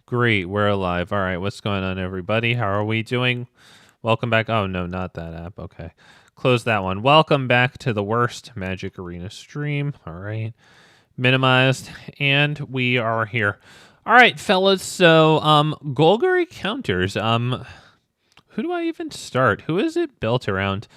Great, we're alive. All right, what's going on, everybody? How are we doing? Welcome back. Oh, no, not that app. Okay. Close that one. Welcome back to the worst Magic Arena stream. All right. Minimized, and we are here. All right, fellas. So, Golgari counters. Who do I even start? Who is it built around?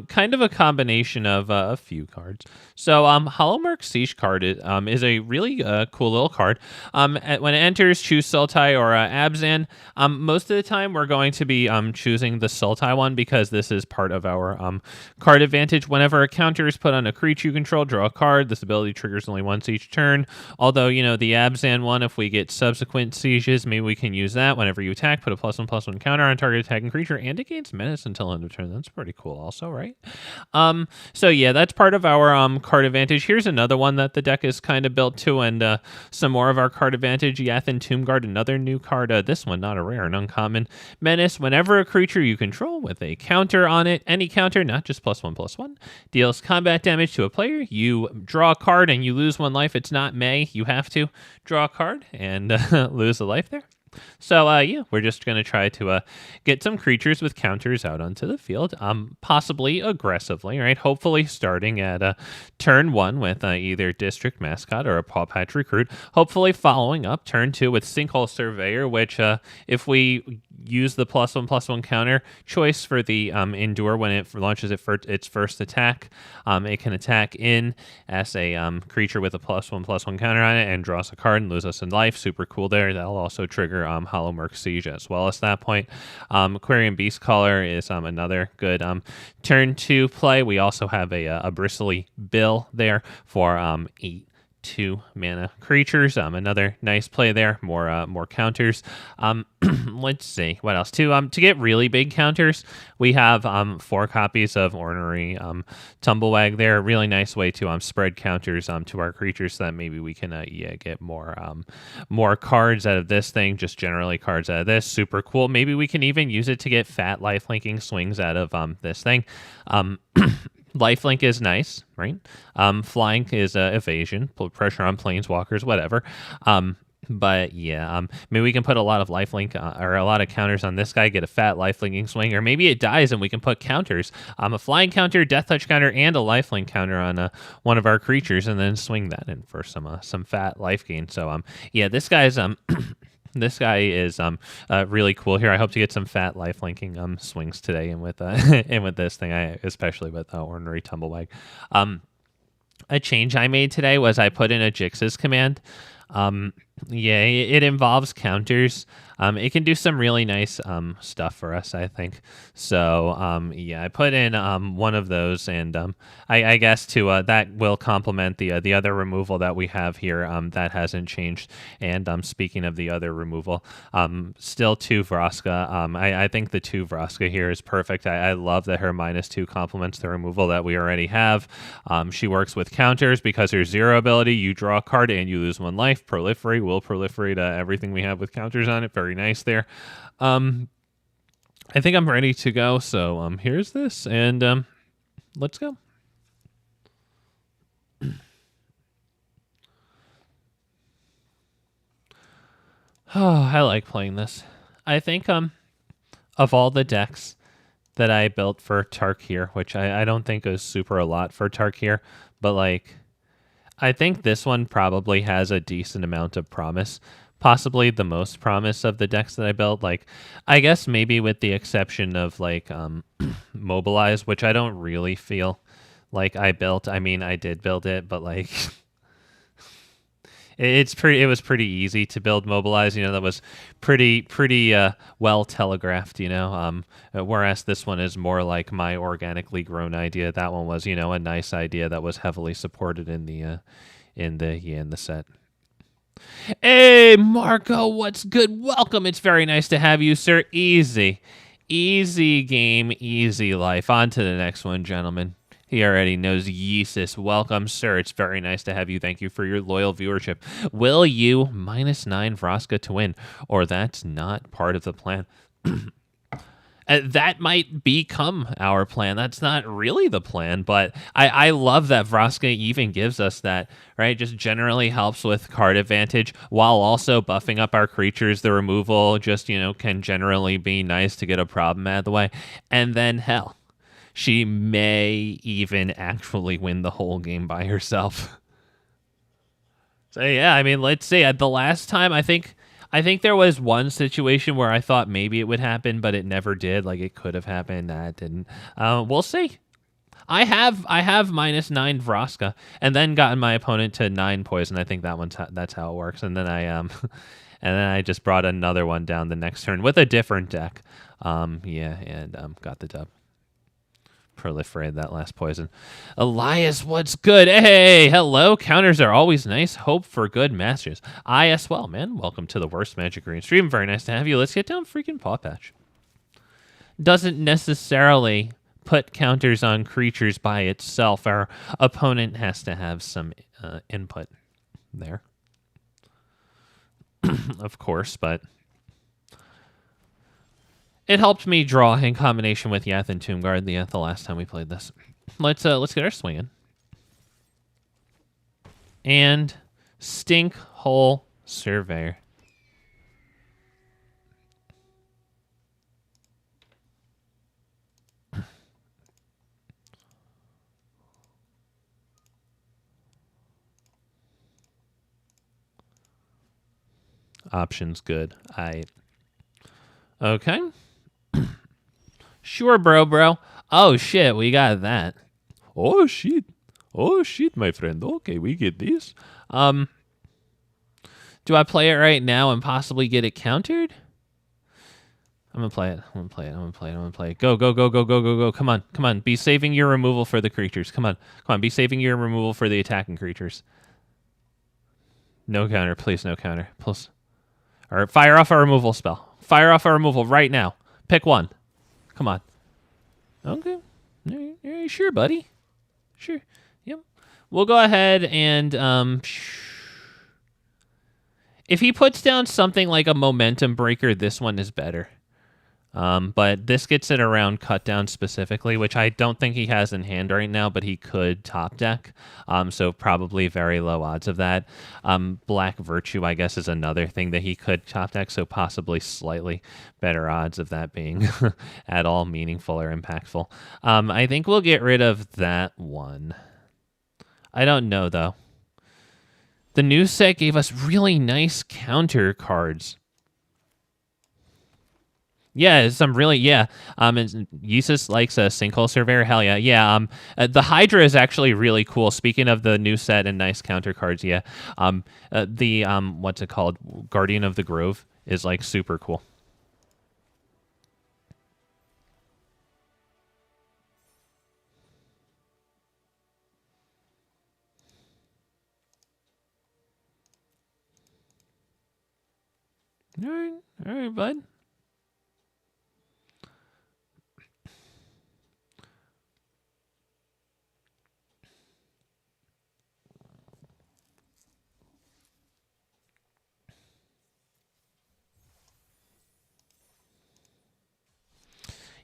Kind of a combination of a few cards. So, Hollowmurk Siege card is a really cool little card. When it enters, choose Sultai or Abzan. Most of the time, we're going to be choosing the Sultai one because this is part of our card advantage. Whenever a counter is put on a creature you control, draw a card. This ability triggers only once each turn. Although, you know, the Abzan one, if we get subsequent sieges, maybe we can use that. Whenever you attack, put a +1/+1 counter on target attacking creature, and it gains menace until end of turn. That's pretty cool also, right? So yeah, that's part of our card advantage. Here's another one that the deck is kind of built to, and some more of our card advantage. Yathan Tombguard, another new card. This one, not a rare, an uncommon. Menace, whenever a creature you control with a counter on it, any counter, not just +1/+1, deals combat damage to a player, you draw a card and you lose 1 life. It's not May. You have to draw a card and lose a life there. So, yeah, we're just going to try to get some creatures with counters out onto the field, possibly aggressively, right? Hopefully starting at turn 1 with either District Mascot or a Pawpatch Recruit. Hopefully following up turn 2 with Sinkhole Surveyor, which if we use the +1/+1 counter choice for the Endure when it launches its first attack, it can attack in as a creature with a +1/+1 counter on it and draws a card and loses a life. Super cool there. That'll also trigger Hollowmurk Siege as well at that point. Quirion Beastcaller is another good turn 2 play. We also have a Bristly Bill there for 8/2 mana creatures. Another nice play there. More counters. Let's see what else. To get really big counters, we have 4 copies of Ornery Tumblewagg there. A really nice way to spread counters to our creatures so that maybe we can get more cards out of this thing. Just generally cards out of this. Super cool. Maybe we can even use it to get fat lifelinking swings out of this thing. Lifelink is nice, right? Flying is evasion, put pressure on planeswalkers, whatever. But yeah, maybe we can put a lot of lifelink or a lot of counters on this guy, get a fat lifelinking swing, or maybe it dies and we can put counters, a flying counter, death touch counter, and a lifelink counter on one of our creatures, and then swing that in for some fat life gain. So yeah, this guy's This guy is really cool here. I hope to get some fat lifelinking swings today, and with and with this thing, especially with Ornery Tumblewagg. A change I made today was I put in a Jix's command. Yeah, it involves counters. It can do some really nice stuff for us, I think. So yeah, I put in one of those, and I guess that will complement the other removal that we have here. That hasn't changed. And speaking of the other removal, still 2 Vraska. I think the 2 Vraska here is perfect. I love that her -2 complements the removal that we already have. She works with counters because her 0 ability, you draw a card and you lose 1 life. Proliferate will proliferate everything we have with counters on it. Very nice there. I think I'm ready to go. So here's this, and let's go. Oh, I like playing this. I think of all the decks that I built for Tarkir, which I don't think is super a lot for Tarkir, but like I think this one probably has a decent amount of promise. Possibly the most promise of the decks that I built. Like, I guess maybe with the exception of like Mobilize, which I don't really feel like I built. I mean, I did build it, but like it was pretty easy to build Mobilize. You know, that was pretty well telegraphed. You know, whereas this one is more like my organically grown idea. That one was, you know, a nice idea that was heavily supported in the set. Hey, Marco, what's good? Welcome. It's very nice to have you, sir. Easy game, easy life. On to the next one, gentlemen. He already knows Yeesus. Welcome, sir. It's very nice to have you. Thank you for your loyal viewership. Will you -9 Vraska to win? Or that's not part of the plan. That might become our plan. That's not really the plan, but I love that Vraska even gives us that, right? Just generally helps with card advantage while also buffing up our creatures. The removal just, can generally be nice to get a problem out of the way. And then, hell, she may even actually win the whole game by herself. So, yeah, I mean, let's see. The last time, I think there was one situation where I thought maybe it would happen, but it never did. Like, it could have happened. That didn't. We'll see. I have -9 Vraska, and then gotten my opponent to 9 poison. I think that's how it works. And then and then I just brought another one down the next turn with a different deck. Got the dub. Proliferated that last poison. Elias, what's good? Hey, hello. Counters are always nice. Hope for good masters. I as well, man. Welcome to the worst Magic Arena stream. Very nice to have you. Let's get down freaking Pawpatch. Doesn't necessarily put counters on creatures by itself. Our opponent has to have some input there. Of course, but it helped me draw in combination with Yathan Tombguard the last time we played this. Let's get our swing in. And Sinkhole Surveyor. Options good. Okay. Sure, bro. Oh, shit, we got that. Oh, shit, my friend. Okay, we get this. Do I play it right now and possibly get it countered? I'm gonna play it. Go. Come on. Be saving your removal for the creatures. Come on. Be saving your removal for the attacking creatures. No counter, please. No counter, please. All right, fire off our removal spell. Fire off our removal right now. Pick one. Come on. Okay. Are you sure, buddy? Sure. Yep. We'll go ahead and if he puts down something like a momentum breaker, this one is better. But this gets it around cut down specifically, which I don't think he has in hand right now, but he could top deck. So probably very low odds of that. Black Virtue, I guess, is another thing that he could top deck, so possibly slightly better odds of that being at all meaningful or impactful. I think we'll get rid of that one. I don't know, though. The new set gave us really nice counter cards. Yeah, some really, yeah. Yeesus likes a Sinkhole Surveyor. Hell yeah. Yeah, the Hydra is actually really cool. Speaking of the new set and nice counter cards, yeah. What's it called? Guardian of the Grove is, like, super cool. All right, bud.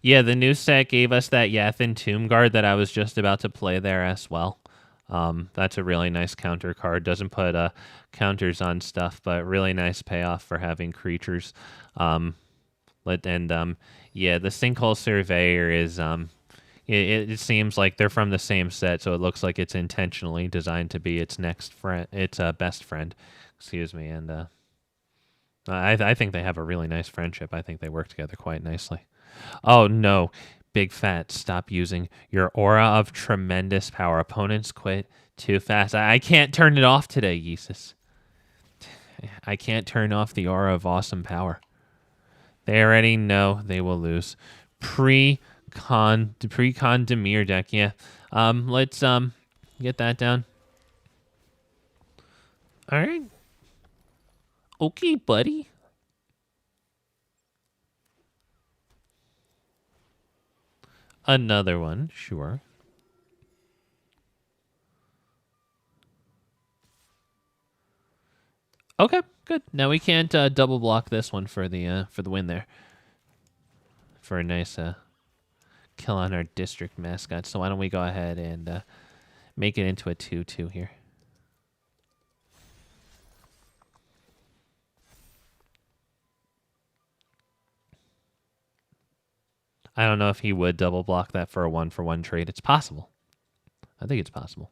Yeah, the new set gave us that Yathan Tombguard that I was just about to play there as well. That's a really nice counter card. Doesn't put counters on stuff, but really nice payoff for having creatures. Yeah, the Sinkhole Surveyor is it seems like they're from the same set, so it looks like it's intentionally designed to be its next friend, its best friend. Excuse me, and I think they have a really nice friendship. I think they work together quite nicely. Oh, no. Big Fat, stop using your aura of tremendous power. Opponents quit too fast. I can't turn it off today, Yeesus. I can't turn off the aura of awesome power. They already know they will lose. Pre-con Demir deck, yeah. Let's get that down. All right. Okay, buddy. Another one, sure. Okay, good. Now we can't double block this one for the win there. for a nice kill on our District Mascot. So why don't we go ahead and make it into a 2/2 here. I don't know if he would double block that for a 1-for-1 trade. It's possible. I think it's possible.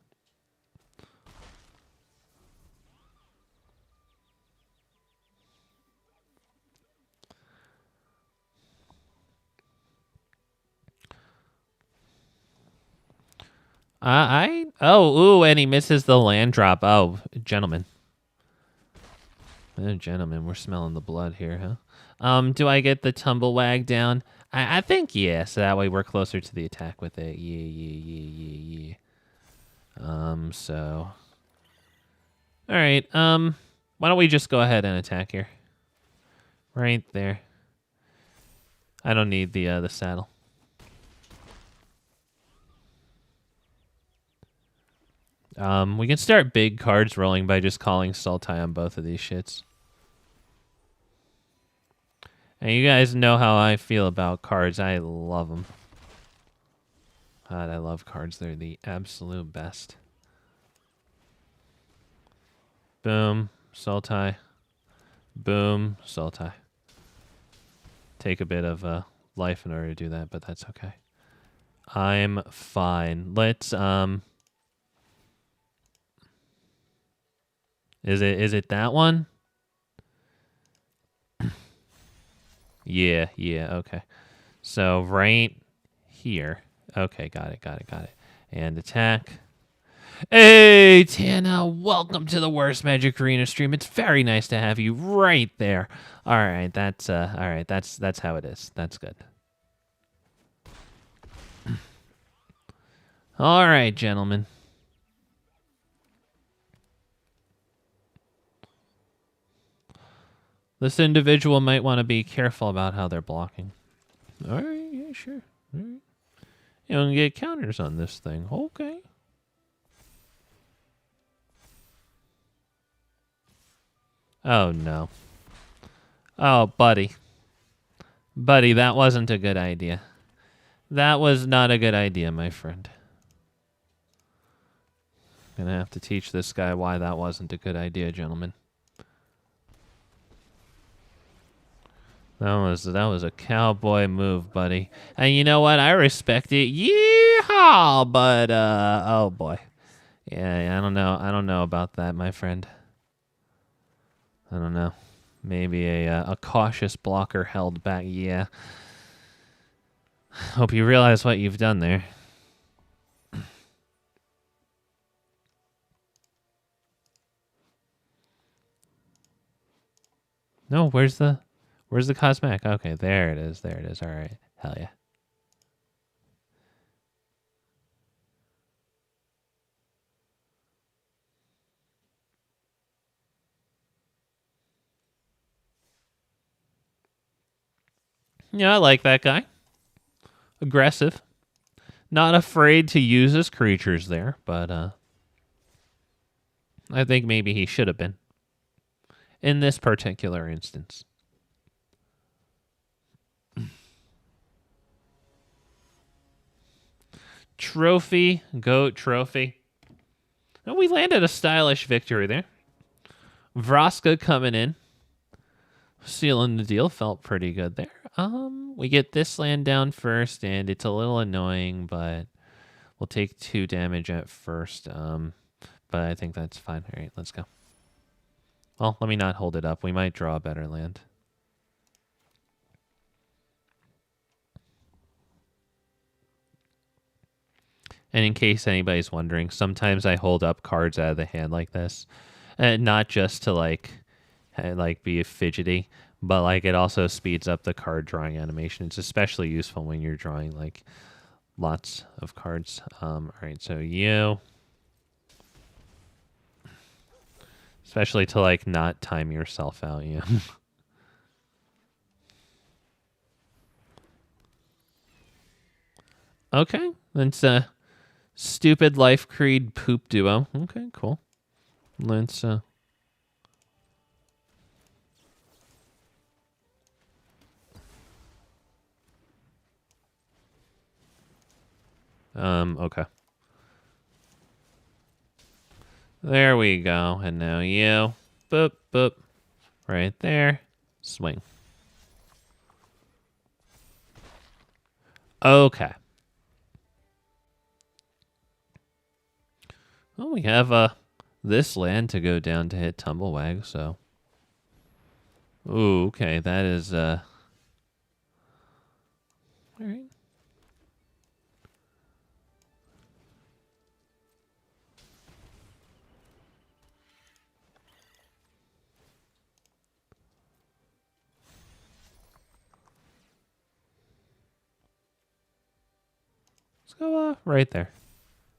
Oh, ooh, and he misses the land drop. Oh, gentlemen. Oh, gentlemen, we're smelling the blood here, huh? Do I get the Tumblewagg down? I think yeah, so that way we're closer to the attack with it. Yeah. So. Alright, why don't we just go ahead and attack here? Right there. I don't need the saddle. We can start big cards rolling by just calling Sultai on both of these shits. And you guys know how I feel about cards. I love them. God, I love cards. They're the absolute best. Boom, Sultai. Boom, Sultai. Take a bit of life in order to do that, but that's okay. I'm fine. Let's Is it that one? Yeah, okay. So right here. Okay, got it. And attack. Hey, Tana, welcome to the Worst Magic Arena stream. It's very nice to have you right there. All right, that's how it is. That's good. All right, gentlemen. This individual might want to be careful about how they're blocking. All right, yeah, sure. All right. You don't get counters on this thing. Okay. Oh, no. Oh, buddy. Buddy, that wasn't a good idea. That was not a good idea, my friend. Gonna have to teach this guy why that wasn't a good idea, gentlemen. That was a cowboy move, buddy. And you know what? I respect it. Yeehaw! But oh boy. Yeah, I don't know about that, my friend. I don't know. Maybe a cautious blocker held back. Yeah. Hope you realize what you've done there. No, where's the cosmetic? Okay, there it is. All right. Hell yeah. Yeah, I like that guy. Aggressive. Not afraid to use his creatures there, but I think maybe he should have been. In this particular instance. Trophy. Goat trophy. And we landed a stylish victory there. Vraska coming in. Sealing the deal. Felt pretty good there. We get this land down first, and it's a little annoying, but we'll take 2 damage at first. But I think that's fine. All right, let's go. Well, let me not hold it up. We might draw a better land. And in case anybody's wondering, sometimes I hold up cards out of the hand like this. And not just to like be fidgety, but like it also speeds up the card drawing animation. It's especially useful when you're drawing like lots of cards. All right, so you... Especially to like not time yourself out, you know. Okay, that's a stupid life creed poop duo. Okay, cool. Let's Okay. There we go. And now you. Boop, boop. Right there. Swing. Okay. Well, we have this land to go down to hit Tumblewagg, so. Ooh, okay. That is all right. Let's go right there.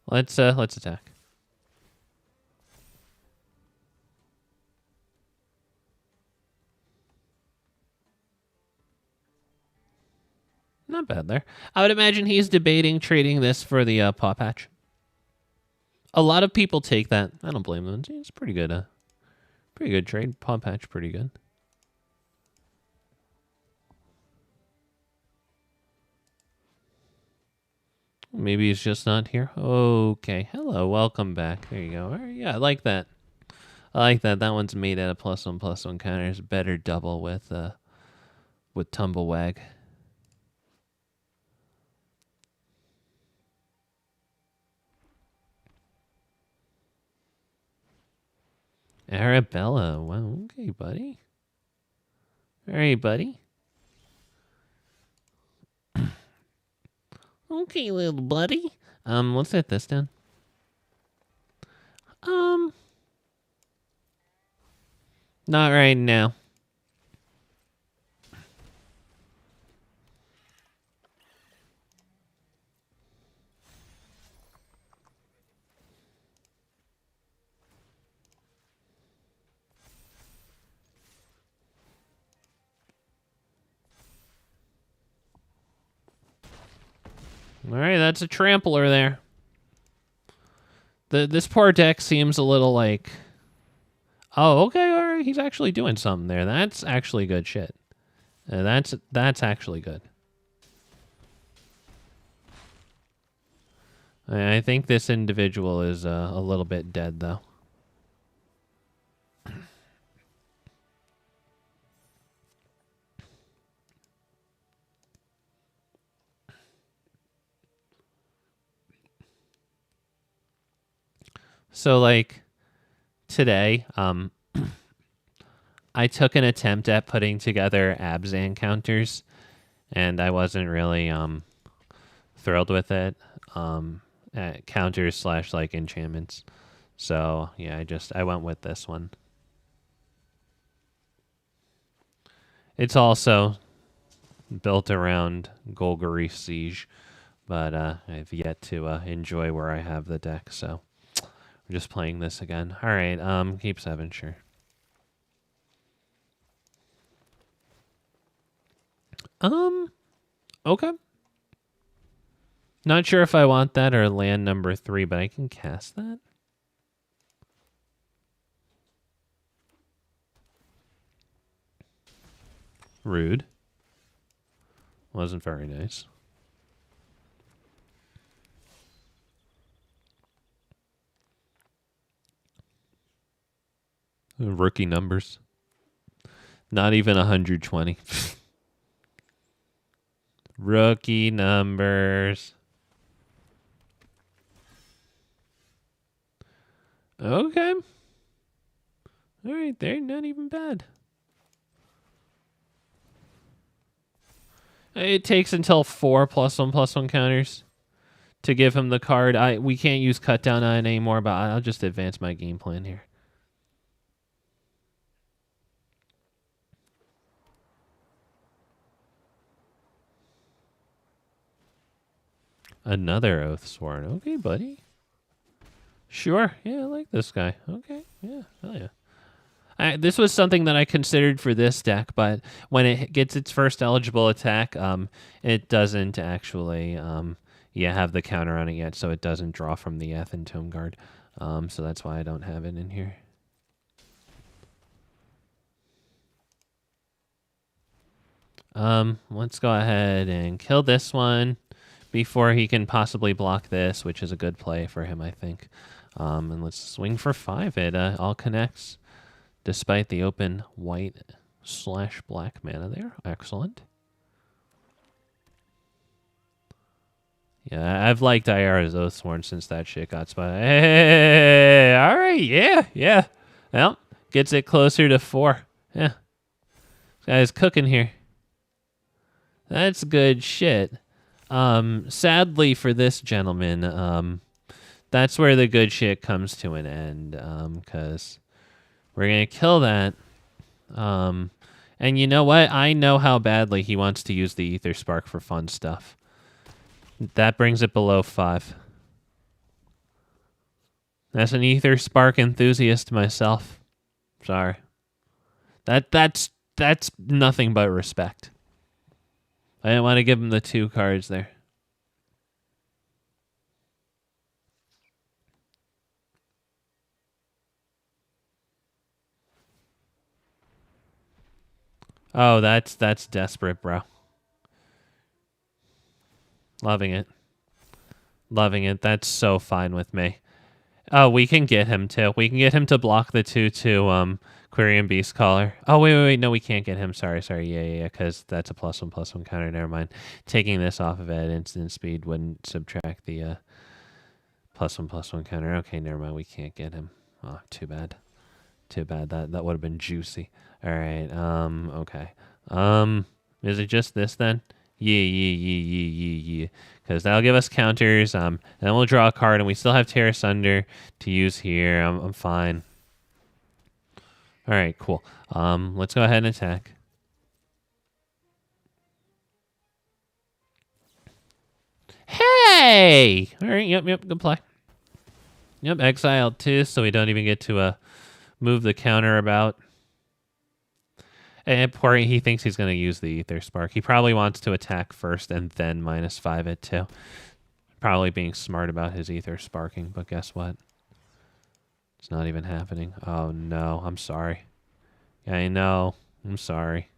Let's attack. Not bad there. I would imagine he's debating trading this for the Pawpatch. A lot of people take that. I don't blame them. It's pretty good. Pretty good trade. Pawpatch, pretty good. Maybe he's just not here. Okay. Hello. Welcome back. There you go. All right, yeah, I like that. I like that. That one's made out of +1/+1 counters. Better double with Tumblewagg. Arabella. Well, okay, buddy. All right, buddy. Okay, little buddy. Let's hit this down. Not right now. All right, that's a trampler there. This poor deck seems a little like... Oh, okay, all right, he's actually doing something there. That's actually good shit. That's actually good. I think this individual is a little bit dead, though. So, like, today, I took an attempt at putting together Abzan counters, and I wasn't really thrilled with it. Counters / like enchantments. So yeah, I went with this one. It's also built around Golgari Siege, but I've yet to enjoy where I have the deck, so we're just playing this again. All right, keep 7, sure. Okay. Not sure if I want that or land number 3, but I can cast that. Rude. Wasn't very nice. Rookie numbers. Not even 120. Rookie numbers. Okay. All right, they're not even bad. It takes until 4 +1/+1 counters to give him the card. We can't use cut down on it anymore, but I'll just advance my game plan here. Another Oathsworn. Okay, buddy. Sure. Yeah, I like this guy. Okay. Yeah. Hell yeah. This was something that I considered for this deck, but when it gets its first eligible attack, it doesn't actually have the counter on it yet, so it doesn't draw from the Yathan Tombguard. So that's why I don't have it in here. Let's go ahead and kill this one. before he can possibly block this, which is a good play for him, I think. And let's swing for 5. It all connects despite the open white/black mana there. Excellent. Yeah, I've liked Ayara's Oathsworn since that shit got spotted. Hey, all right, yeah. Well, gets it closer to 4. Yeah. This guy's cooking here. That's good shit. Sadly for this gentleman, that's where the good shit comes to an end, because we're going to kill that. And you know what? I know how badly he wants to use the Ether Spark for fun stuff. That brings it below 5. That's an Ether Spark enthusiast myself. Sorry. That's nothing but respect. I didn't want to give him the 2 cards there. Oh, that's desperate, bro. Loving it. Loving it. That's so fine with me. Oh, we can get him too. We can get him to block the 2/2 Quirion Beastcaller. Oh, wait. No, we can't get him. Sorry. Yeah, because that's a +1/+1 counter. Never mind. Taking this off of it at instant speed wouldn't subtract the +1/+1 counter. Okay, never mind. We can't get him. Oh, too bad. That would have been juicy. All right. Okay. Is it just this then? Yeah. Because that'll give us counters. And then we'll draw a card, and we still have Tear Asunder to use here. I'm fine. All right, cool. Let's go ahead and attack. Hey! All right, yep, good play. Yep, exiled 2, so we don't even get to move the counter about. And poor, he thinks he's going to use the Ether Spark. He probably wants to attack first and then -5 it too. Probably being smart about his Ether Sparking, but guess what? It's not even happening. Oh no, I'm sorry. I know. I'm sorry.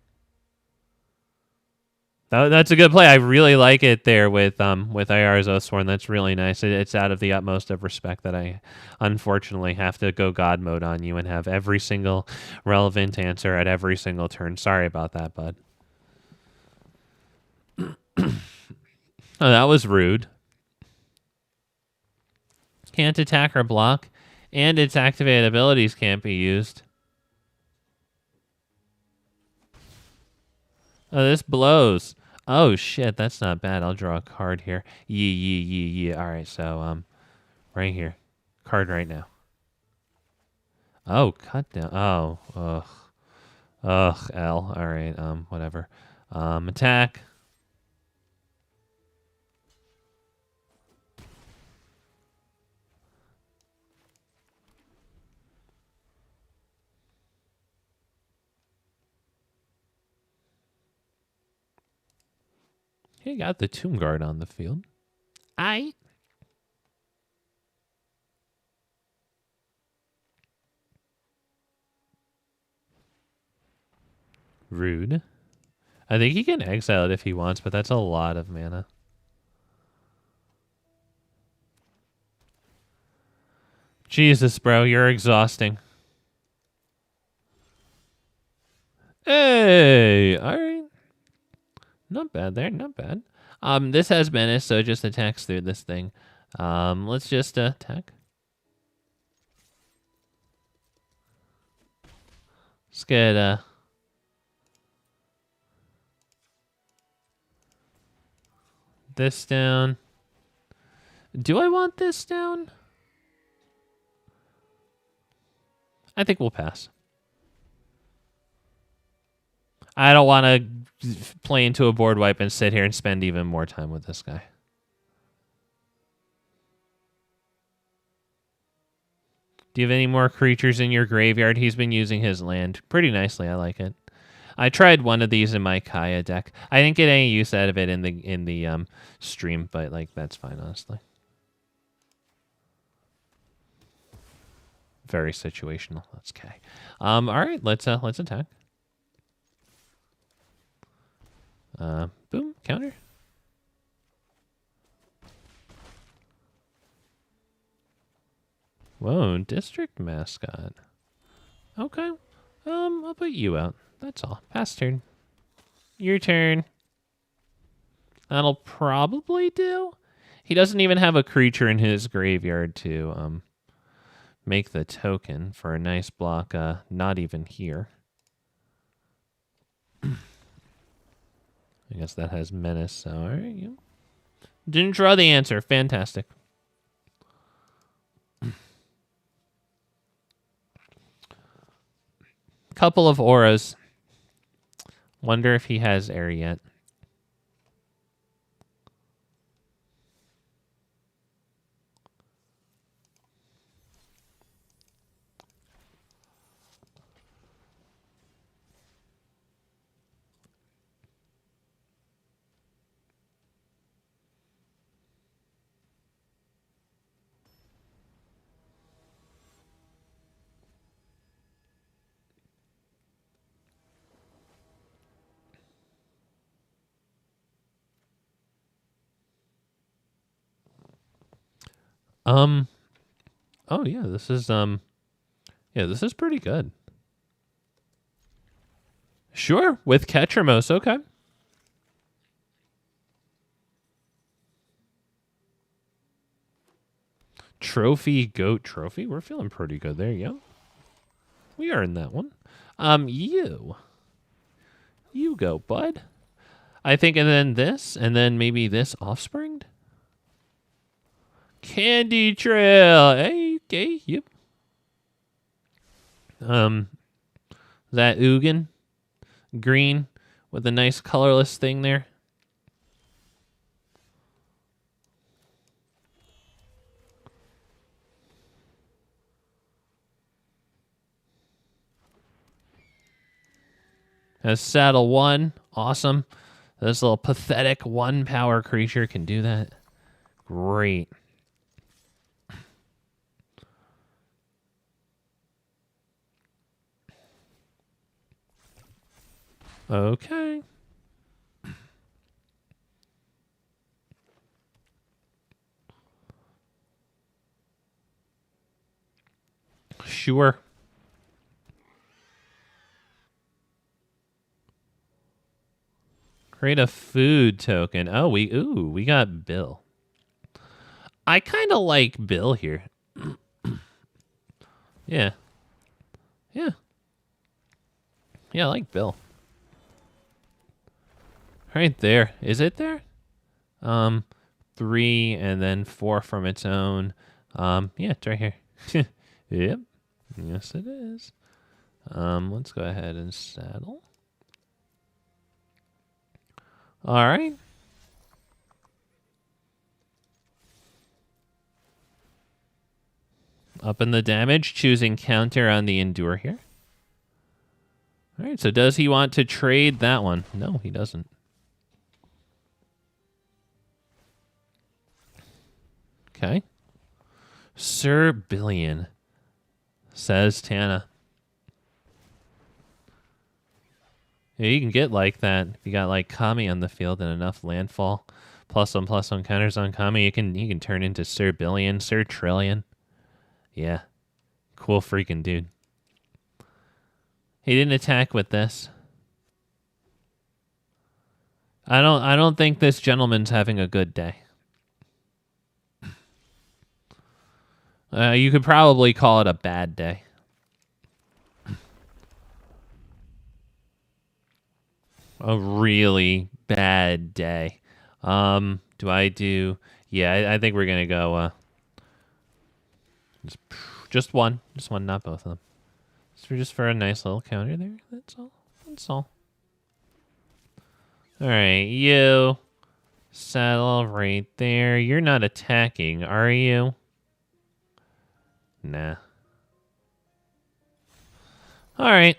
That's a good play. I really like it there with Ayara's Oathsworn. That's really nice. It's out of the utmost of respect that I unfortunately have to go God mode on you and have every single relevant answer at every single turn. Sorry about that, bud. Oh, that was rude. Can't attack or block, and its activated abilities can't be used. Oh, this blows. Oh, shit, that's not bad. I'll draw a card here. Yeah. All right, so, right here. Card right now. Oh, cut down. Oh, ugh, L. All right, whatever. Attack. He got the Tombguard on the field. Rude. I think he can exile it if he wants, but that's a lot of mana. Jesus, bro, you're exhausting. Hey, all right. Not bad there, not bad. This has menace, so it just attacks through this thing. Let's just attack. Let's get this down. Do I want this down? I think we'll pass. I don't want to play into a board wipe and sit here and spend even more time with this guy. Do you have any more creatures in your graveyard? He's been using his land pretty nicely. I like it. I tried one of these in my Kaya deck. I didn't get any use out of it in the stream, but like that's fine, honestly. Very situational. That's okay. All right, let's attack. Boom, counter. Whoa, District Mascot. Okay. I'll put you out. That's all. Pass turn. Your turn. That'll probably do. He doesn't even have a creature in his graveyard to make the token for a nice block. Not even here. I guess that has menace. So all right, you didn't draw the answer. Fantastic. Couple of auras. Wonder if he has air yet. Oh yeah, this is this is pretty good. Sure, with Ketramos, okay. Trophy, goat trophy. We're feeling pretty good there, yeah. We earned that one. You go, bud. I think, and then this, and then maybe this offspring. Candy Trail. Hey, okay, yep. That Ugin green with a nice colorless thing there. Has saddle 1. Awesome. This little pathetic 1 power creature can do that. Great. Okay. Sure. Create a food token. Oh, we got Bill. I kind of like Bill here. Yeah. Yeah. Yeah, I like Bill. Right there. Is it there? 3 and then 4 from its own. Yeah, it's right here. Yep. Yes, it is. Let's go ahead and saddle. All right. Up in the damage, choosing counter on the Endure here. All right, so does he want to trade that one? No, he doesn't. Okay. Sir Billion, says Tana. Yeah, you can get like that if you got like Kami on the field and enough landfall. +1/+1 counters on Kami. You can turn into Sir Billion, Sir Trillion. Yeah. Cool freaking dude. He didn't attack with this. I don't think this gentleman's having a good day. You could probably call it a bad day. A really bad day. Do I do... Yeah, I think we're going to go... just one. Just one, not both of them. Just for a nice little counter there. That's all. That's all. All right, you. Saddle right there. You're not attacking, are you? Nah. All right.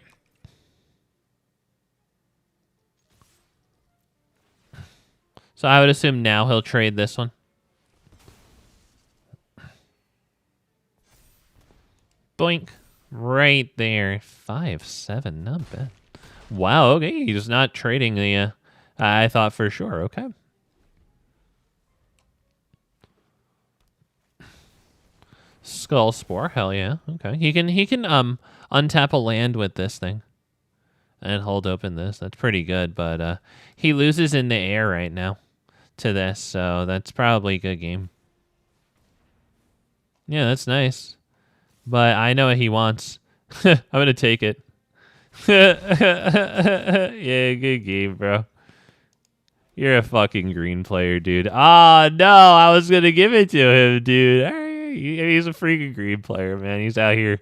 So I would assume now he'll trade this one. Boink. Right there. 5/7. Not bad. Wow, okay. He's not trading the... I thought for sure. Okay. Skull Spore, hell yeah. Okay. He can untap a land with this thing. And hold open this. That's pretty good, but he loses in the air right now to this, so that's probably a good game. Yeah, that's nice. But I know what he wants. I'm going to take it. Yeah, good game, bro. You're a fucking green player, dude. Oh, no, I was going to give it to him, dude. All right, he's a freaking green player, man. He's out here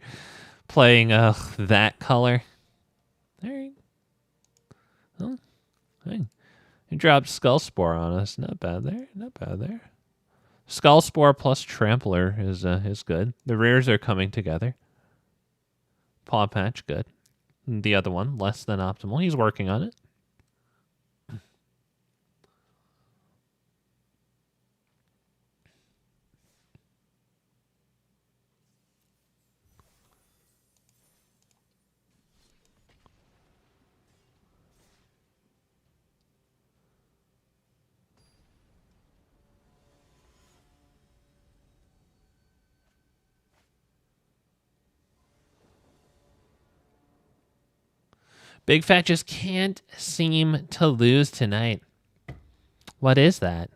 playing that color. All right. Well, hey. He dropped Skull Spore on us. Not bad there. Not bad there. Skull Spore plus Trampler is good. The rears are coming together. Pawpatch, good. The other one, less than optimal. He's working on it. Big Fat just can't seem to lose tonight. What is that?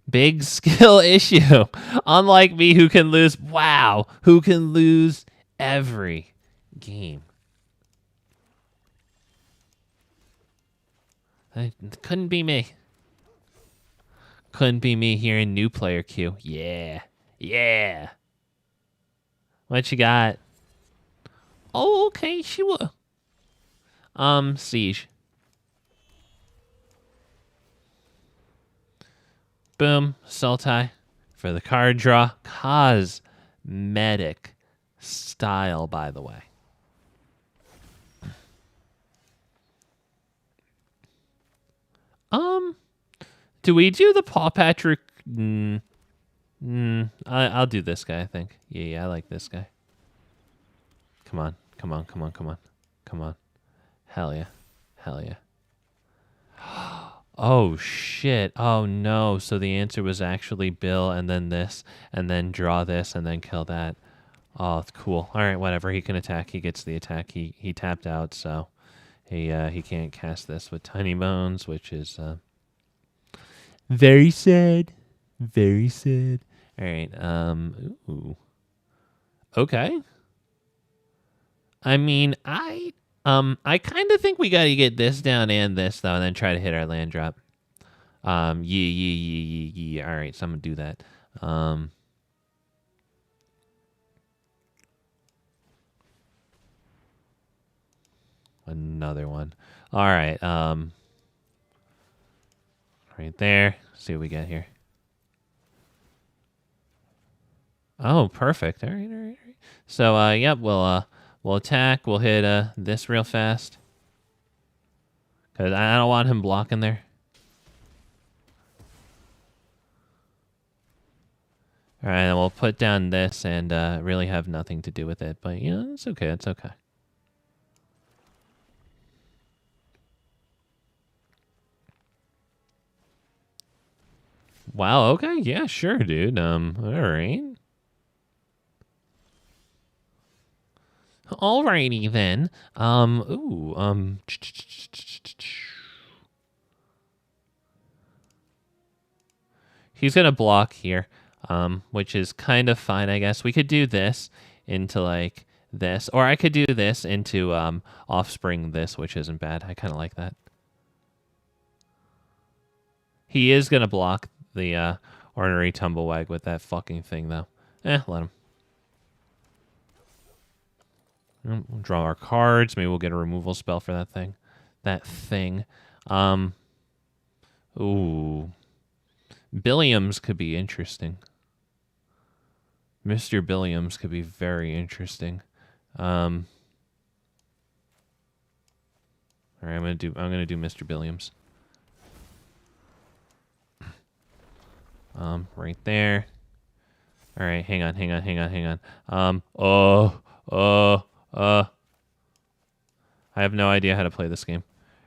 Big skill issue. Unlike me, who can lose, wow, who can lose every game. It couldn't be me. Couldn't be me here in new player queue. Yeah. Yeah. What you got? Oh, okay, sure. Siege. Boom, Sultai for the card draw. Cosmetic style, by the way. Do we do the Pawpatch I'll do this guy, I think. Yeah, I like this guy. Come on, come on, come on, come on, come on. Hell yeah. Hell yeah. Oh, shit. Oh, no. So the answer was actually Bill and then this and then draw this and then kill that. Oh, it's cool. All right, whatever. He can attack. He gets the attack. He tapped out, so he can't cast this with Tiny Bones, which is very sad. Very sad. All right. Ooh. Okay. I mean, I kind of think we got to get this down and this, though, and then try to hit our land drop. Yeah. All right, so I'm going to do that. Another one. All right. Right there. See what we get here. Oh, perfect. All right. So, yep, we'll attack. We'll hit this real fast. Because I don't want him blocking there. All right, and we'll put down this and really have nothing to do with it. But, you know, it's okay. It's okay. Wow, okay. Yeah, sure, dude. All right. Alrighty then. He's gonna block here, which is kind of fine, I guess. We could do this into like this, or I could do this into Offspring this, which isn't bad. I kind of like that. He is gonna block the Ornery Tumblewagg with that fucking thing, though. Let him. We'll draw our cards. Maybe we'll get a removal spell for that thing. Ooh. Billiams could be interesting. Mr. Billiams could be very interesting. All right, I'm gonna do Mr. Billiams. Right there. All right, hang on. I have no idea how to play this game.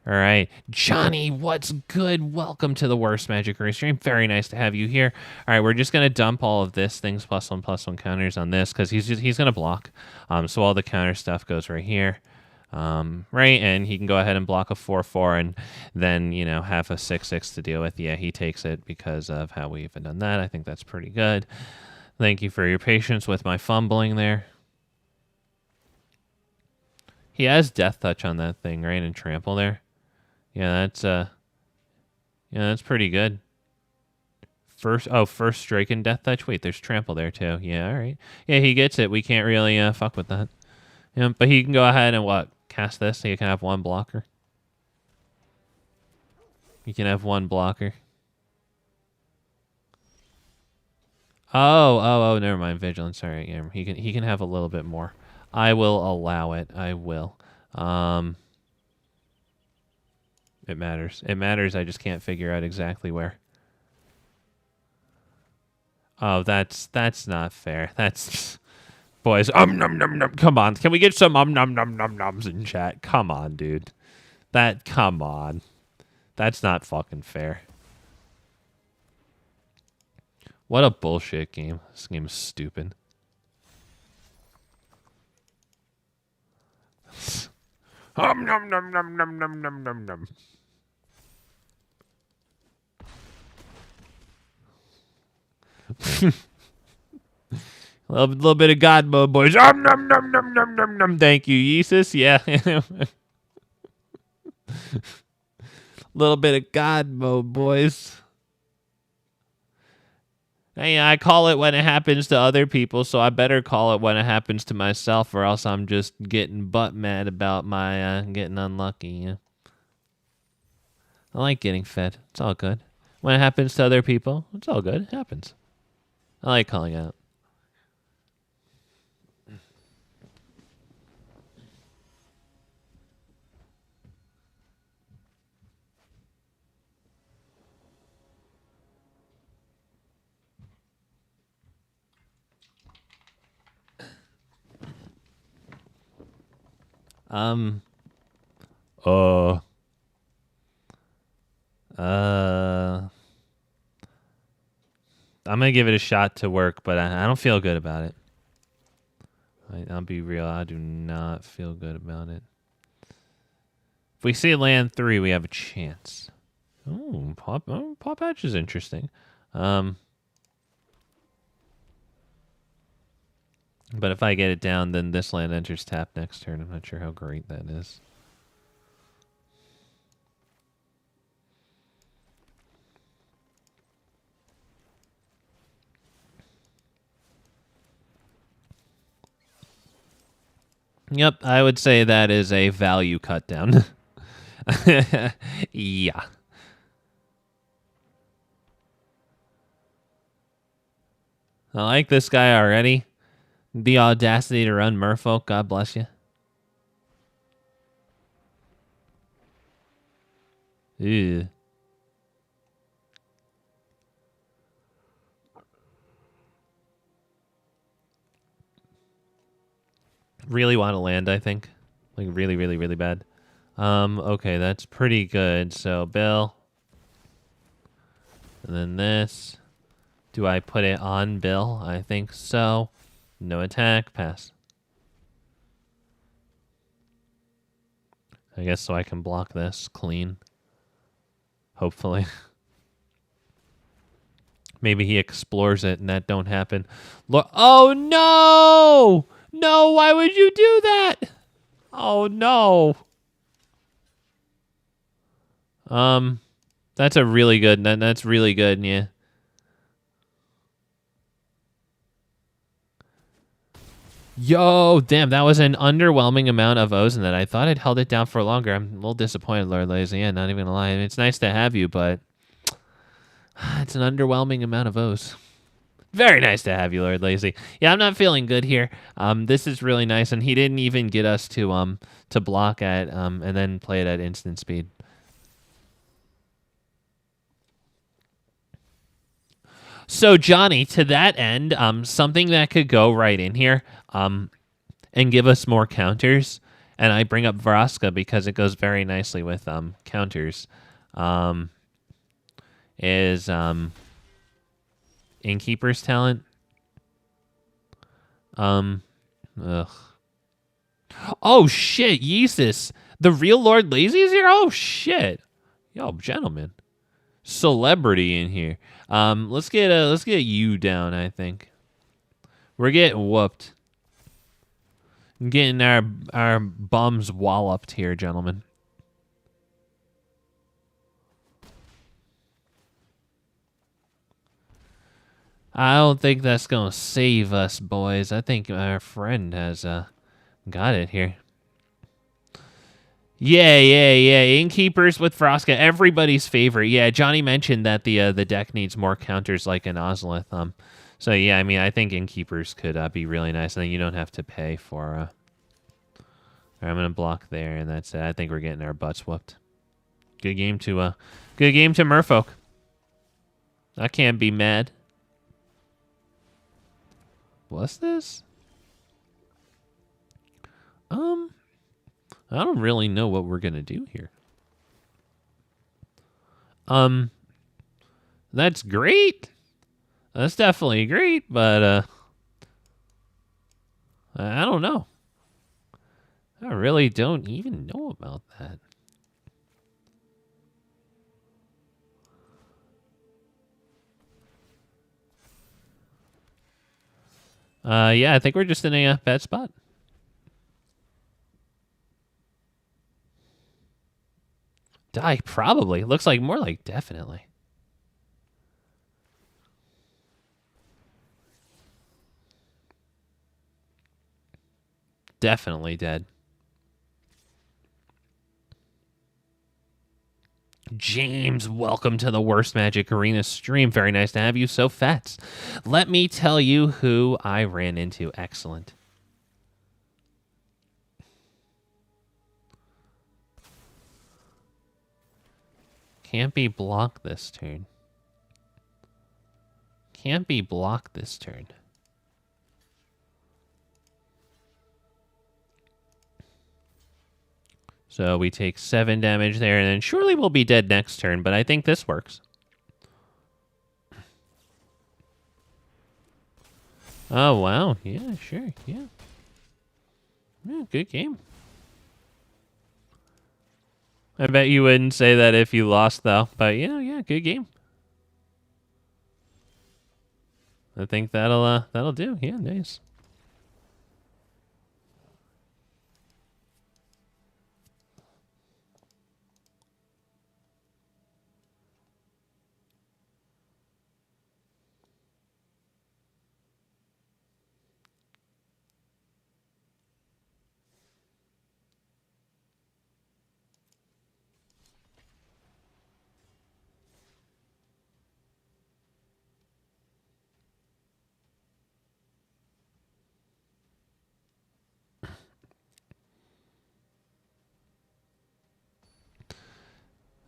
All right, Johnny, what's good? Welcome to the Worst Magic Arena stream. Very nice to have you here. All right, we're just gonna dump all of this things +1/+1 counters on this because he's gonna block. So all the counter stuff goes right here, right, and he can go ahead and block a 4/4 and then have a 6/6 to deal with. Yeah, he takes it because of how we've done that. I think that's pretty good. Thank you for your patience with my fumbling there. He has Death Touch on that thing, right, and Trample there. Yeah, that's pretty good. First strike and Death Touch. Wait, there's Trample there too. Yeah, all right. Yeah, he gets it. We can't really fuck with that. Yeah, but he can go ahead and cast this. So he can have one blocker. He can have one blocker. Oh, never mind. Vigilance. All right, yeah, he can have a little bit more. I will allow it. I will. It matters. It matters. I just can't figure out exactly where. Oh, that's not fair. That's boys. Nom nom nom. Come on. Can we get some nom nom noms in chat? Come on, dude. Come on. That's not fucking fair. What a bullshit game. This game is stupid. Nom nom nom nom nom nom nom nom. A little bit of God mode, boys. Nom nom nom nom nom nom nom. Thank you, Jesus. Yeah. Little bit of God mode, boys. Hey, I call it when it happens to other people, so I better call it when it happens to myself, or else I'm just getting butt mad about my getting unlucky. Yeah. I like getting fed. It's all good. When it happens to other people, it's all good. It happens. I like calling out. I'm gonna give it a shot to work, but I don't feel good about it. I'll be real. I do not feel good about it. If we see land 3, we have a chance. Oh, Pawpatch is interesting. But if I get it down, then this land enters tap next turn. I'm not sure how great that is. Yep, I would say that is a value cut down. Yeah. I like this guy already. The audacity to run Merfolk. God bless you. Ew. Really want to land, I think. Like, really, really, really bad. Okay, that's pretty good. So, Bill. And then this. Do I put it on Bill? I think so. No attack. Pass. I guess so I can block this clean. Hopefully. Maybe he explores it and that don't happen. Oh, no! No, why would you do that? Oh, no. That's a really good, that's really good, yeah. Yo, damn, that was an underwhelming amount of O's in that. I thought I'd held it down for longer. I'm a little disappointed, Lord Lazy. Yeah, not even gonna lie. I mean, it's nice to have you, but it's an underwhelming amount of O's. Very nice to have you, Lord Lazy. Yeah, I'm not feeling good here. This is really nice, and he didn't even get us to block at and then play it at instant speed. So Johnny, to that end, something that could go right in here, and give us more counters, And I bring up Vraska because it goes very nicely with counters. Is Innkeeper's talent. Ugh. Oh shit, Yeezus. The real Lord Lazy is here? Oh shit. Yo, gentlemen. Celebrity in here. Let's get you down, I think. We're getting whooped. Getting our bums walloped here, gentlemen. I don't think that's gonna save us, boys. I think our friend has got it here. Yeah. Innkeepers with Vraska, everybody's favorite. Yeah, Johnny mentioned that the deck needs more counters like an Ozolith. So yeah, I mean, I think Innkeepers could be really nice, and then you don't have to pay for. All right, I'm gonna block there, and that's it. I think we're getting our butts whooped. Good game to Merfolk. I can't be mad. What's this? I don't really know what we're gonna do here. That's great. That's definitely great, but I don't know. I really don't even know about that. Yeah, I think we're just in a bad spot. Die, probably. Looks like more like definitely. Definitely dead. James, welcome to the Worst Magic Arena stream. Very nice to have you. So fats. Let me tell you who I ran into. Excellent. Can't be blocked this turn. Can't be blocked this turn. So we take 7 damage there, and then surely we'll be dead next turn, but I think this works. Oh, wow. Yeah, sure. Yeah. Yeah, good game. I bet you wouldn't say that if you lost, though. But, yeah, good game. I think that'll do. Yeah, nice.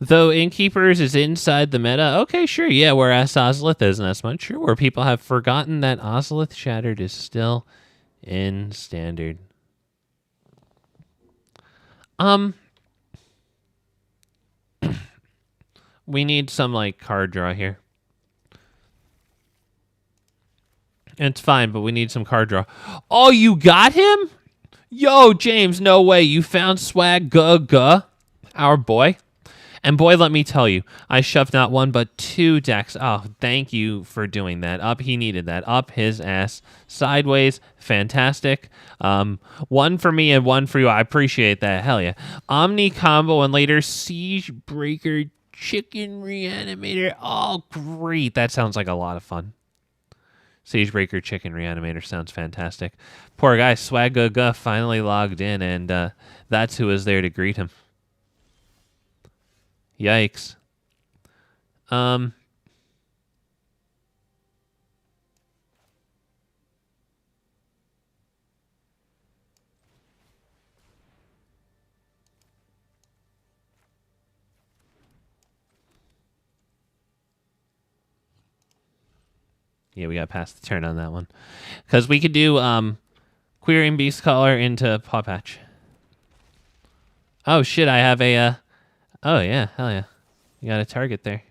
Though Innkeepers is inside the meta, okay, sure, yeah, whereas Ozolith isn't as much, sure, where people have forgotten that Ozolith Shattered is still in Standard. We need some, like, card draw here. It's fine, but we need some card draw. Oh, you got him? Yo, James, no way. You found Swag our boy. And boy, let me tell you, I shoved not 1 but 2 decks. Oh, thank you for doing that. Up, he needed that. Up his ass. Sideways, fantastic. 1 for me and 1 for you. I appreciate that. Hell yeah. Omni combo and later Siege Breaker Chicken Reanimator. Oh, great. That sounds like a lot of fun. Siegebreaker Chicken Reanimator sounds fantastic. Poor guy, Swag finally logged in, and that's who was there to greet him. Yikes. Yeah, we got past the turn on that one. Because we could do Quirion Beastcaller into Pawpatch. Oh shit! I have a. Oh yeah, hell yeah! You got a target there.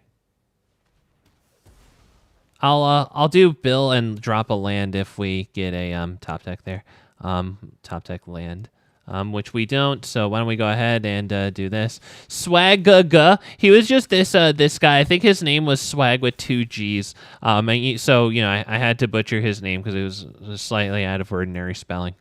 I'll do Bill and drop a land if we get a top deck there. Top deck land. Which we don't, so why don't we go ahead and do this. Swag-ga-ga. He was just this guy. I think his name was Swag with 2 G's. So, you know, I had to butcher his name because it was slightly out of ordinary spelling.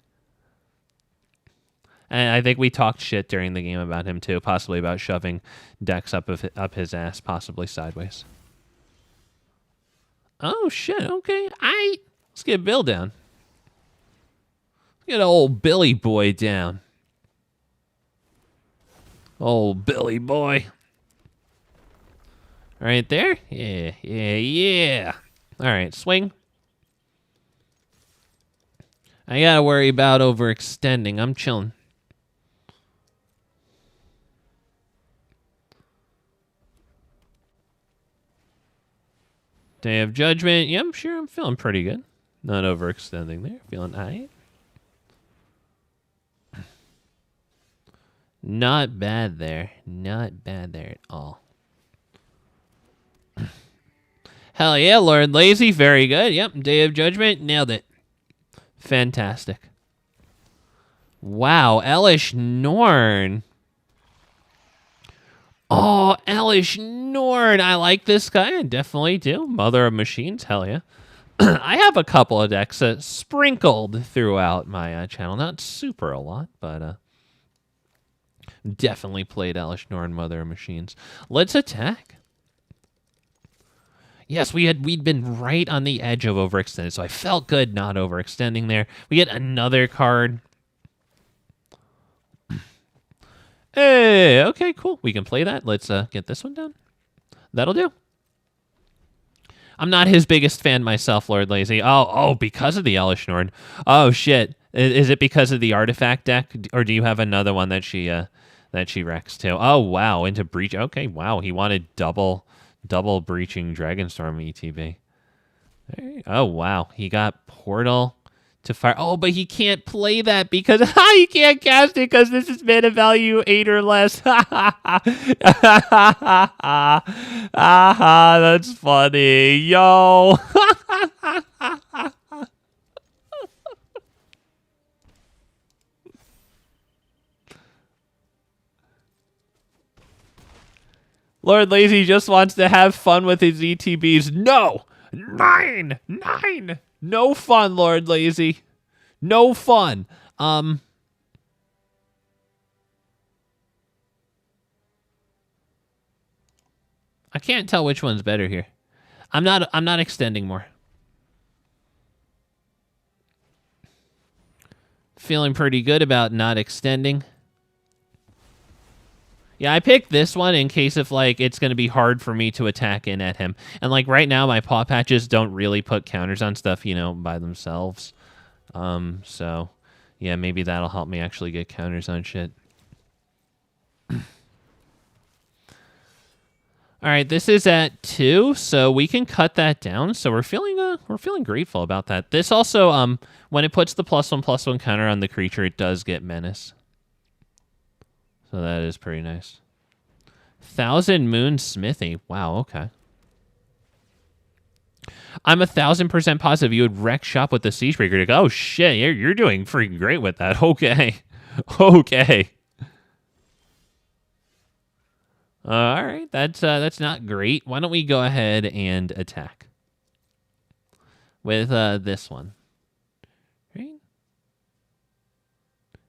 And I think we talked shit during the game about him, too. Possibly about shoving decks up his ass, possibly sideways. Oh, shit, okay. Let's get Bill down. Get old Billy boy down. Old Billy boy. Right there? Yeah, yeah, yeah. All right, swing. I gotta worry about overextending. I'm chilling. Day of Judgment. Yeah, I'm sure I'm feeling pretty good. Not overextending there. Feeling aight. Not bad there. Not bad there at all. Hell yeah, Lord Lazy. Very good. Yep, Day of Judgment. Nailed it. Fantastic. Wow, Elish Norn. Oh, Elish Norn. I like this guy. I definitely do. Mother of Machines. Hell yeah. I have a couple of decks sprinkled throughout my channel. Not super a lot, but definitely played Elish Norn, Mother of Machines. Let's attack. Yes, we'd been right on the edge of overextended, so I felt good not overextending there. We get another card. Hey, okay, cool. We can play that. Let's get this one done. That'll do. I'm not his biggest fan myself, Lord Lazy. Oh, because of the Elish Norn. Oh shit. Is it because of the artifact deck, or do you have another one that she wrecks too? Oh wow, into breach. Okay, wow. He wanted double breaching Dragonstorm ETB. Oh wow, he got portal to fire. Oh, but he can't play that because he can't cast it because this is mana value 8 or less. That's funny, yo. Lord Lazy just wants to have fun with his ETBs. No! 9! No fun, Lord Lazy. No fun. I can't tell which one's better here. I'm not extending more. Feeling pretty good about not extending. Yeah, I picked this one in case if, like, it's going to be hard for me to attack in at him. And, like, right now, my Pawpatches don't really put counters on stuff, you know, by themselves. So, yeah, maybe that'll help me actually get counters on shit. All right, this is at 2, so we can cut that down. So we're feeling grateful about that. This also, when it puts the +1/+1 counter on the creature, it does get menace. So that is pretty nice. 1,000 Moon Smithy. Wow, okay. I'm 1,000% positive you would wreck shop with the Siegebreaker deck. Oh shit, you're doing freaking great with that. Okay. Okay. All right, that's not great. Why don't we go ahead and attack with this one? Right?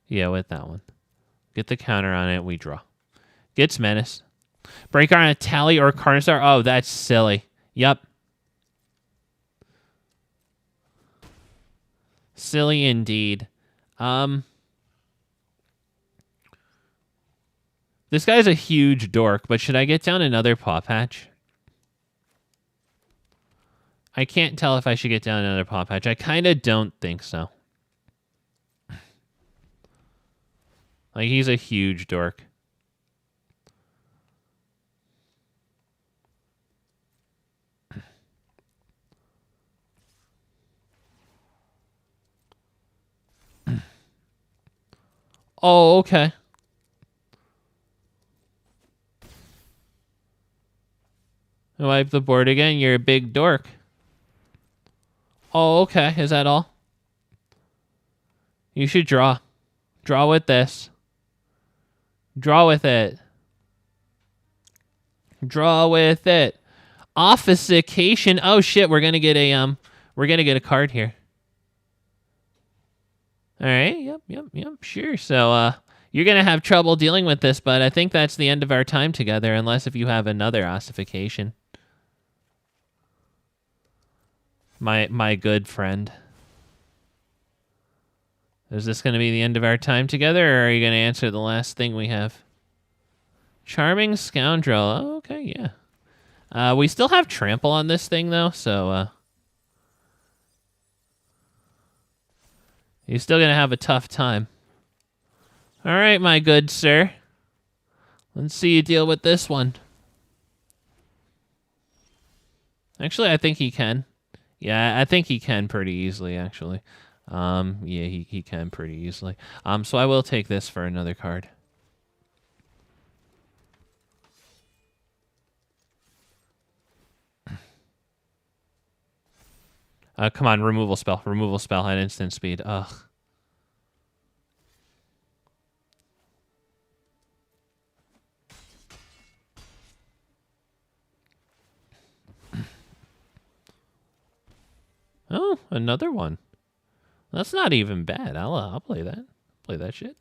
Yeah, with that one. Get the counter on it. We draw. Gets menace. Breaker on a Tally or Carnosaur. Oh, that's silly. Yep. Silly indeed. This guy's a huge dork, but should I get down another Pawpatch? I can't tell if I should get down another Pawpatch. I kind of don't think so. Like, he's a huge dork. Oh, okay. Wipe the board again. You're a big dork. Oh, okay. Is that all? You should draw. Draw with this. Draw with it. Draw with it. Officication. Oh shit, we're gonna get a card here. Alright, yep, sure. So you're gonna have trouble dealing with this, but I think that's the end of our time together, unless if you have another ossification. My good friend. Is this going to be the end of our time together, or are you going to answer the last thing we have? Charming Scoundrel. Oh, okay, yeah. We still have Trample on this thing, though, so... He's still going to have a tough time. All right, my good sir. Let's see you deal with this one. Actually, I think he can. Yeah, I think he can pretty easily, actually. Yeah, he can pretty easily. So I will take this for another card. Come on, removal spell. Removal spell at instant speed. Ugh. Oh, another one. That's not even bad. I'll play that. Play that shit.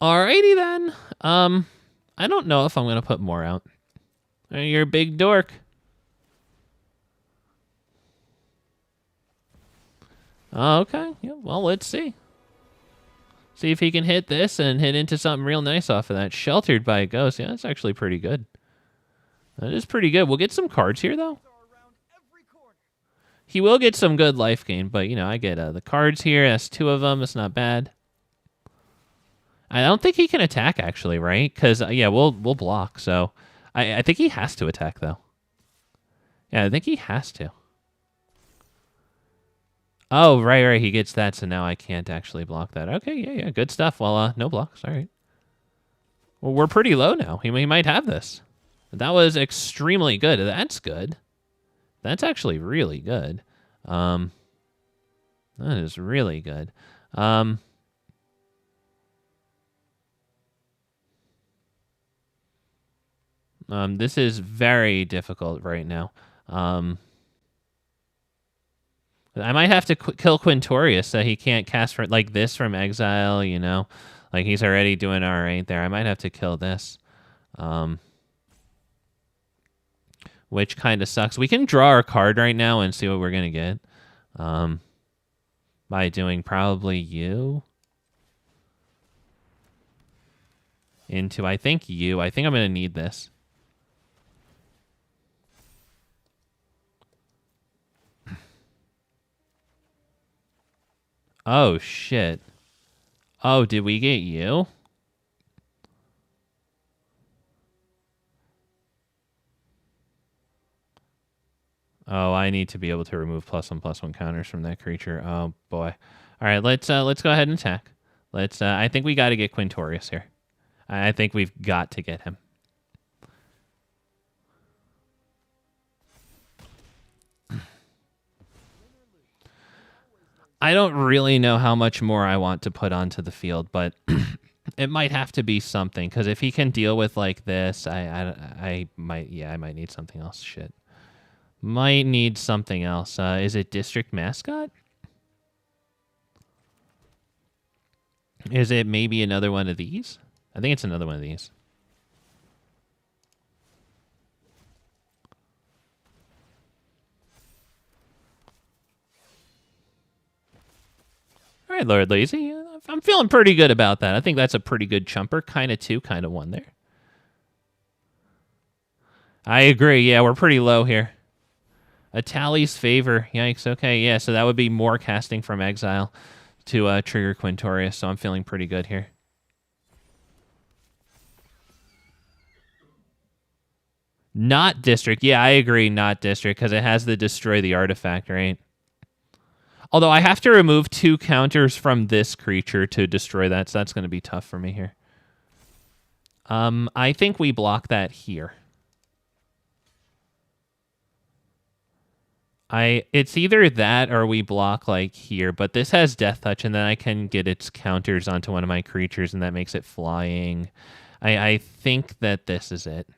Alrighty then. I don't know if I'm gonna put more out. You're a big dork. Okay. Yeah, well, let's see. See if he can hit this and hit into something real nice off of that. Sheltered by a Ghost. Yeah, that's actually pretty good. That is pretty good. We'll get some cards here, though. He will get some good life gain, but, you know, I get the cards here. That's 2 of them. It's not bad. I don't think he can attack, actually, right? Because, yeah, we'll block. So I think he has to attack, though. Yeah, I think he has to. Oh, right. He gets that, so now I can't actually block that. Okay, yeah. Good stuff. Well, no blocks. All right. Well, we're pretty low now. He might have this. That was extremely good. That's good. That's actually really good. That is really good. This is very difficult right now. I might have to kill Quintorius so he can't cast for like this from exile, you know? Like he's already doing all right there. I might have to kill this. Which kind of sucks. We can draw our card right now and see what we're going to get. By doing probably you. Into, I think you. I think I'm going to need this. Oh, shit. Oh, did we get you? Oh, I need to be able to remove +1/+1 counters from that creature. Oh, boy. All right, let's go ahead and attack. I think we got to get Quintorius here. I think we've got to get him. I don't really know how much more I want to put onto the field, but it might have to be something, because if he can deal with like this, I might need something else. Shit. Might need something else. Is it District Mascot? Is it maybe another one of these? I think it's another one of these. All right, Lord Lazy. I'm feeling pretty good about that. I think that's a pretty good chumper. Kind of 2, kind of 1 there. I agree. Yeah, we're pretty low here. A Tally's Favor. Yikes. Okay, yeah, so that would be more casting from exile to trigger Quintorius, so I'm feeling pretty good here. Not District. Yeah, I agree, not District, because it has the Destroy the Artifact, right? Although I have to remove 2 counters from this creature to destroy that, so that's going to be tough for me here. I think we block that here. It's either that or we block like here, but this has Death Touch, and then I can get its counters onto one of my creatures, and that makes it flying. I think that this is it.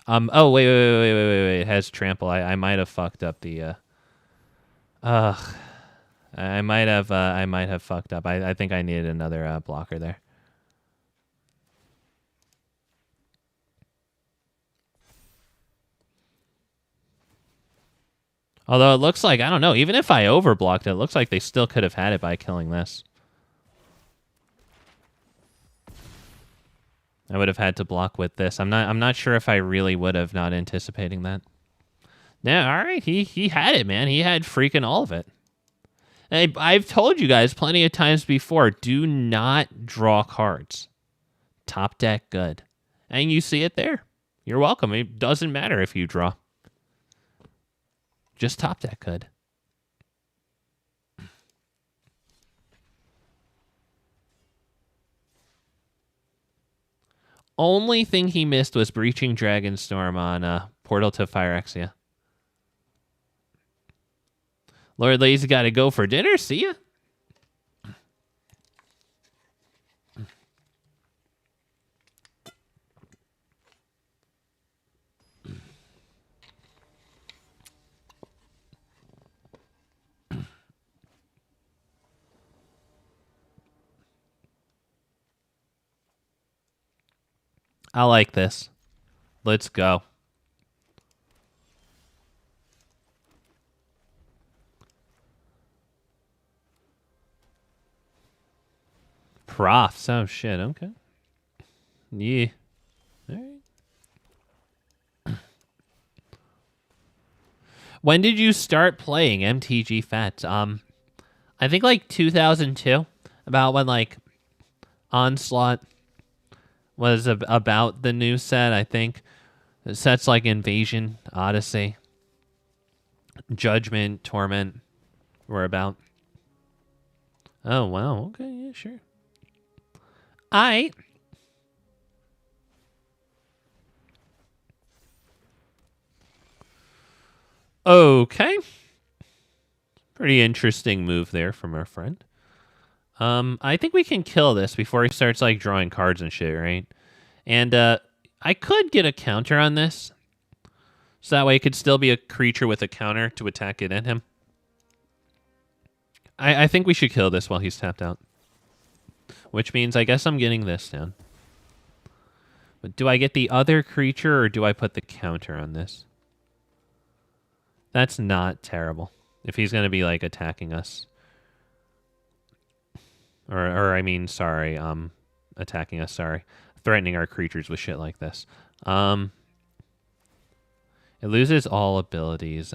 Oh, wait. It has Trample. I might have fucked up the, I might have fucked up. I think I needed another blocker there. Although it looks like, I don't know, even if I overblocked it, it looks like they still could have had it by killing this. I would have had to block with this. I'm not sure if I really would have, not anticipating that. Yeah, all right, he had it, man. He had freaking all of it. I've told you guys plenty of times before, do not draw cards. Top deck good. And you see it there. You're welcome. It doesn't matter if you draw. Just top deck good. Only thing he missed was Breaching Dragonstorm on Portal to Phyrexia. Lord Lazy got to go for dinner. See ya. I like this. Let's go. Profs. Oh, shit. Okay. Yeah. All right. When did you start playing MTG Fats? I think like 2002. About when like Onslaught was about the new set, I think. Sets like Invasion, Odyssey, Judgment, Torment were about. Oh, wow. Okay, yeah, sure. Okay. Pretty interesting move there from our friend. I think we can kill this before he starts like drawing cards and shit, right? And I could get a counter on this. So that way it could still be a creature with a counter to attack it at him. I think we should kill this while he's tapped out. Which means I guess I'm getting this down. But do I get the other creature or do I put the counter on this? That's not terrible. If he's going to be like attacking us. Or I mean, sorry, attacking us, sorry. Threatening our creatures with shit like this. It loses all abilities.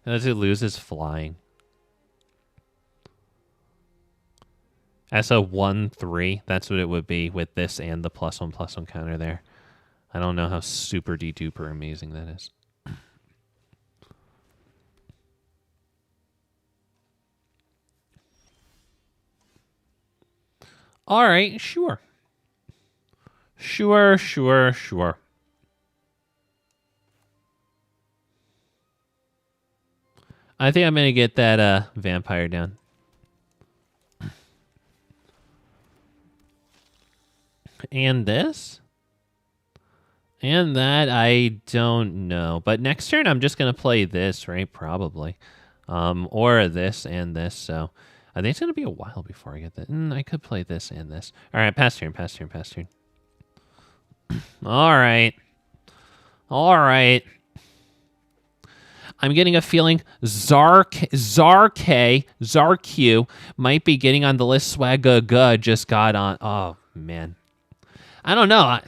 Does it loses flying? As a 1/3, that's what it would be with this and the +1/+1 counter there. I don't know how super de-duper amazing that is. All right, sure. Sure. I think I'm going to get that vampire down. And this? And that, I don't know. But next turn, I'm just going to play this, right? Probably. Or this and this, so... I think it's going to be a while before I get that. I could play this and this. All right, pass turn. All right. I'm getting a feeling Zarq might be getting on the list. Swagaga just got on. Oh, man. I don't know.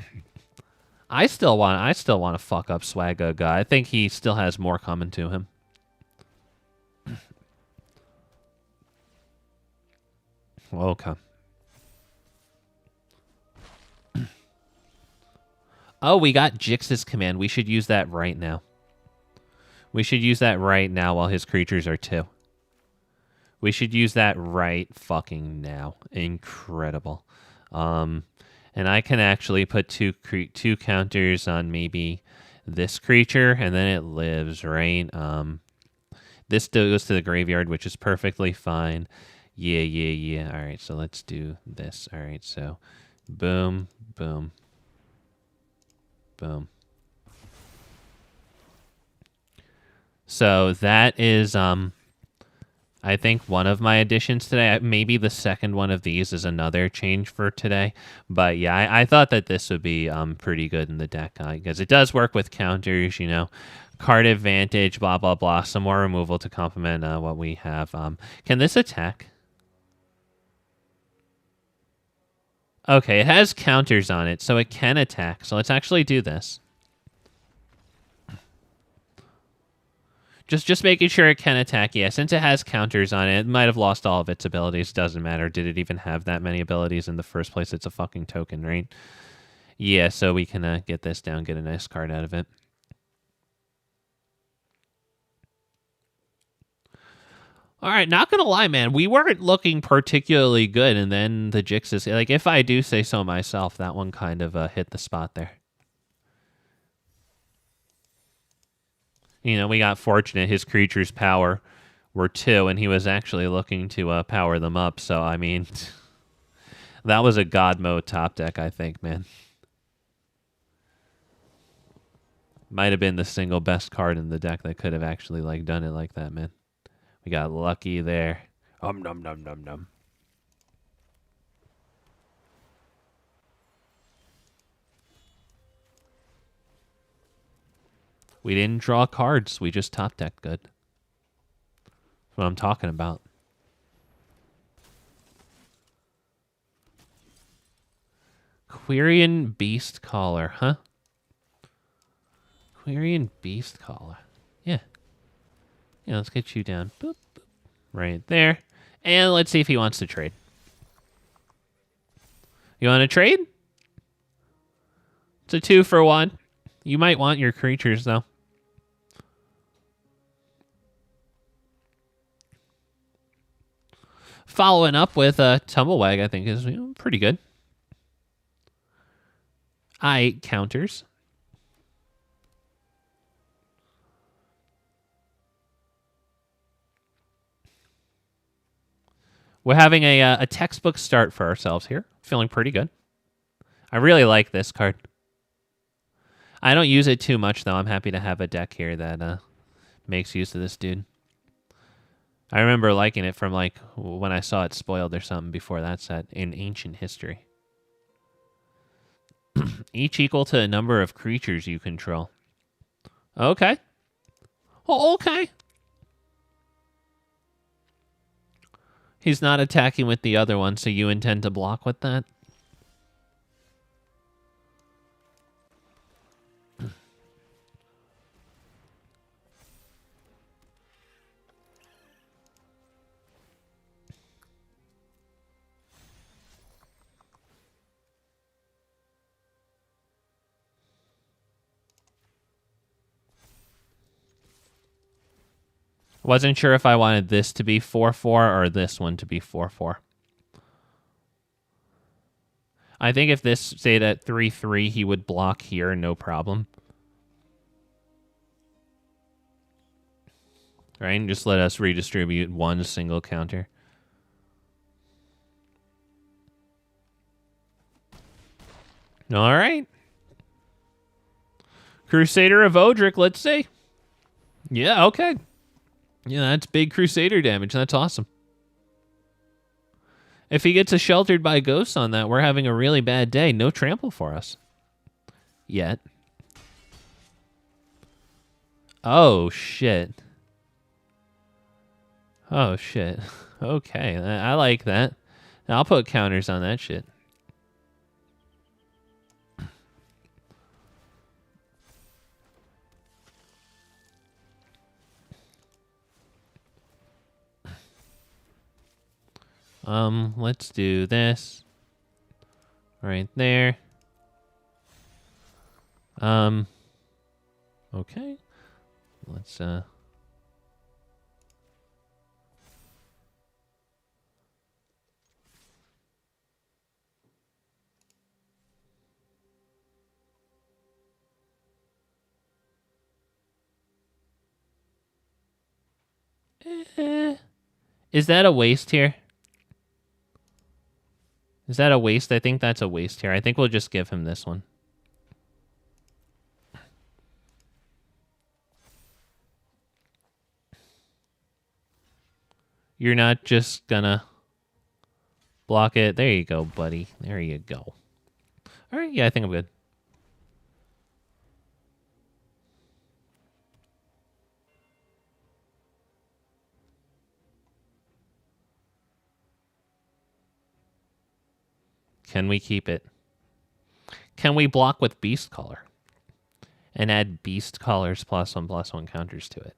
I still want to fuck up Swagaga. I think he still has more coming to him. Okay. Oh, we got Jix's command. We should use that right now. We should use that right now while his creatures are 2. We should use that right fucking now. Incredible. And I can actually put two counters on maybe this creature, and then it lives, right? This goes to the graveyard, which is perfectly fine. Yeah. All right, so let's do this. All right, so boom, boom, boom. So that is, I think one of my additions today. Maybe the second one of these is another change for today. But yeah, I thought that this would be pretty good in the deck because it does work with counters, you know, card advantage, blah, blah, blah. Some more removal to complement what we have. Can this attack? Okay, it has counters on it, so it can attack. So let's actually do this. Just making sure it can attack. Yeah, since it has counters on it, it might have lost all of its abilities. Doesn't matter. Did it even have that many abilities in the first place? It's a fucking token, right? Yeah, so we can get this down, get a nice card out of it. All right, not going to lie, man. We weren't looking particularly good, and then the Jixes, like, if I do say so myself, that one kind of hit the spot there. You know, we got fortunate. His creature's power were 2, and he was actually looking to power them up. So, I mean, that was a God mode top deck, I think, man. Might have been the single best card in the deck that could have actually, like, done it like that, man. We got lucky there. Nom. We didn't draw cards. We just top decked good. That's what I'm talking about. Quirion Beastcaller, huh? Quirion Beastcaller. Yeah. Yeah, let's get you down. Boop, boop. Right there. And let's see if he wants to trade. You want to trade? It's a 2-for-1. You might want your creatures, though. Following up with Tumblewagg, I think, is pretty good. I counters. We're having a textbook start for ourselves here. Feeling pretty good. I really like this card. I don't use it too much, though. I'm happy to have a deck here that makes use of this dude. I remember liking it from, like, when I saw it spoiled or something before that set in ancient history. Each equal to a number of creatures you control. Okay. Oh, okay. He's not attacking with the other one, so you intend to block with that? Wasn't sure if I wanted this to be 4-4 or this one to be 4-4. I think if this stayed at 3-3, he would block here, no problem. Right, and just let us redistribute one single counter. All right. Crusader of Odric, let's see. Yeah, okay. Yeah, that's big Crusader damage. That's awesome. If he gets a Sheltered by Ghosts on that, we're having a really bad day. No trample for us. Yet. Oh, shit. Oh, shit. Okay, I like that. I'll put counters on that shit. Let's do this. Right there. Okay. Let's Is that a waste here? Is that a waste? I think that's a waste here. I think we'll just give him this one. You're not just gonna block it. There you go, buddy. There you go. All right, yeah, I think I'm good. Can we keep it? Can we block with Beastcaller? And add Beastcaller's +1/+1 counters to it.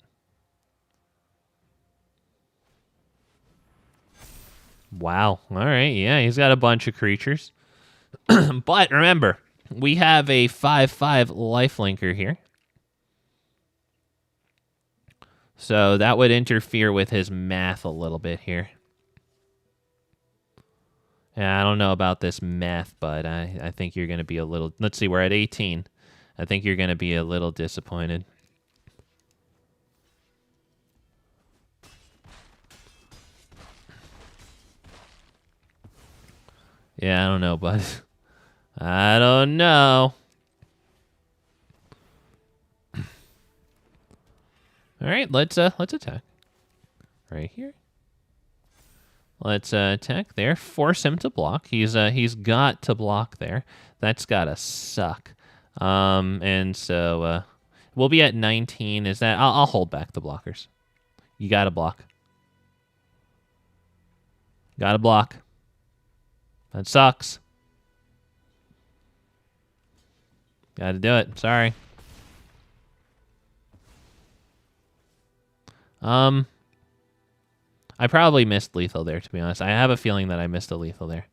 Wow. All right, yeah, he's got a bunch of creatures. But remember, we have a 5/5 lifelinker here. So that would interfere with his math a little bit here. Yeah, I don't know about this math, but I think you're going to be a little... Let's see, we're at 18. I think you're going to be a little disappointed. Yeah, I don't know, bud. I don't know. All right, let's attack. Right here. Let's attack there. Force him to block. He's got to block there. That's gotta suck. And so we'll be at 19. Is that? I'll hold back the blockers. You gotta block. Gotta block. That sucks. Gotta do it. Sorry. I probably missed lethal there, to be honest. I have a feeling that I missed a lethal there.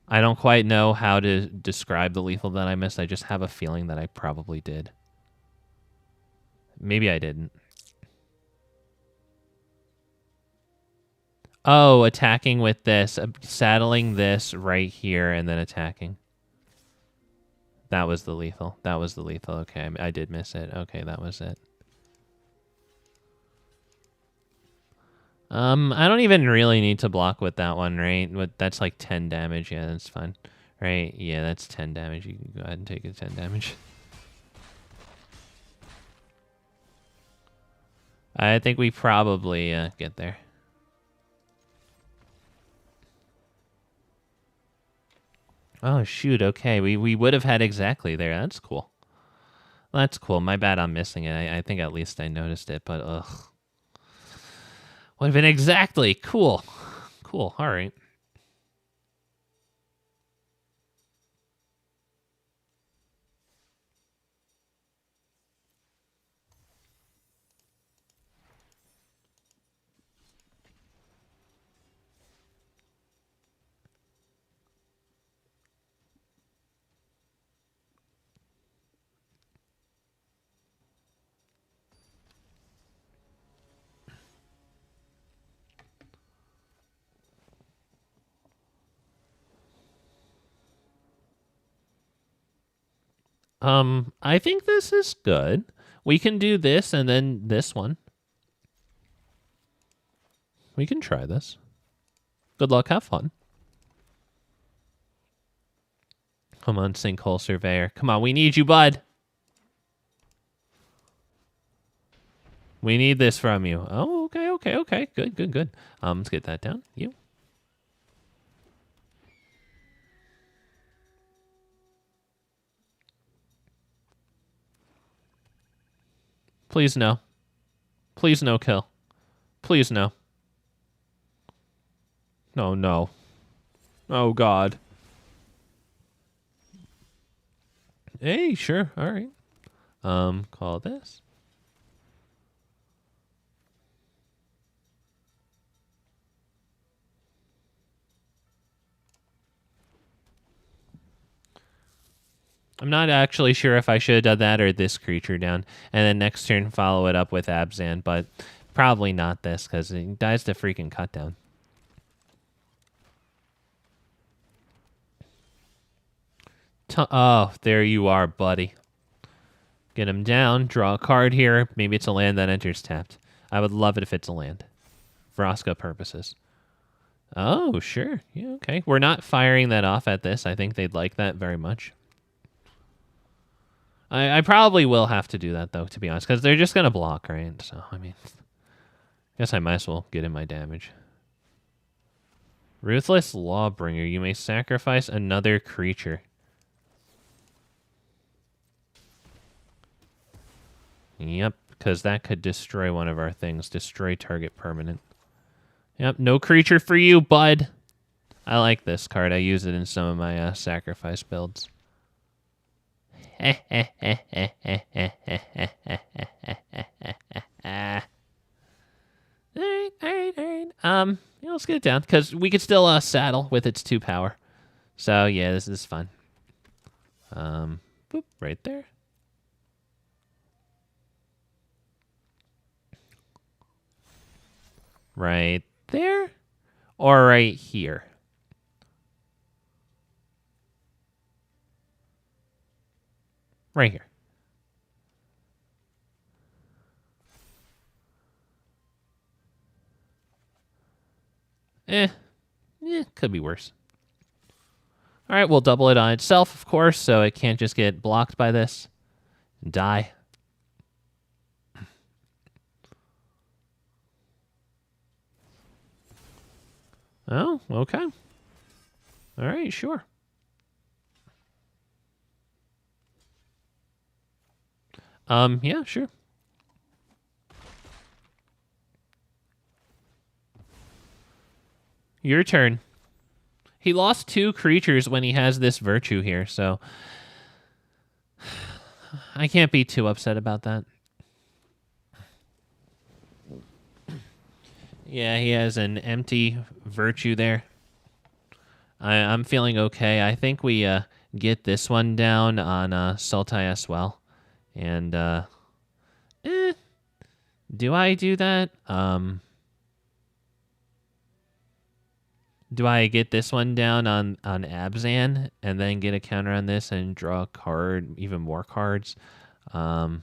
I don't quite know how to describe the lethal that I missed. I just have a feeling that I probably did. Maybe I didn't. Oh, attacking with this. Saddling this right here and then attacking. That was the lethal. That was the lethal. Okay, I did miss it. Okay, that was it. I don't even really need to block with that one, right? But that's like 10 damage. Yeah, that's fine. Right? Yeah, that's 10 damage. You can go ahead and take it 10 damage. I think we probably get there. Oh, shoot. Okay, we would have had exactly there. That's cool. That's cool. My bad I'm missing it. I think at least I noticed it, but ugh. Would have been exactly. Cool. Cool. All right. I think this is good. We can do this and then this one. We can try this. Good luck, have fun. Come on, Sinkhole Surveyor. Come on, we need you, bud. We need this from you. Oh, okay. Good. Let's get that down. You. Please no. Please no kill. Please no. No. Oh, God. Hey, sure. All right. Call this. I'm not actually sure if I should have done that or this creature down, and then next turn follow it up with Abzan, but probably not this, because he dies to freaking cut down. Oh, there you are, buddy. Get him down, draw a card here. Maybe it's a land that enters tapped. I would love it if it's a land. Vraska purposes. Oh, sure. Yeah, okay. We're not firing that off at this. I think they'd like that very much. I probably will have to do that, though, to be honest, because they're just going to block, right? So, I mean, I guess I might as well get in my damage. Ruthless Lawbringer. You may sacrifice another creature. Yep, because that could destroy one of our things. Destroy target permanent. Yep, no creature for you, bud. I like this card. I use it in some of my sacrifice builds. All right. Yeah, let's get it down, because we could still saddle with its 2 power. So, yeah, this is fun. Boop, right there. Right there? Or right here? Right here. Could be worse. All right, we'll double it on itself, of course, so it can't just get blocked by this and die. Oh, okay. All right, sure. Yeah, sure. Your turn. He lost 2 creatures when he has this virtue here, so I can't be too upset about that. Yeah, he has an empty virtue there. I'm feeling okay. I think we get this one down on Sultai as well. And, do I do that? Do I get this one down on Abzan and then get a counter on this and draw a card, even more cards? Do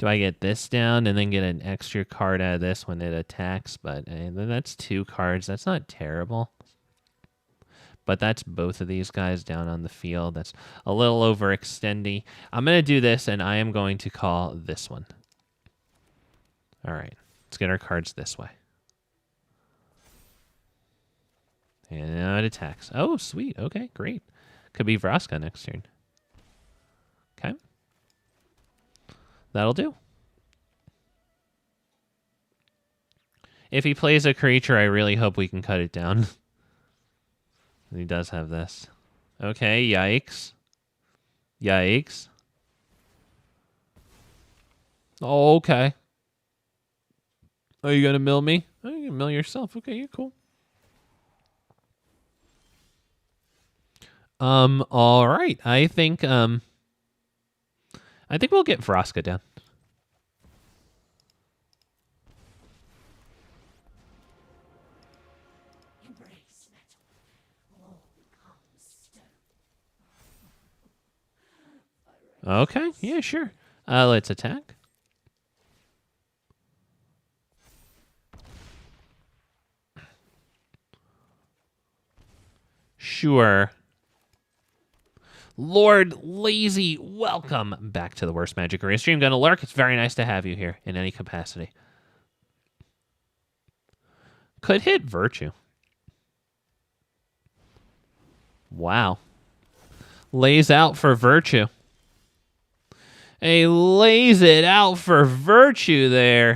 I get this down and then get an extra card out of this when it attacks? But that's 2 cards. That's not terrible. But that's both of these guys down on the field. That's a little overextending. I'm going to do this, and I am going to call this one. All right. Let's get our cards this way. And now it attacks. Oh, sweet. Okay, great. Could be Vraska next turn. Okay. That'll do. If he plays a creature, I really hope we can cut it down. He does have this. Okay, yikes. Yikes. Oh, okay. Are you gonna mill me? Oh, you can mill yourself. Okay, you're cool. All right. I think we'll get Vraska down. Okay, yeah, sure. Let's attack. Sure. Lord Lazy, welcome back to the Worst Magic Arena stream. Gonna lurk. It's very nice to have you here in any capacity. Could hit Virtue. Wow. Lays out for Virtue. He lays it out for Virtue there.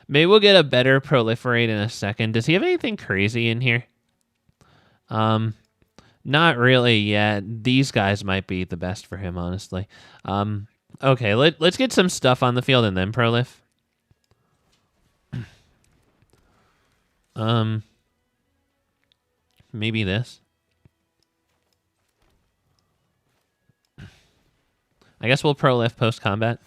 Maybe we'll get a better proliferate in a second. Does he have anything crazy in here? Not really yet. These guys might be the best for him, honestly. Okay, let's get some stuff on the field and then prolif. Maybe this. I guess we'll pro-lift post-combat.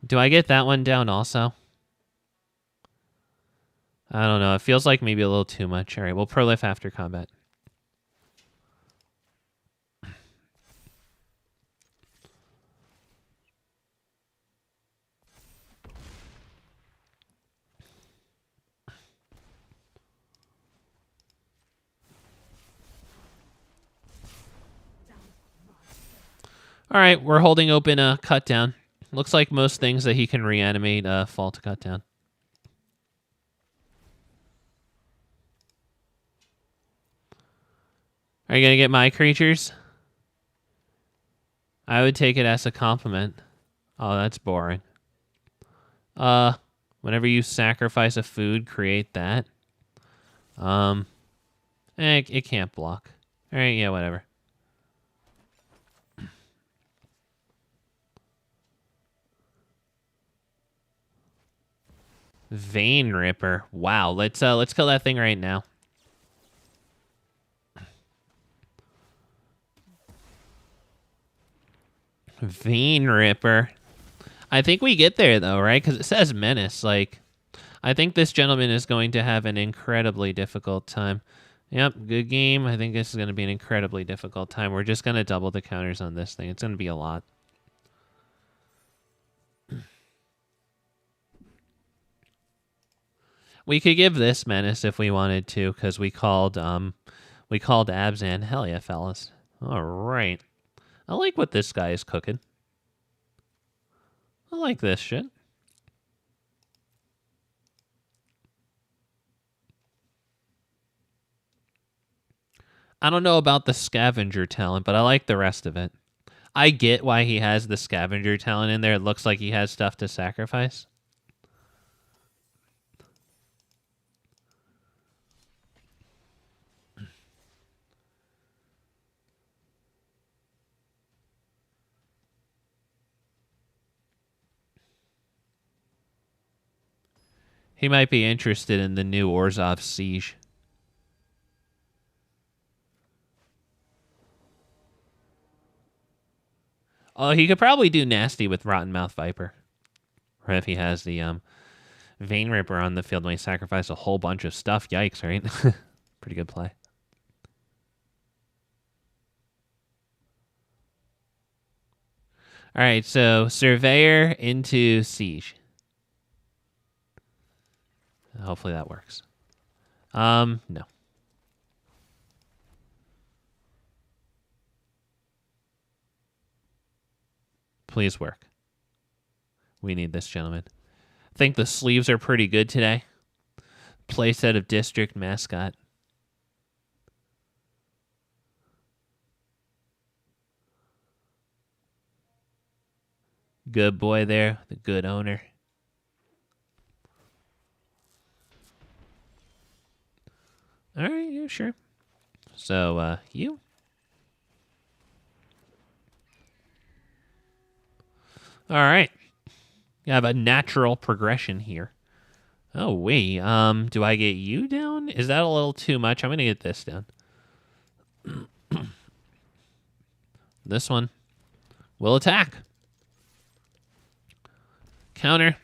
Do I get that one down also? I don't know. It feels like maybe a little too much. All right, we'll pro-lift after combat. All right, we're holding open a cut down. Looks like most things that he can reanimate fall to cut down. Are you going to get my creatures? I would take it as a compliment. Oh, that's boring. Whenever you sacrifice a food, create that. It can't block. All right, yeah, whatever. Vein Ripper. Wow, let's kill that thing right now. Vein Ripper. I think we get there though, right? Because it says menace. Like, I think this gentleman is going to have an incredibly difficult time. Yep, good game. I think this is going to be an incredibly difficult time. We're just going to double the counters on this thing. It's going to be a lot. We could give this menace if we wanted to, because we called Abzan. Hell yeah, fellas. All right. I like what this guy is cooking. I like this shit. I don't know about the scavenger talent, but I like the rest of it. I get why he has the scavenger talent in there. It looks like he has stuff to sacrifice. He might be interested in the new Orzhov Siege. Oh, he could probably do nasty with Rottenmouth Viper. Or if he has the Vein Ripper on the field when he sacrifice a whole bunch of stuff. Yikes, right? Pretty good play. All right, so Surveyor into Siege. Hopefully that works. No. Please work. We need this, gentlemen. I think the sleeves are pretty good today. Playset of District Mascot. Good boy there, the good owner. All right, yeah, sure. So, you. All right. You have a natural progression here. Oh, wait. Do I get you down? Is that a little too much? I'm going to get this down. This one will attack. Counter.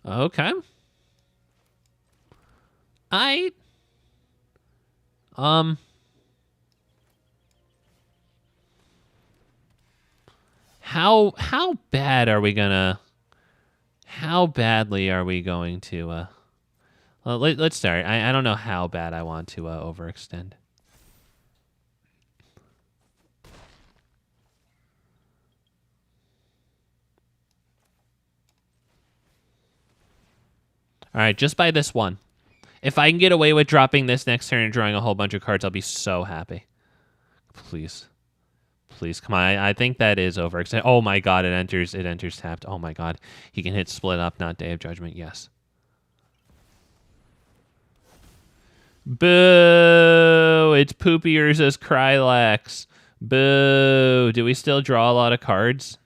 Okay. How bad are we gonna? How badly are we going to? Well, let's start. I don't know how bad I want to overextend. All right, just by this one. If I can get away with dropping this next turn and drawing a whole bunch of cards, I'll be so happy. Please. Please, come on. I think that is overextended. Oh my god, it enters tapped. Oh my god. He can hit split up, not Day of Judgment. Yes. Boo! it's Poopy Urza's Krylax. Boo. Do we still draw a lot of cards?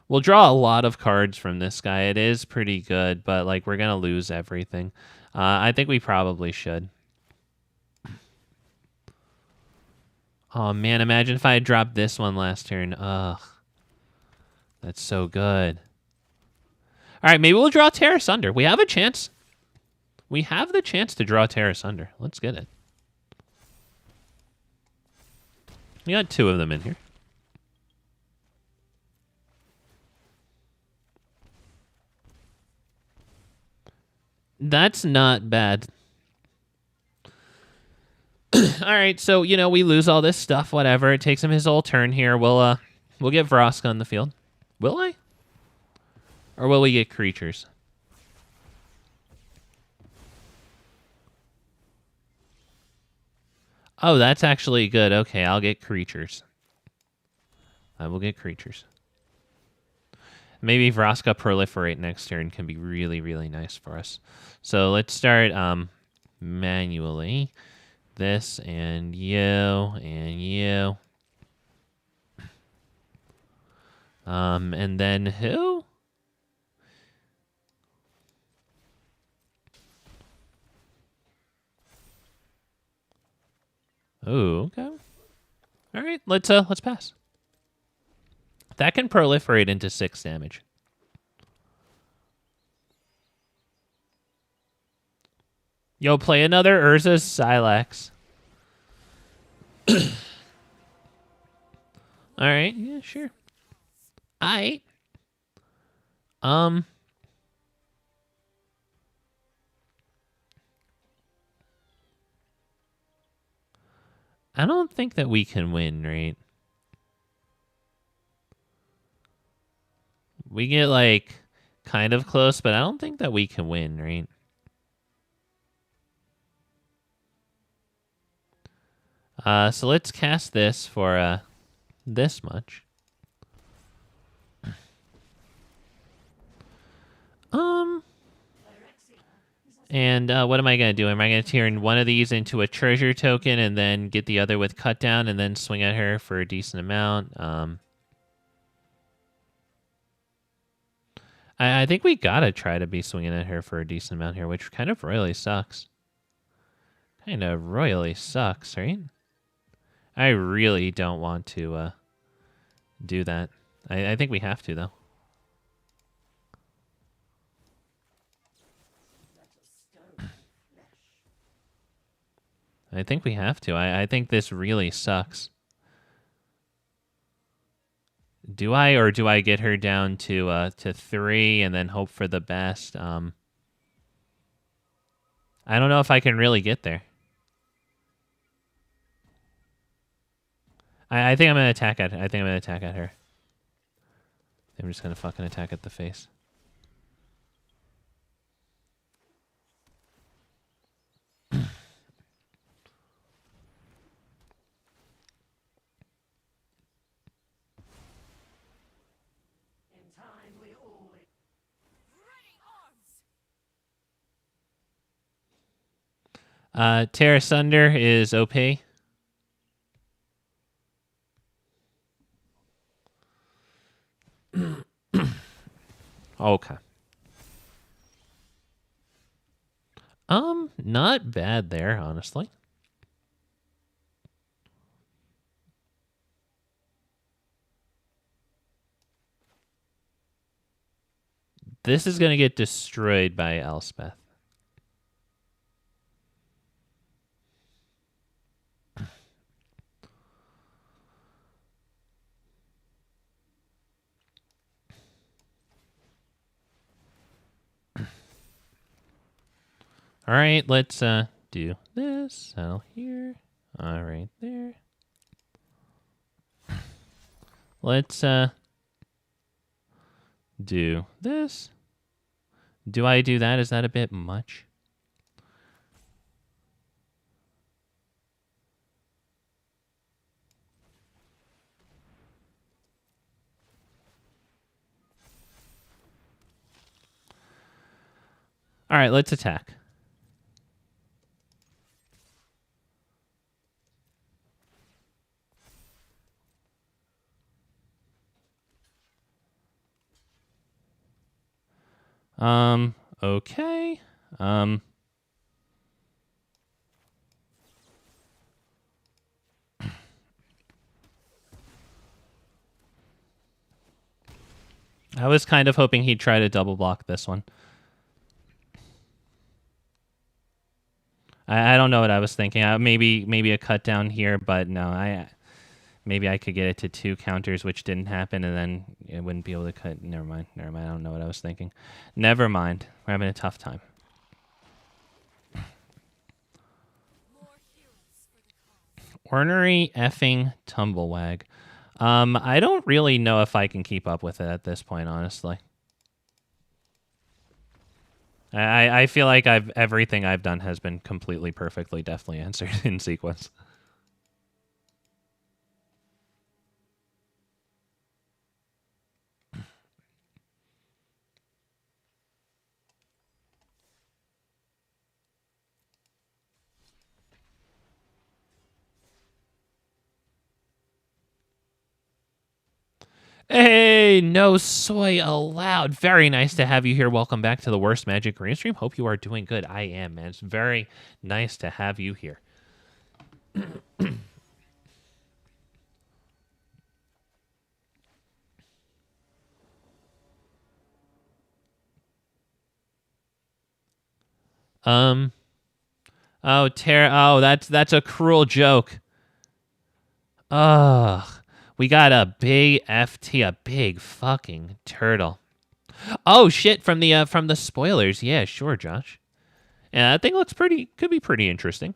We'll draw a lot of cards from this guy. It is pretty good, but like we're going to lose everything. I think we probably should. Oh, man, imagine if I had dropped this one last turn. Ugh. That's so good. All right, maybe we'll draw Tear Asunder. We have a chance. We have the chance to draw Tear Asunder. Let's get it. We got 2 of them in here. That's not bad. All right, so, you know, we lose all this stuff, whatever. It takes him his whole turn here. We'll get Vraska on the field. Will I? Or will we get creatures? Oh, that's actually good. Okay, I'll get creatures. I will get creatures. Maybe Vraska Proliferate next turn can be really, really nice for us. So let's start manually. This and you and you. And then who? Oh, okay. All right, let's pass. That can proliferate into 6 damage. Yo, play another Urza's Silax. All right, yeah, sure. I don't think that we can win, right? We get, like, kind of close, but I don't think that we can win, right? So let's cast this for this much. And what am I going to do? Am I going to turn one of these into a treasure token and then get the other with cut down and then swing at her for a decent amount? I think we got to try to be swinging at her for a decent amount here, which kind of royally sucks. Kind of royally sucks, right? I really don't want to do that. I think we have to, though. I think we have to. I think this really sucks. Do I, or do I get her down to 3 and then hope for the best? I don't know if I can really get there. I think I'm gonna attack at. I think I'm gonna attack at her. I'm just gonna fucking attack at the face. Tear Asunder is OP. Okay. Not bad there, honestly. This is gonna get destroyed by Elspeth. All right, let's do this. Settle here. All right, there. Let's do this. Do I do that? Is that a bit much? All right, let's attack. Okay. I was kind of hoping he'd try to double block this one. I don't know what I was thinking. Maybe a cut down here, but no, maybe I could get it to 2 counters, which didn't happen, and then it wouldn't be able to cut. Never mind. I don't know what I was thinking. Never mind. We're having a tough time. Ornery Tumblewagg. I don't really know if I can keep up with it at this point, honestly. I feel like everything I've done has been completely perfectly deftly answered in sequence. Hey, no soy allowed. Very nice to have you here. Welcome back to the Worst Magic Arena stream. Hope you are doing good. I am, man. It's very nice to have you here. Oh, that's a cruel joke. Ugh. We got a big FT, a big fucking turtle. Oh shit! From the spoilers, yeah, sure, Josh. Yeah, that thing looks could be pretty interesting.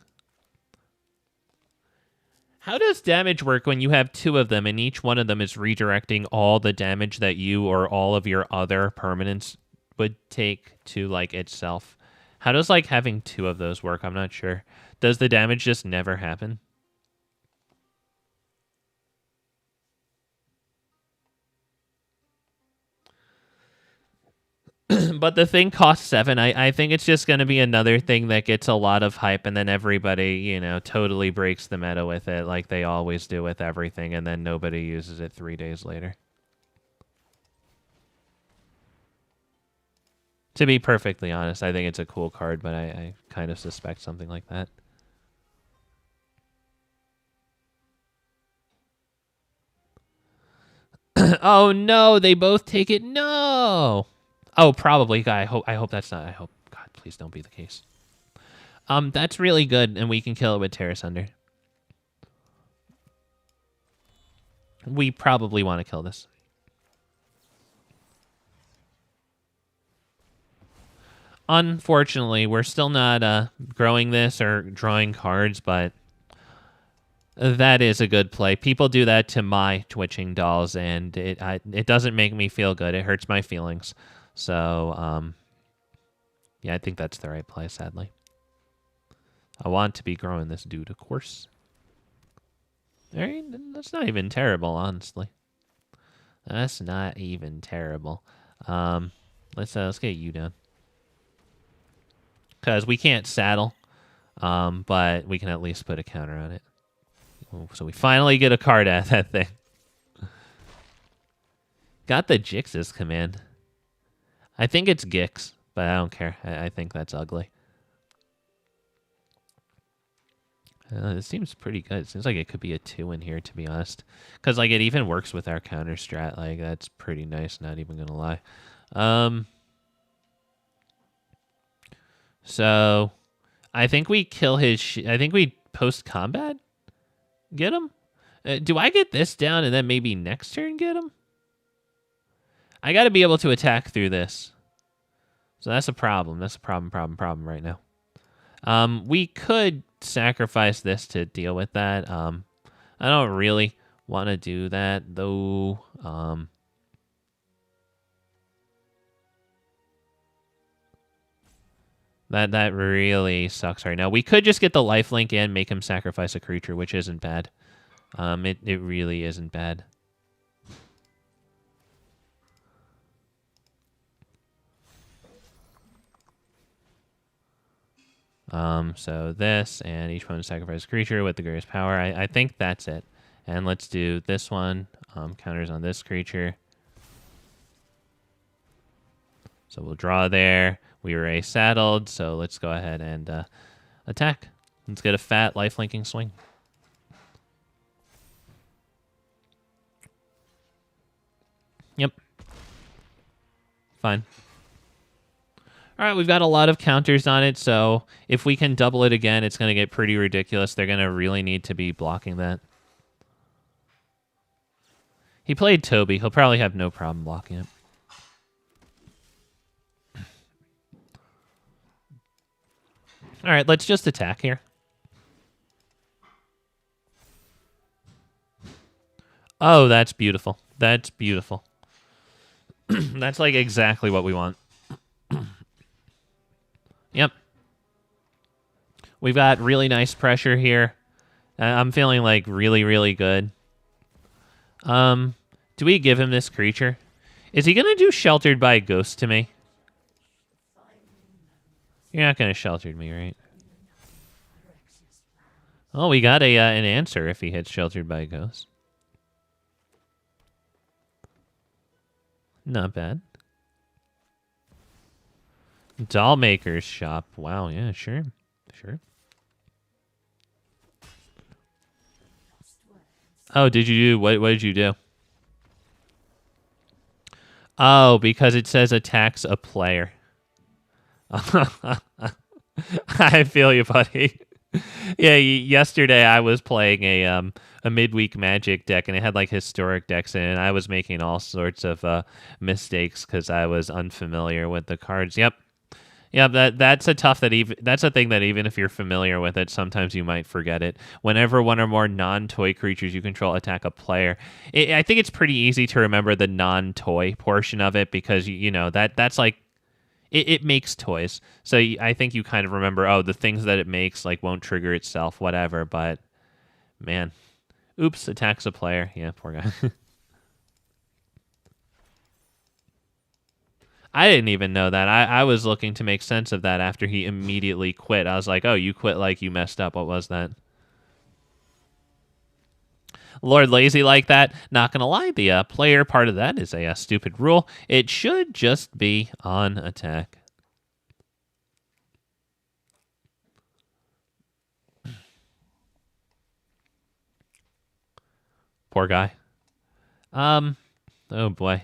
How does damage work when you have 2 of them and each one of them is redirecting all the damage that you or all of your other permanents would take to like itself? How does like having 2 of those work? I'm not sure. Does the damage just never happen? But the thing costs 7. I think it's just going to be another thing that gets a lot of hype, and then everybody, totally breaks the meta with it like they always do with everything, and then nobody uses it 3 days later. To be perfectly honest, I think it's a cool card, but I kind of suspect something like that. Oh no, they both take it. No. Oh, probably. I hope that's not. God, please don't be the case. That's really good, and we can kill it with Tear Asunder. We probably want to kill this. Unfortunately, we're still not growing this or drawing cards, but that is a good play. People do that to my twitching dolls, and it doesn't make me feel good. It hurts my feelings. So, yeah, I think that's the right play, sadly. I want to be growing this dude, of course. All right, that's not even terrible, honestly. That's not even terrible. Let's get you down. Because we can't saddle, but we can at least put a counter on it. So we finally get a card at that thing. Got the Jix's command. I think it's Gix, but I don't care. I think that's ugly. It seems pretty good. It seems like it could be a 2 in here, to be honest. Because like it even works with our counter strat. Like that's pretty nice, not even going to lie. So I think we kill his... I think we post-combat get him? Do I get this down and then maybe next turn get him? I got to be able to attack through this. So that's a problem. That's a problem right now. We could sacrifice this to deal with that. I don't really want to do that, though. That really sucks right now. We could just get the lifelink and make him sacrifice a creature, which isn't bad. It really isn't bad. So this, and each one sacrifice a creature with the greatest power. I think that's it. And let's do this one. Counters on this creature. So we'll draw there. We were A-saddled, so let's go ahead and attack. Let's get a fat lifelinking swing. Yep. Fine. All right, we've got a lot of counters on it, so if we can double it again, it's going to get pretty ridiculous. They're going to really need to be blocking that. He played Toby. He'll probably have no problem blocking it. All right, let's just attack here. Oh, that's beautiful. That's beautiful. That's like exactly what we want. Yep. We've got really nice pressure here. I'm feeling like really, really good. Do we give him this creature? Is he going to do Sheltered by a Ghost to me? You're not going to Sheltered me, right? Oh, we got an answer if he hits Sheltered by a Ghost. Not bad. Dollmaker's Shop. Wow, yeah, sure. Sure. Oh, did you do... What did you do? Oh, because it says attacks a player. I feel you, buddy. Yeah, yesterday I was playing a midweek Magic deck, and it had like historic decks in it, and I was making all sorts of mistakes because I was unfamiliar with the cards. Yep. Yeah, that's a thing that even if you're familiar with it, sometimes you might forget it. Whenever one or more non-toy creatures you control attack a player, I think it's pretty easy to remember the non-toy portion of it because you know that's like it makes toys. So I think you kind of remember, oh, the things that it makes like won't trigger itself, whatever. But man, oops, attacks a player. Yeah, poor guy. I didn't even know that. I was looking to make sense of that after he immediately quit. I was like, oh, you quit like you messed up. What was that? Lord Lazy like that. Not going to lie, the player part of that is a stupid rule. It should just be on attack. Poor guy. Oh boy.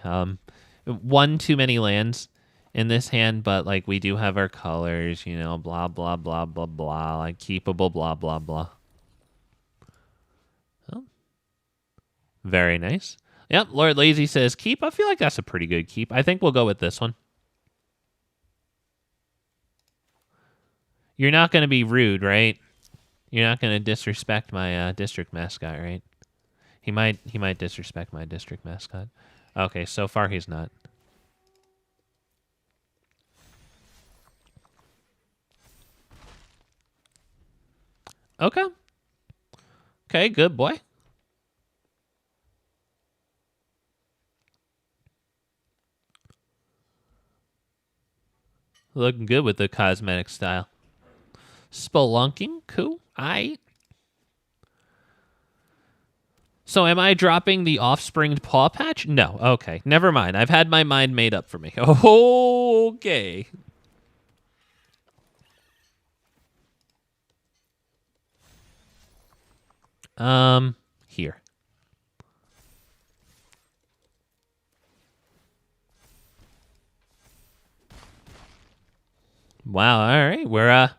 One too many lands in this hand, but like we do have our colors, you know, blah blah blah blah blah, like keepable blah blah blah. Oh, very nice. Yep, Lord Lazy says keep. I feel like that's a pretty good keep. I think we'll go with this one. You're not going to be rude, right? You're not going to disrespect my district mascot, right? He might disrespect my district mascot. Okay, so far he's not. Okay. Okay, good boy. Looking good with the cosmetic style. Spelunking, cool. So am I dropping the Offspring Pawpatch? No. Okay, never mind. I've had my mind made up for me. Okay. Here. Wow, all right. We're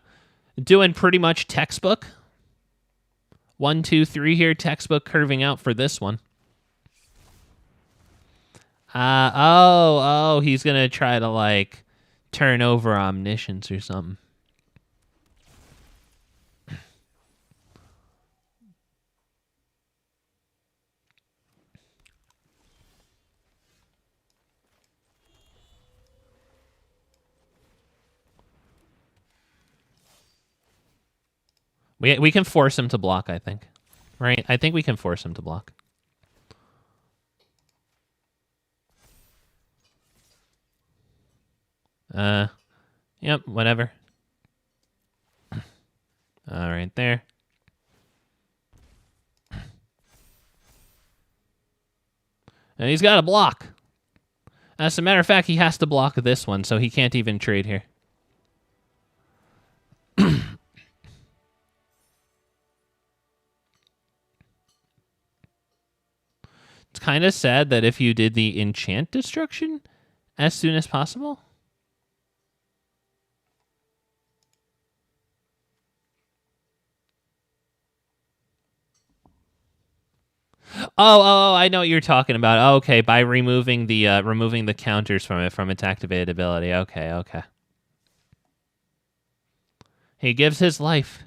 doing pretty much textbook. 1, 2, 3 here. Textbook curving out for this one. Oh, he's gonna try to like turn over Omniscience or something. We can force him to block, I think. Right? I think we can force him to block. Yep, whatever. All right, there. And he's got a block. As a matter of fact, he has to block this one, so he can't even trade here. It's kind of sad that if you did the enchant destruction as soon as possible. Oh, I know what you're talking about. Oh, okay, by removing the counters from it from its activated ability. Okay. He gives his life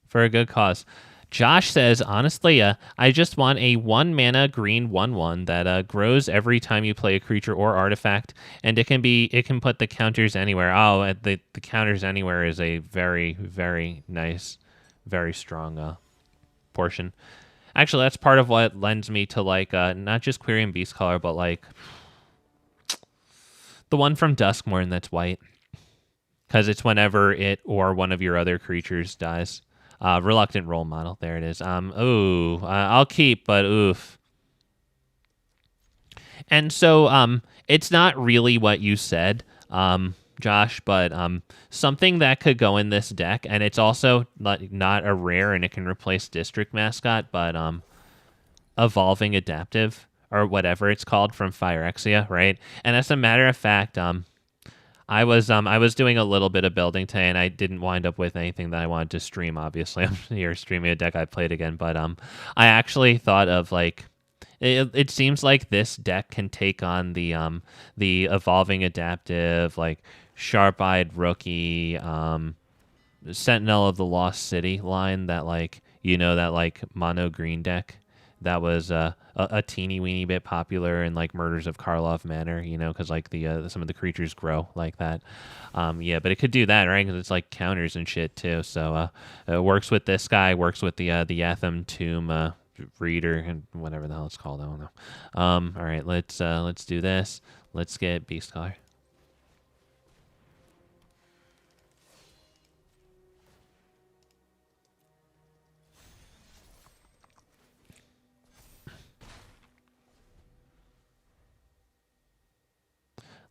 for a good cause. Josh says, honestly, I just want a 1-mana green 1/1 that grows every time you play a creature or artifact, and it can put the counters anywhere. Oh, the counters anywhere is a very, very nice, very strong portion. Actually, that's part of what lends me to like not just Quirion Beastcaller, but like the one from Duskmourn that's white, because it's whenever it or one of your other creatures dies. Reluctant Role Model. There it is. I'll keep, but oof. And so it's not really what you said, Josh, but something that could go in this deck, and it's also not a rare, and it can replace District Mascot, but Evolving Adaptive, or whatever it's called, from Phyrexia, right? And as a matter of fact, I was doing a little bit of building today, and I didn't wind up with anything that I wanted to stream. Obviously, I'm here streaming a deck I played again, but I actually thought of like it seems like this deck can take on the Evolving Adaptive, like Sharp-Eyed Rookie, Sentinel of the Lost City line, that like that like mono green deck that was a teeny weeny bit popular in like Murders of Karlov Manor, because like the some of the creatures grow like that. Yeah, but it could do that, right? Because it's like counters and shit too. So it works with this guy, works with the Yathan Tomb Reader and whatever the hell it's called. I don't know. All right, let's do this. Let's get Beastcaller.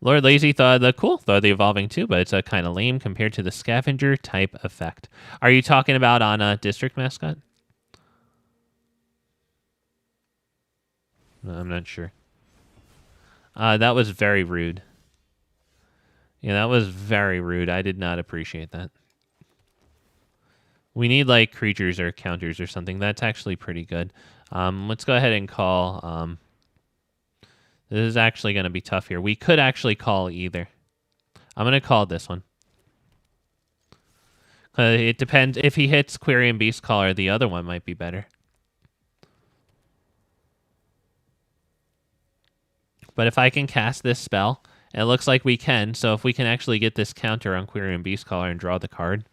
Lord Lazy thought the Evolving too, but it's kind of lame compared to the Scavenger type effect. Are you talking about on District Mascot? I'm not sure. That was very rude. Yeah, that was very rude. I did not appreciate that. We need like creatures or counters or something. That's actually pretty good. Let's go ahead and call. This is actually going to be tough here. We could actually call either. I'm going to call this one. It depends. If he hits Quirion Beastcaller, the other one might be better. But if I can cast this spell, and it looks like we can, so if we can actually get this counter on Quirion Beastcaller and draw the card.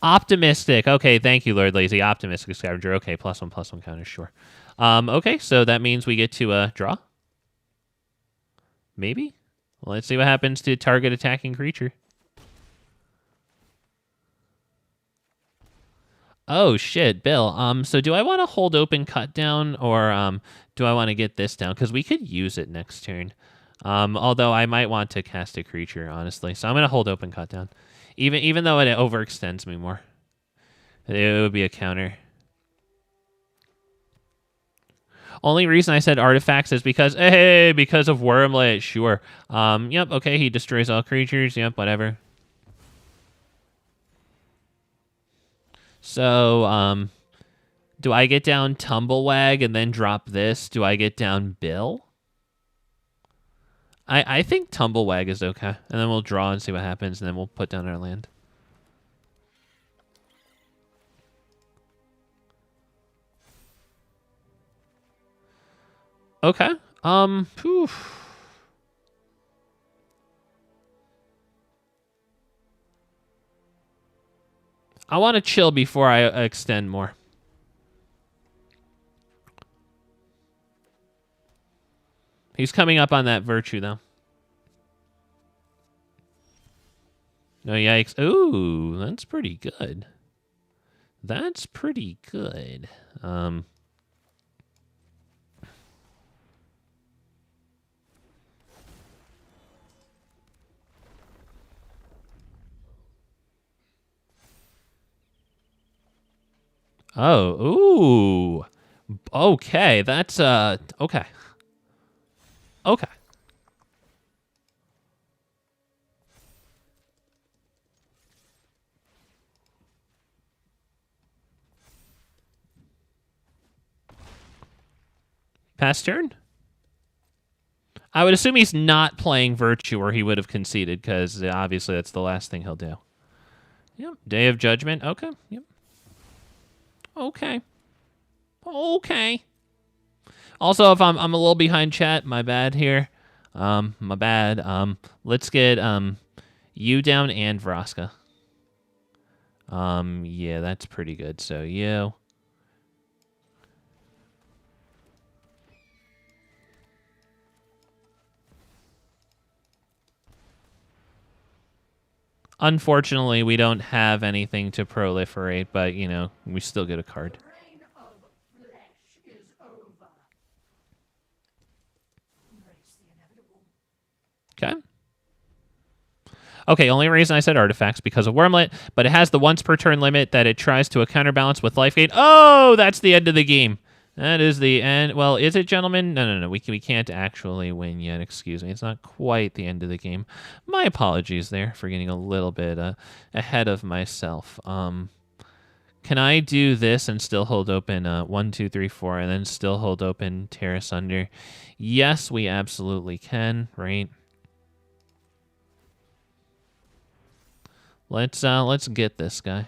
Optimistic. Okay, thank you, Lord Lazy. Optimistic Scavenger. Okay, +1/+1 counter, sure. Okay, so that means we get to draw. Maybe? Well, let's see what happens to target attacking creature. Oh, shit, Bill. So do I want to hold open cut down, or do I want to get this down? Because we could use it next turn. Although I might want to cast a creature, honestly. So I'm going to hold open cut down. Even though it overextends me more. It would be a counter. Only reason I said artifacts is because of Wormlet, sure. Yep, okay, he destroys all creatures, yep, whatever. So, do I get down Tumblewagg and then drop this? Do I get down Bill? I think Tumblewagg is okay. And then we'll draw and see what happens, and then we'll put down our land. Okay. Poof. I want to chill before I extend more. He's coming up on that virtue, though. No, yikes. Ooh, that's pretty good. That's pretty good. Oh, ooh. Okay, that's, okay. Okay. Pass turn? I would assume he's not playing Virtue or he would have conceded because obviously that's the last thing he'll do. Yep. Day of Judgment. Okay. Yep. Okay. Okay. Also, if I'm a little behind chat, my bad here. My bad. Let's get you down and Vraska. Yeah, that's pretty good. So you. Unfortunately, we don't have anything to proliferate, but, you know, we still get a card. Okay. Okay, only reason I said artifacts because of Wormlet, but it has the once per turn limit that it tries to a counterbalance with life gain. Oh, that's the end of the game. That is the end. Well, is it, gentlemen? No. We can't actually win yet. Excuse me. It's not quite the end of the game. My apologies there for getting a little bit ahead of myself. Can I do this and still hold open 1, 2, 3, 4, and then still hold open Tear Asunder? Yes, we absolutely can, right? Let's get this guy.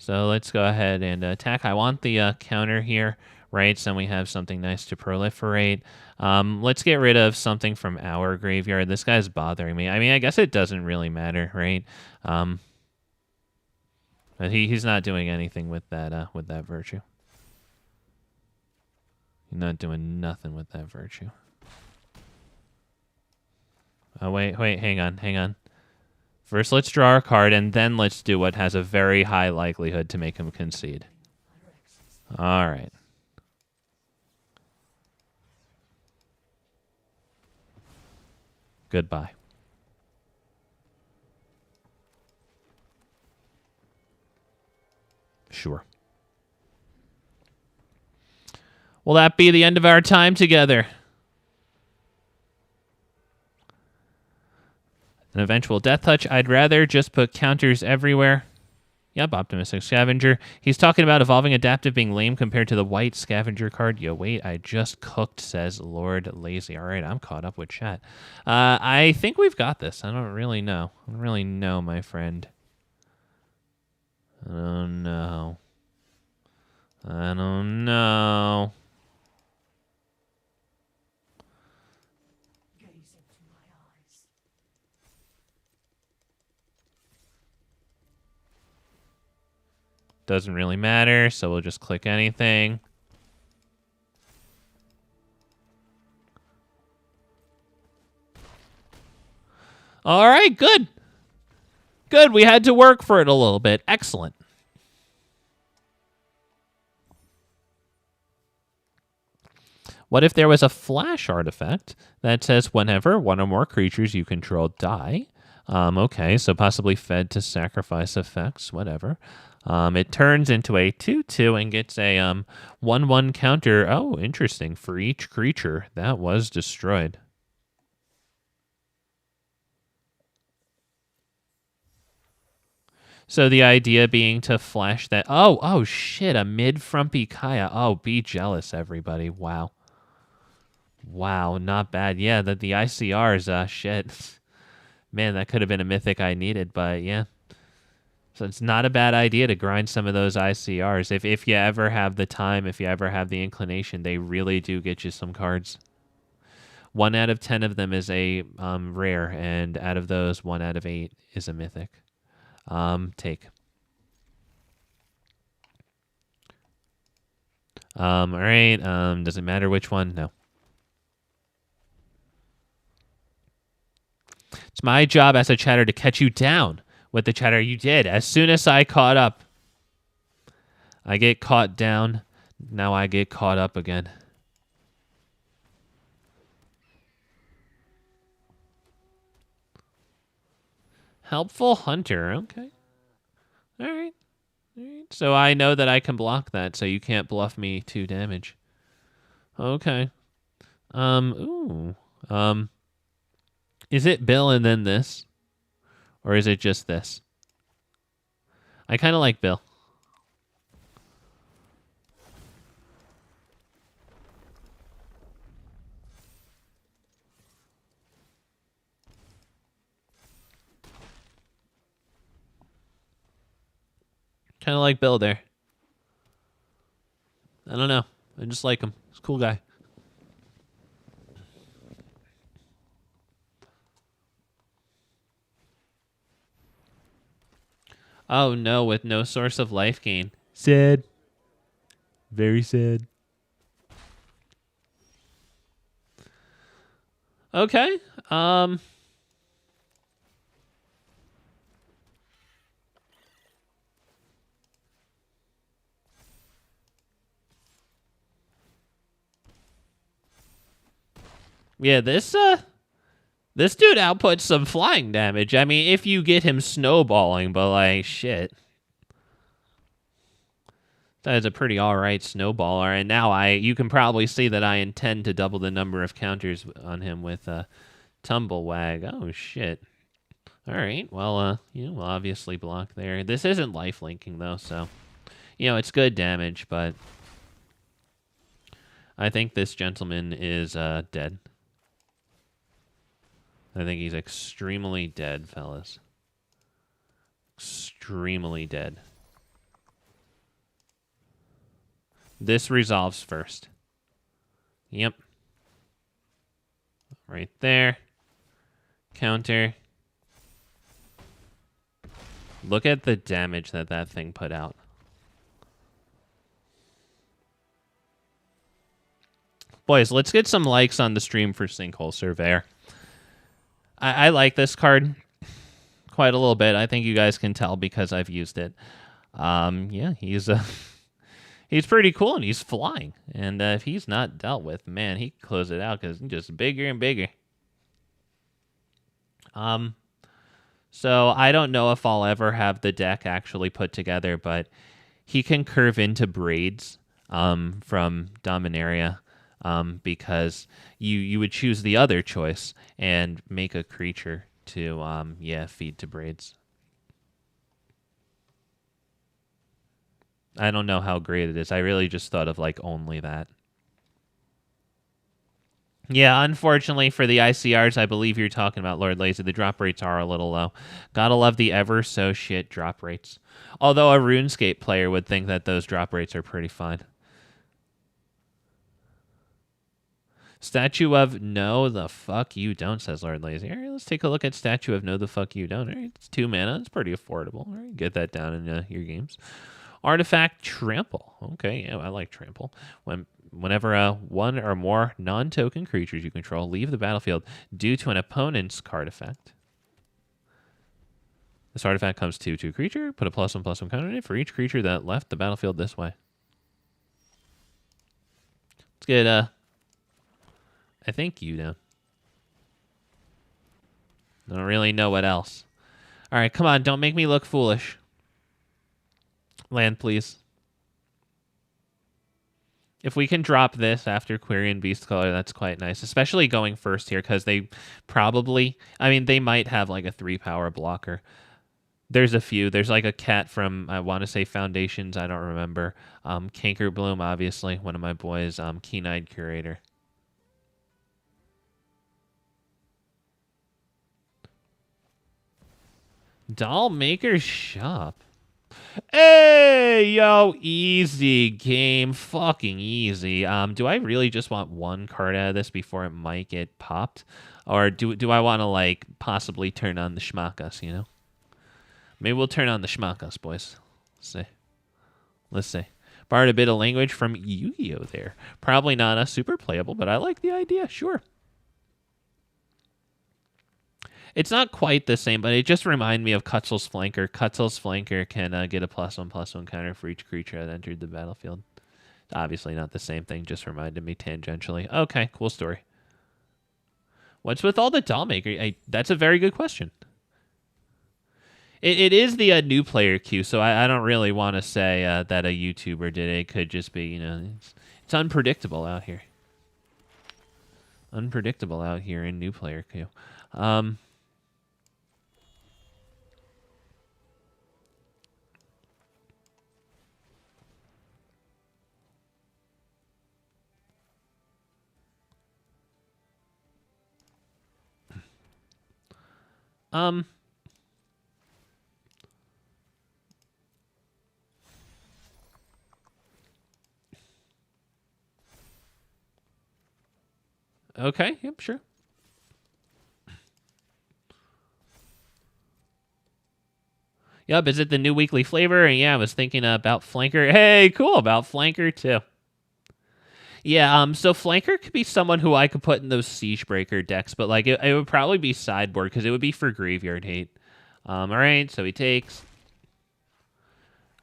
So let's go ahead and attack. I want the counter here, right? So we have something nice to proliferate. Let's get rid of something from our graveyard. This guy's bothering me. I mean, I guess it doesn't really matter, right? But he's not doing anything with that Virtue. He's not doing nothing with that Virtue. Oh, wait, hang on. First, let's draw our card, and then let's do what has a very high likelihood to make him concede. All right. Goodbye. Sure. Will that be the end of our time together? An eventual death touch. I'd rather just put counters everywhere. Yep, Optimistic Scavenger. He's talking about Evolving Adaptive being lame compared to the white Scavenger card. Yo, wait, I just cooked, says Lord Lazy. All right, I'm caught up with chat. I think we've got this. I don't really know. I don't really know, my friend. I don't know. I don't know. Doesn't really matter, so we'll just click anything. All right, good. Good, we had to work for it a little bit. Excellent. What if there was a flash artifact that says whenever one or more creatures you control die? Okay, so possibly fed to sacrifice effects, whatever. It turns into a 2/2 and gets a 1/1 counter. Oh, interesting. For each creature that was destroyed. So the idea being to flash that. Oh shit! A mid-frumpy Kaya. Oh, be jealous, everybody. Wow. Wow, not bad. Yeah, the ICRs. Shit. Man, that could have been a mythic I needed, but yeah. So it's not a bad idea to grind some of those ICRs. If you ever have the time, if you ever have the inclination, they really do get you some cards. 1 out of 10 of them is a rare, and out of those, 1 out of 8 is a mythic. Take. All right. Does it matter which one? No. It's my job as a chatter to catch you down with the chatter you did. As soon as I caught up, I get caught down. Now I get caught up again. Helpful Hunter. Okay. All right. Alright, so I know that I can block that, so you can't bluff me 2 damage. Okay. Ooh. Is it Bill and then this? Or is it just this? I kind of like Bill. Kind of like Bill there. I don't know. I just like him. He's a cool guy. Oh no, with no source of life gain. Sad. Very sad. Okay. Yeah, this dude outputs some flying damage. I mean, if you get him snowballing, but like shit. That is a pretty alright snowballer, and now you can probably see that I intend to double the number of counters on him with Tumblewagg. Oh shit. Alright, well, we'll obviously block there. This isn't life linking though, so it's good damage, but I think this gentleman is dead. I think he's extremely dead, fellas. Extremely dead. This resolves first. Yep. Right there. Counter. Look at the damage that thing put out. Boys, let's get some likes on the stream for Sinkhole Surveyor. I like this card quite a little bit. I think you guys can tell because I've used it. Yeah, he's pretty cool, and he's flying. And if he's not dealt with, man, he can close it out because he's just bigger and bigger. So I don't know if I'll ever have the deck actually put together, but he can curve into braids from Dominaria. Because you would choose the other choice and make a creature to feed to braids. I don't know how great it is. I really just thought of like only that. Yeah, unfortunately for the ICRs, I believe you're talking about Lord Lazy. The drop rates are a little low. Gotta love the ever so shit drop rates. Although a RuneScape player would think that those drop rates are pretty fine. Statue of No the Fuck You Don't, says Lord Lazy. All right, let's take a look at Statue of No the Fuck You Don't. All right, it's 2 mana. It's pretty affordable. All right, get that down in your games. Artifact Trample. Okay, yeah, I like Trample. Whenever one or more non-token creatures you control leave the battlefield due to an opponent's card effect. This artifact comes 2/2 creature. Put a +1/+1 counter in it for each creature that left the battlefield this way. Let's get I think you know. I don't really know what else. All right, come on. Don't make me look foolish. Land, please. If we can drop this after Quirion Beastcaller, that's quite nice. Especially going first here, because they probably... I mean, they might have like a 3-power blocker. There's a few. There's like a cat from, I want to say Foundations. I don't remember. Cankerbloom, obviously. One of my boys. Keen-Eyed Curator. Doll Maker's Shop. Hey, yo, easy game. Fucking easy. Do I really just want one card out of this before it might get popped? Or do I want to, like, possibly turn on the Schmakas, you know? Maybe we'll turn on the Schmakas, boys. Let's see. Borrowed a bit of language from Yu-Gi-Oh! There. Probably not a super playable, but I like the idea. Sure. It's not quite the same, but it just reminded me of Cutzel's Flanker. Cutzel's Flanker can get a +1/+1 counter for each creature that entered the battlefield. Obviously not the same thing, just reminded me tangentially. Okay, cool story. What's with all the Doll Maker? That's a very good question. It is the new player queue, so I don't really want to say that a YouTuber did it. It could just be, you know, it's unpredictable out here. Unpredictable out here in new player queue. Okay, yep, sure. Yep, is it the new weekly flavor? And yeah, I was thinking about Flanker. Hey, cool, about Flanker too. Yeah, so Flanker could be someone who I could put in those Siegebreaker decks, but like it would probably be Sideboard because it would be for Graveyard Hate. All right, so he takes.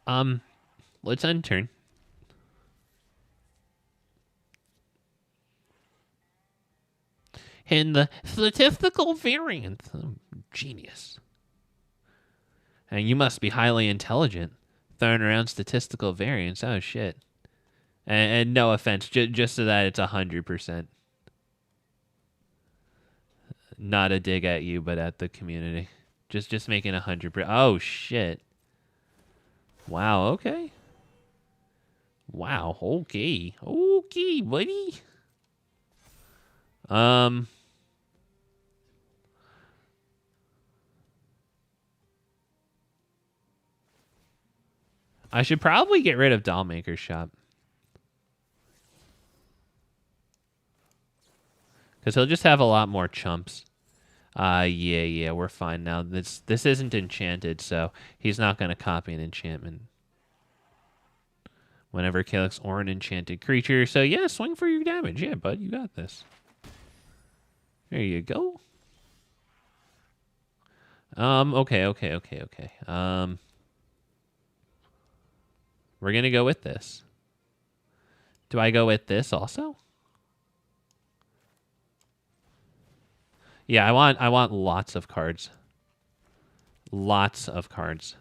Let's end turn. And the statistical variant. Oh, genius. And you must be highly intelligent, throwing around statistical variance. Oh, shit. And no offense, just so that it's 100%. Not a dig at you, but at the community. Just making 100%. Oh, shit. Wow, okay. Wow, okay. Okay, buddy. I should probably get rid of Dollmaker's Shop. Because he'll just have a lot more chumps. Yeah, we're fine now. This isn't enchanted, so he's not going to copy an enchantment. Whenever Calyx or an enchanted creature. So yeah, swing for your damage. Yeah, bud, you got this. There you go. Okay. We're going to go with this. Do I go with this also? Yeah, I want lots of cards. Lots of cards.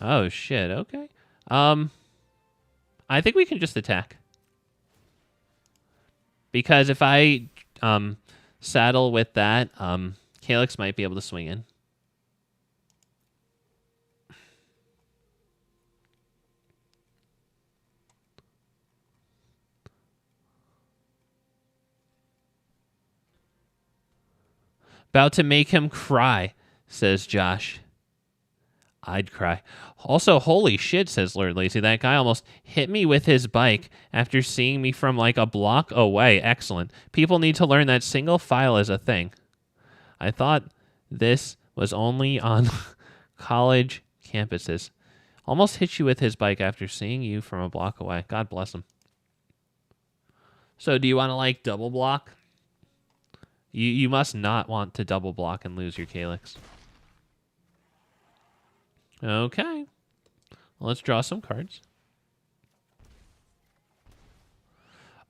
Oh shit, okay. I think we can just attack. Because if I saddle with that, Calyx might be able to swing in. About to make him cry, says Josh. I'd cry. Also, holy shit, says Lord Lacy. That guy almost hit me with his bike after seeing me from like a block away. Excellent. People need to learn that single file is a thing. I thought this was only on college campuses. Almost hit you with his bike after seeing you from a block away. God bless him. So do you want to like double block? You must not want to double block and lose your Calyx. Okay. Well, let's draw some cards.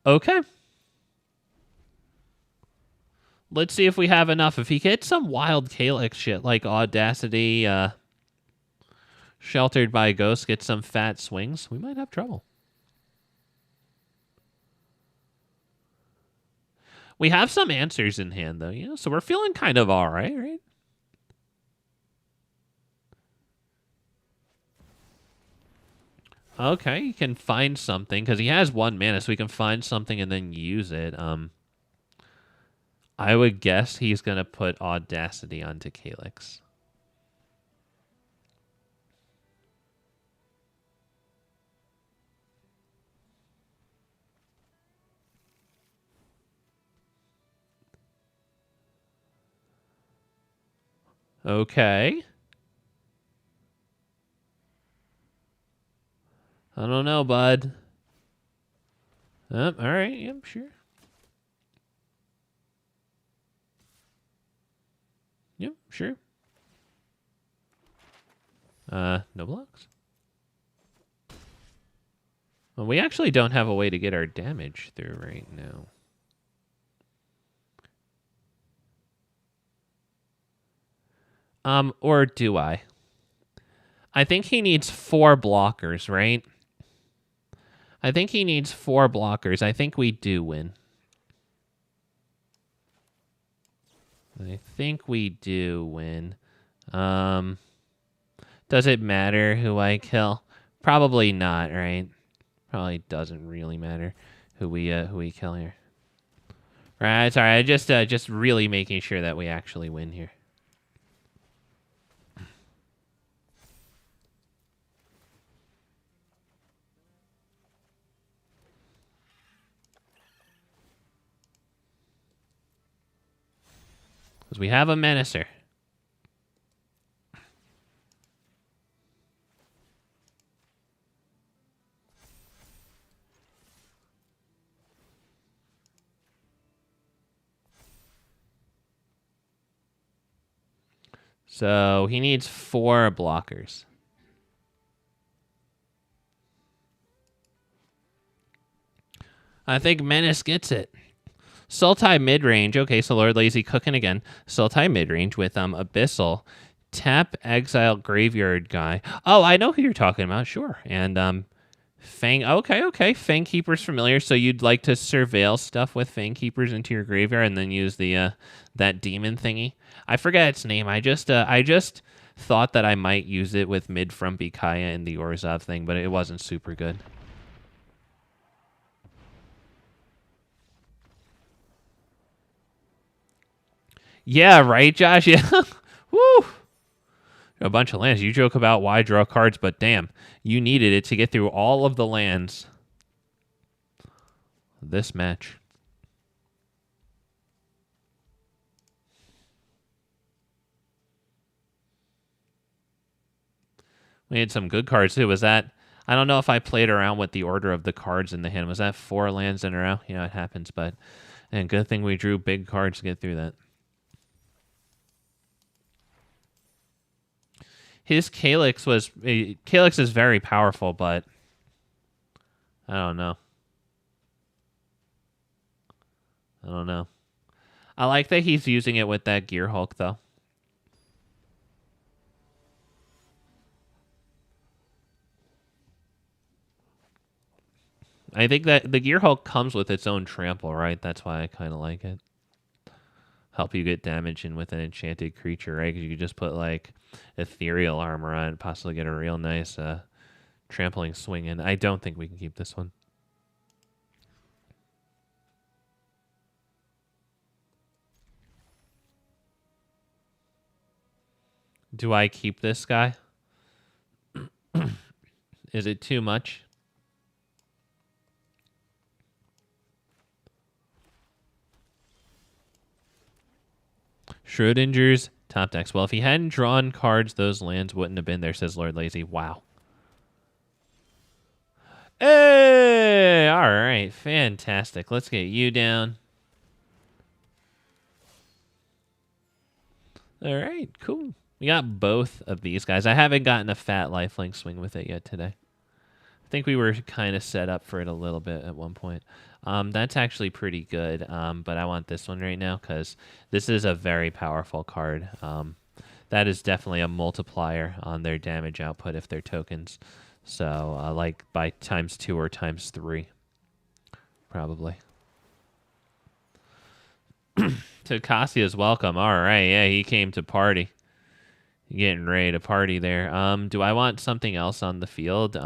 Okay. Let's see if we have enough. If he gets some wild Calyx shit like Audacity, Sheltered by a Ghost, get some fat swings, we might have trouble. We have some answers in hand, though, you know, so we're feeling kind of all right, right? Okay, he can find something, because he has 1 mana, so we can find something and then use it. I would guess he's going to put Audacity onto Calyx. Okay. I don't know, bud. All right, yeah, sure. Yep, sure. No blocks. Well, we actually don't have a way to get our damage through right now. Or do I? I think he needs 4 blockers, right? I think he needs 4 blockers. I think we do win. I think we do win. Does it matter who I kill? Probably not, right? Probably doesn't really matter who we kill here. Right, sorry, I just really making sure that we actually win here. Because we have a Menacer. So he needs 4 blockers. I think Menace gets it. Sultai midrange. Okay, so Lord Lazy cooking again. Sultai midrange with Abyssal. Tap Exile Graveyard guy. Oh, I know who you're talking about. Sure. And Fang. Okay. Fang Keeper's familiar. So you'd like to surveil stuff with Fang Keepers into your graveyard and then use the that demon thingy. I forget its name. I just thought that I might use it with mid Frumpy Kaya and the Orzhov thing, but it wasn't super good. Yeah, right, Josh? Yeah. Woo! A bunch of lands. You joke about why draw cards, but damn, you needed it to get through all of the lands this match. We had some good cards, too. Was that... I don't know if I played around with the order of the cards in the hand. Was that 4 lands in a row? You know, it happens, but... And good thing we drew big cards to get through that. His Calyx was... Calyx is very powerful, but... I don't know. I like that he's using it with that Gear Hulk, though. I think that the Gear Hulk comes with its own trample, right? That's why I kind of like it. Help you get damage in with an enchanted creature, right? Because you could just put, like, ethereal armor on and possibly get a real nice trampling swing in. I don't think we can keep this one. Do I keep this guy? Is it too much? Schrodinger's top decks. Well, if he hadn't drawn cards, those lands wouldn't have been there, says Lord Lazy. Wow. Hey! All right. Fantastic. Let's get you down. All right. Cool. We got both of these guys. I haven't gotten a fat lifelink swing with it yet today. I think we were kind of set up for it a little bit at one point. That's actually pretty good, but I want this one right now because this is a very powerful card. That is definitely a multiplier on their damage output if they're tokens. So, like by ×2 or ×3, probably. Takacia's welcome. All right, yeah, he came to party. Getting ready to party there. Do I want something else on the field?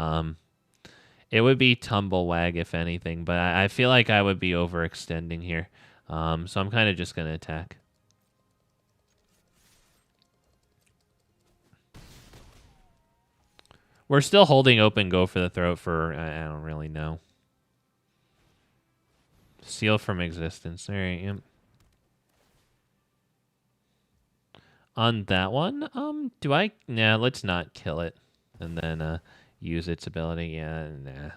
It would be Tumblewagg, if anything, but I feel like I would be overextending here. So I'm kind of just going to attack. We're still holding open Go for the Throat for, I don't really know. Seal from Existence. All right, yep. On that one, do I... Nah, let's not kill it. And then use its ability. Yeah, nah.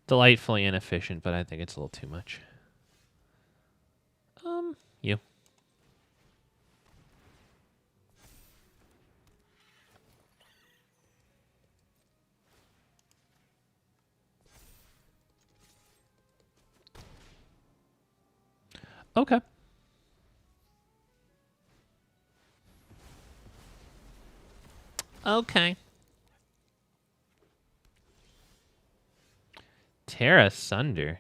Delightfully inefficient, but I think it's a little too much. You. Okay. Okay. Tear Asunder.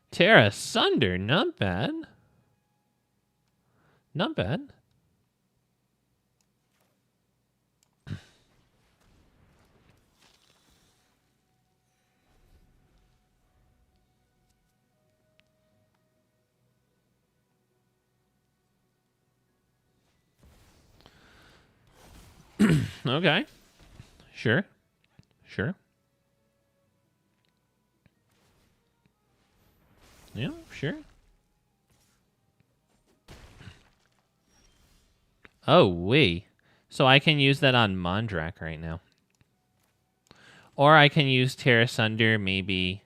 Tear Asunder, not bad. Not bad. Okay. Sure. Sure. Yeah, sure. Oh, wait. So I can use that on Mondrak right now. Or I can use Tear Asunder maybe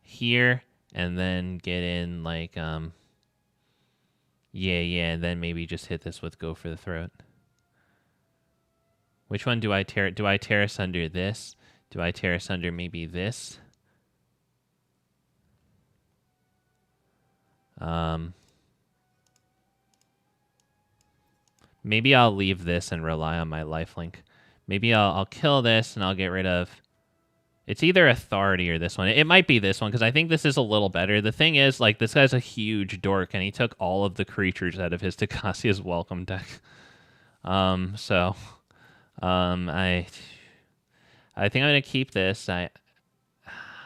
here and then get in like yeah, and then maybe just hit this with Go for the Throat. Which one do I tear? Do I Tear Asunder this? Do I Tear Asunder maybe this? Maybe I'll leave this and rely on my lifelink. Maybe I'll kill this and I'll get rid of... It's either Authority or this one. It might be this one, because I think this is a little better. The thing is, like, this guy's a huge dork, and he took all of the creatures out of his Takacia's Welcome deck. I think I'm going to keep this.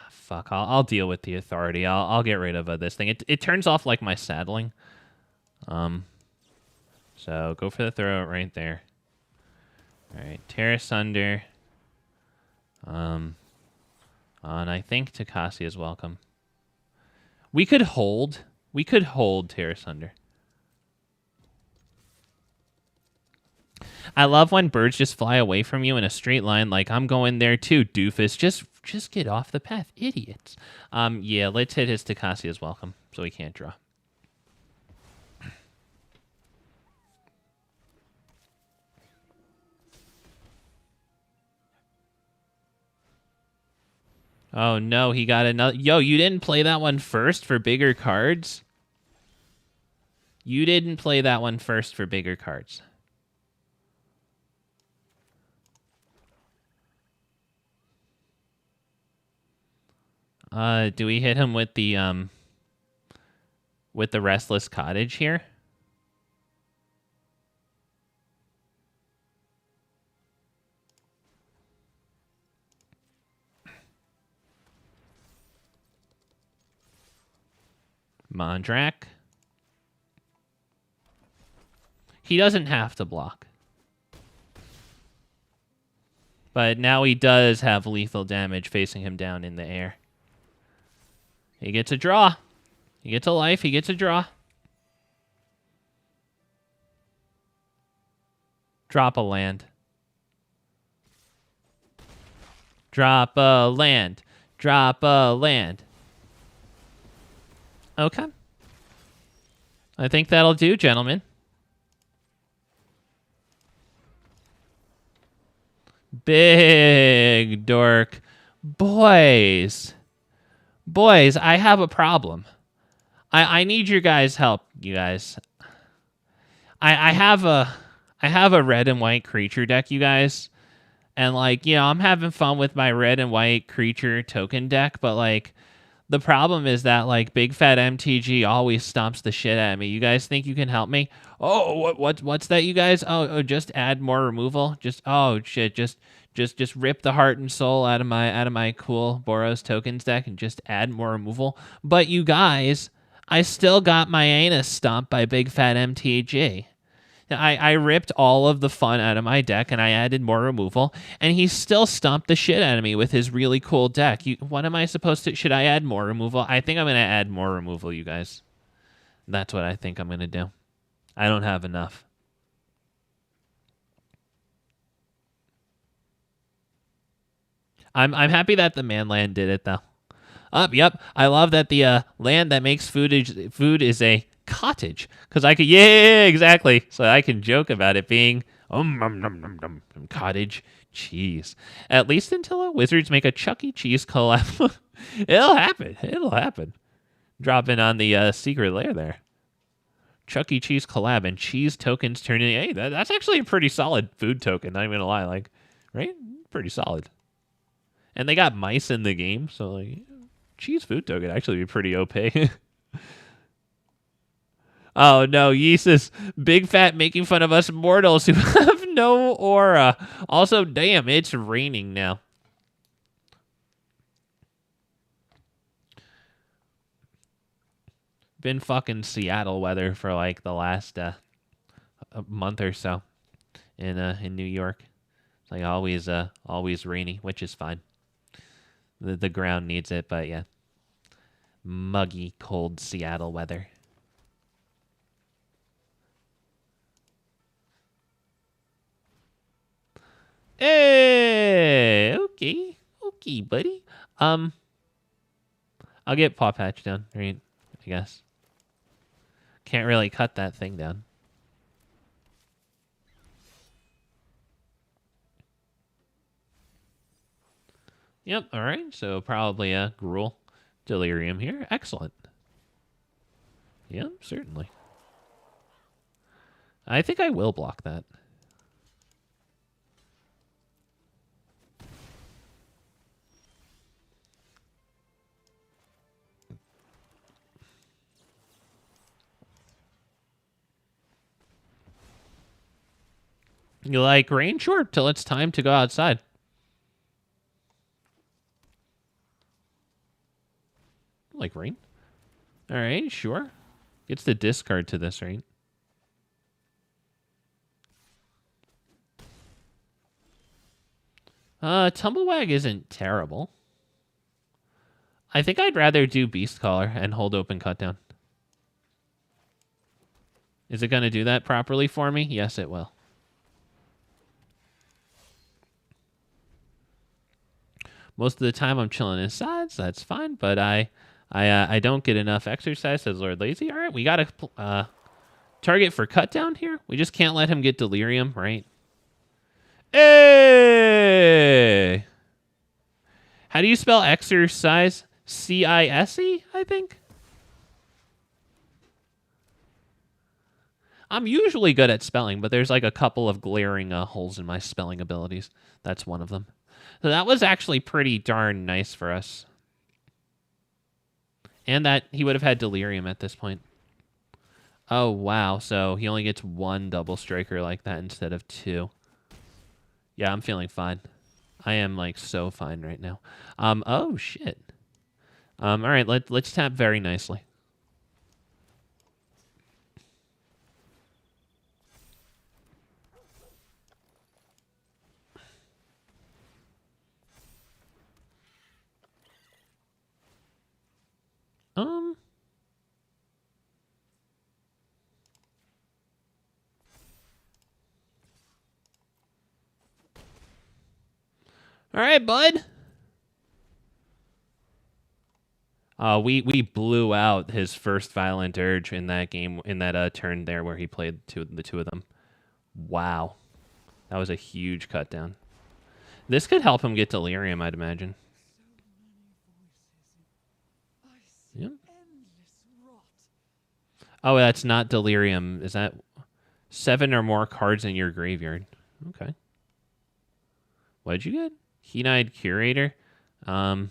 Fuck, I'll deal with the Authority. I'll get rid of this thing. It turns off, like, my saddling. So go for the throat right there. All right, Tear Asunder. And I think Takaci is welcome. We could hold. We could hold Tear Asunder. I love when birds just fly away from you in a straight line. Like, I'm going there too, doofus. Just get off the path, idiots. Yeah, let's hit his Takaci is welcome, so he can't draw. Oh, no, he got another... Yo, you didn't play that one first for bigger cards? You didn't play that one first for bigger cards. Do we hit him with the Restless Cottage here? Mondrak. He doesn't have to block. But now he does have lethal damage facing him down in the air. He gets a draw. He gets a life. He gets a draw. Drop a land. Drop a land. Drop a land. Okay. I think that'll do, gentlemen. Big dork. Boys. Boys, I have a problem. I need your guys' help, you guys. I have a red and white creature deck, you guys. And, like, you know, I'm having fun with my red and white creature token deck, but, like, the problem is that, like, big fat MTG always stomps the shit out of me. You guys think you can help me? Oh, what's that, you guys? Oh, just add more removal. Oh shit, just rip the heart and soul out of my cool Boros tokens deck and just add more removal. But you guys, I still got my anus stomped by big fat MTG. I ripped all of the fun out of my deck and I added more removal, and he still stomped the shit out of me with his really cool deck. What am I supposed to... Should I add more removal? I think I'm going to add more removal, you guys. That's what I think I'm going to do. I don't have enough. I'm happy that the man land did it, though. Yep. I love that the land that makes food is a cottage, because I could... Yeah, exactly. So I can joke about it being cottage cheese. At least until Wizards make a Chuck E. Cheese collab. It'll happen. Dropping on the secret lair there. Chuck E. Cheese collab and cheese tokens turning. Hey, that's actually a pretty solid food token. Not even gonna lie, like, right? Pretty solid. And they got mice in the game, so like, cheese food token actually be pretty OP. Oh no, Yeesus, big fat making fun of us mortals who have no aura. Also, damn, it's raining now. Been fucking Seattle weather for like the last a month or so in New York. It's like always rainy, which is fine. The ground needs it, but yeah, muggy, cold Seattle weather. Hey, okay, buddy. I'll get Pawpatch down, right? I guess. Can't really cut that thing down. Yep, all right. So probably a Gruul Delirium here. Excellent. Yep, certainly. I think I will block that. You like rain? Sure, till it's time to go outside. Like rain? All right, sure. Gets the discard to this, right? Tumblewagg isn't terrible. I think I'd rather do Beastcaller and hold open cut down. Is it going to do that properly for me? Yes, it will. Most of the time I'm chilling inside, so that's fine, but I don't get enough exercise, says Lord Lazy. All right, we got a target for cut down here. We just can't let him get Delirium, right? Hey! How do you spell exercise? C-I-S-E, I think? I'm usually good at spelling, but there's like a couple of glaring holes in my spelling abilities. That's one of them. So that was actually pretty darn nice for us. And that he would have had Delirium at this point. Oh, wow. So he only gets one double striker like that instead of two. Yeah, I'm feeling fine. I am like so fine right now. Oh shit. All right, let's tap very nicely. All right, bud. We blew out his first Violent Urge in that game, in that turn there where he played the two of them. Wow. That was a huge cut down. This could help him get Delirium, I'd imagine. Yep. Oh, that's not Delirium. Is that 7 or more cards in your graveyard? Okay. What did you get? Keen-Eyed Curator? No,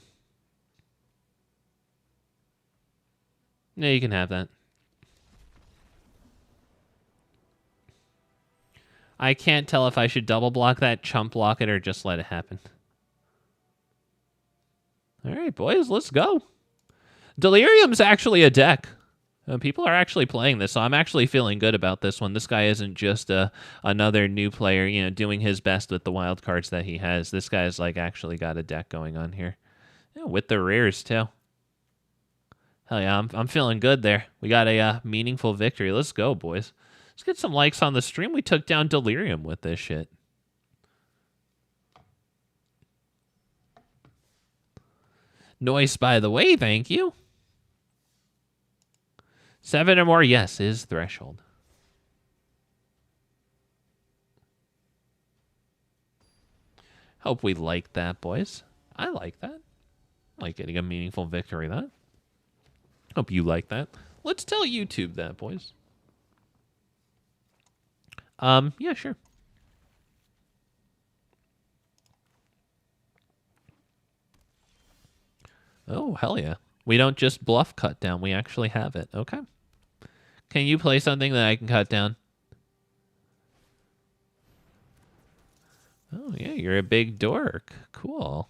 you can have that. I can't tell if I should double block that, chump block it, or just let it happen. All right, boys, let's go. Delirium's actually a deck. People are actually playing this, so I'm actually feeling good about this one. This guy isn't just another new player, you know, doing his best with the wild cards that he has. This guy's like actually got a deck going on here, yeah, with the rares too. Hell yeah, I'm feeling good there. We got a meaningful victory. Let's go, boys. Let's get some likes on the stream. We took down Delirium with this shit. Noise, by the way, thank you. 7 or more, yes, is threshold. Hope we like that, boys. I like that. I like getting a meaningful victory, that. Hope you like that. Let's tell YouTube that, boys. Yeah, sure. Oh, hell yeah. We don't just bluff cut down. We actually have it. Okay. Can you play something that I can cut down? Oh, yeah, you're a big dork. Cool.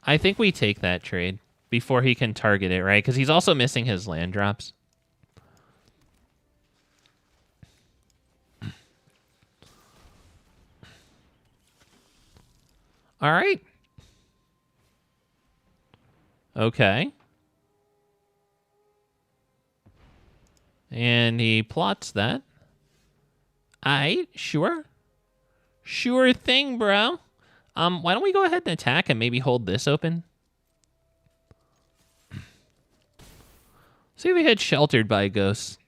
I think we take that trade before he can target it, right? Because he's also missing his land drops. All right. Okay. And he plots that. Aight, sure. Sure thing, bro. Why don't we go ahead and attack and maybe hold this open? See if we get sheltered by ghosts.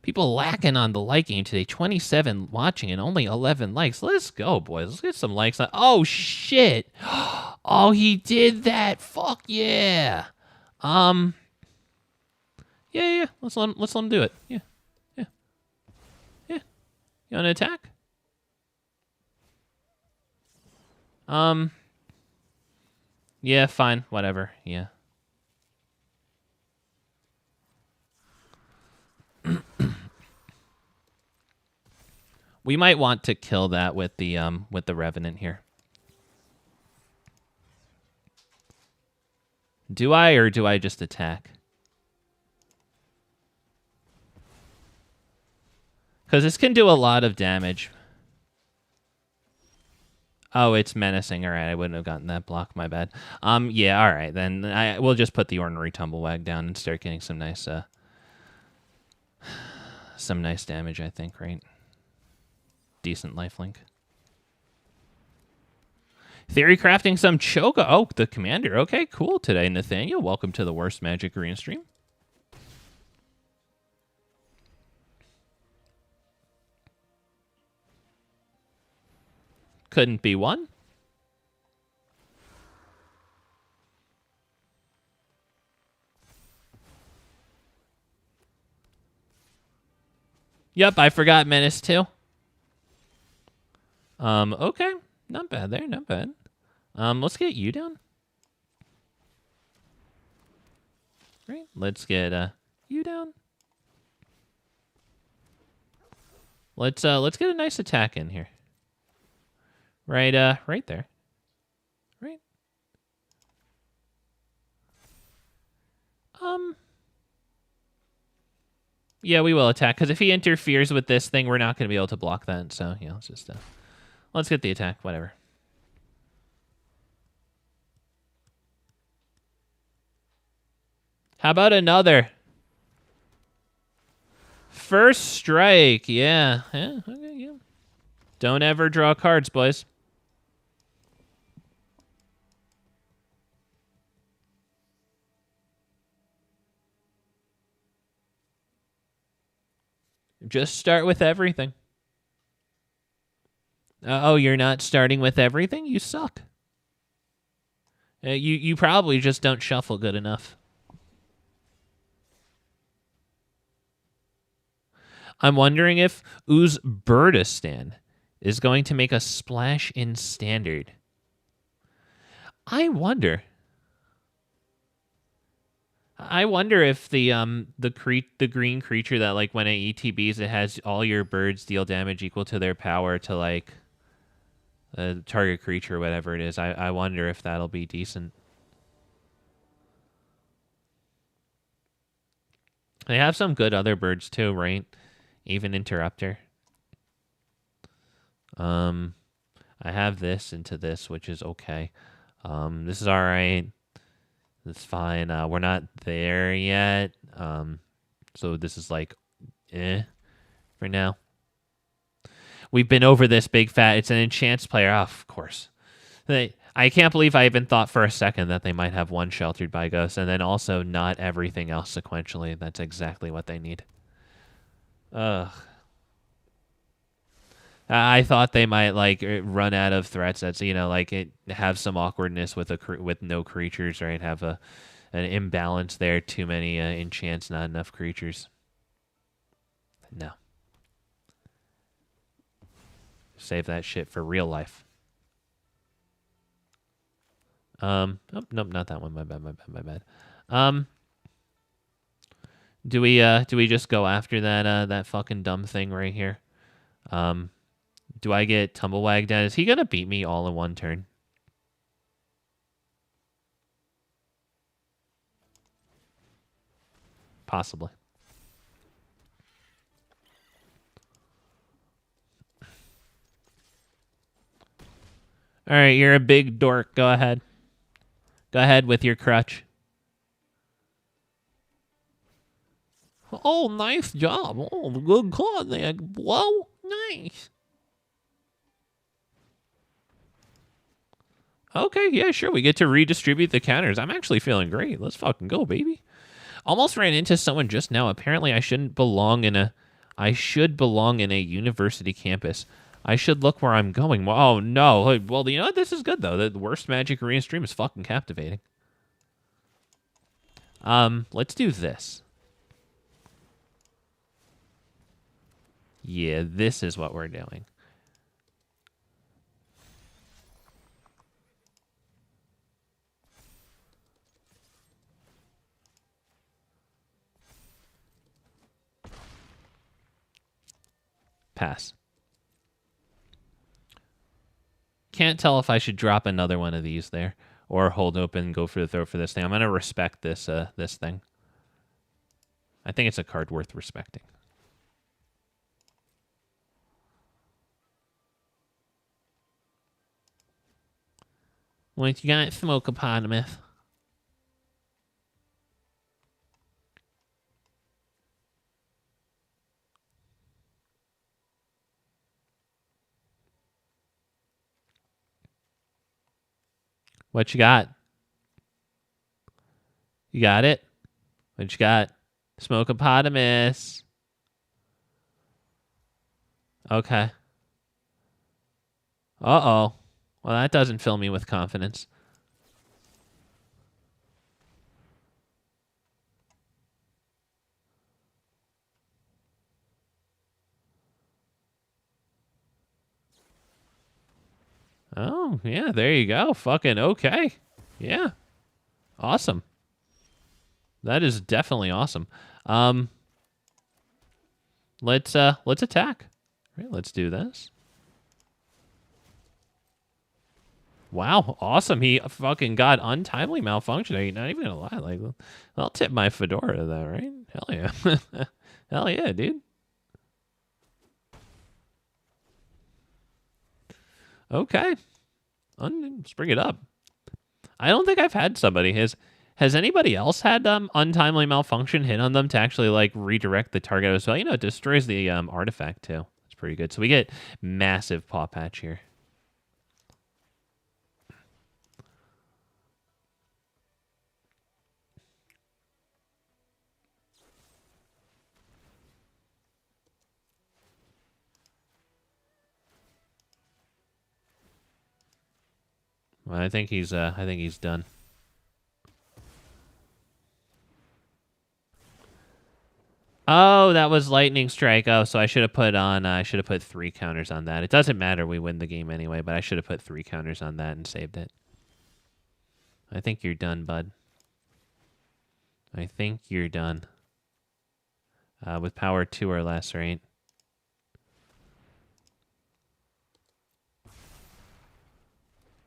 People lacking on the like game today. 27 watching and only 11 likes. Let's go, boys. Let's get some likes. Oh, shit. Oh, he did that. Fuck yeah. Yeah. Let's let him do it. Yeah. You want to attack? Yeah, fine. Whatever. Yeah. We might want to kill that with the Revenant here. Do I, or do I just attack? Because this can do a lot of damage. Oh, it's menacing. All right, I wouldn't have gotten that block. My bad. Yeah, all right. Then we'll just put the Ornery Tumblewagg down and start getting some nice damage, I think, right? Decent lifelink. Theory crafting some Choga. Oh, the commander. Okay, cool today, Nathaniel. Welcome to the Worst Magic Arena stream. Couldn't be one. Yep, I forgot Menace too. Okay. Not bad there, not bad. Let's get you down. Right, let's get you down. Let's get a nice attack in here. Right, right there. Right. Yeah, we will attack, because if he interferes with this thing, we're not going to be able to block that. So, yeah, let's just, let's get the attack, whatever. How about another? First strike, yeah. Yeah, okay, yeah. Don't ever draw cards, boys. Just start with everything. Oh, you're not starting with everything? You suck. You probably just don't shuffle good enough. I'm wondering if Uzbekistan is going to make a splash in Standard. I wonder if the green creature that, like, when it ETBs, it has all your birds deal damage equal to their power to, like, the target creature, whatever it is. I wonder if that'll be decent. They have some good other birds too, right? Even Interrupter. I have this into this, which is okay. This is all right. It's fine. We're not there yet. So this is like, for now. We've been over this, big fat. It's an enchants player. Oh, of course. I can't believe I even thought for a second that they might have one Sheltered by Ghosts, and then also not everything else sequentially. That's exactly what they need. Ugh. I thought they might like run out of threats. That's like have some awkwardness with with no creatures, right? Have an imbalance there. Too many enchants, not enough creatures. No. Save that shit for real life. Oh, nope, not that one. My bad. Do we just go after that fucking dumb thing right here? Do I get Tumblewagg down? Is he gonna beat me all in one turn? Possibly. All right, you're a big dork. Go ahead. Go ahead with your crutch. Oh, nice job. Oh, good call there. Whoa, nice. Okay, yeah, sure. We get to redistribute the counters. I'm actually feeling great. Let's fucking go, baby. Almost ran into someone just now. Apparently, I should belong in a university campus. I should look where I'm going. Oh, no. Well, you know what? This is good, though. The worst Magic Arena stream is fucking captivating. Let's do this. Yeah, this is what we're doing. Pass. Can't tell if I should drop another one of these there or hold open and go for the throw for this thing. I'm going to respect this this thing. I think it's a card worth respecting. What you got, Smokeopotamus? What you got? You got it? What you got? Smokeopotamus. Okay. Uh-oh. Well, that doesn't fill me with confidence. Oh, yeah, there you go. Fucking okay. Yeah. Awesome. That is definitely awesome. Let's attack. All right, let's do this. Wow, awesome. He fucking got untimely malfunction. I'm not even gonna lie. Like, I'll tip my fedora to that, right? Hell yeah. Hell yeah, dude. Okay. Let's bring it up. I don't think I've had somebody. Has anybody else had untimely malfunction hit on them to actually like redirect the target as well? You know, it destroys the artifact too. It's pretty good. So we get massive Pawpatch here. Well, I think he's done. Oh, that was lightning strike. Oh, so I should have put 3 counters on that. It doesn't matter. We win the game anyway, but I should have put 3 counters on that and saved it. I think you're done, bud. I think you're done. With power 2 or less, right?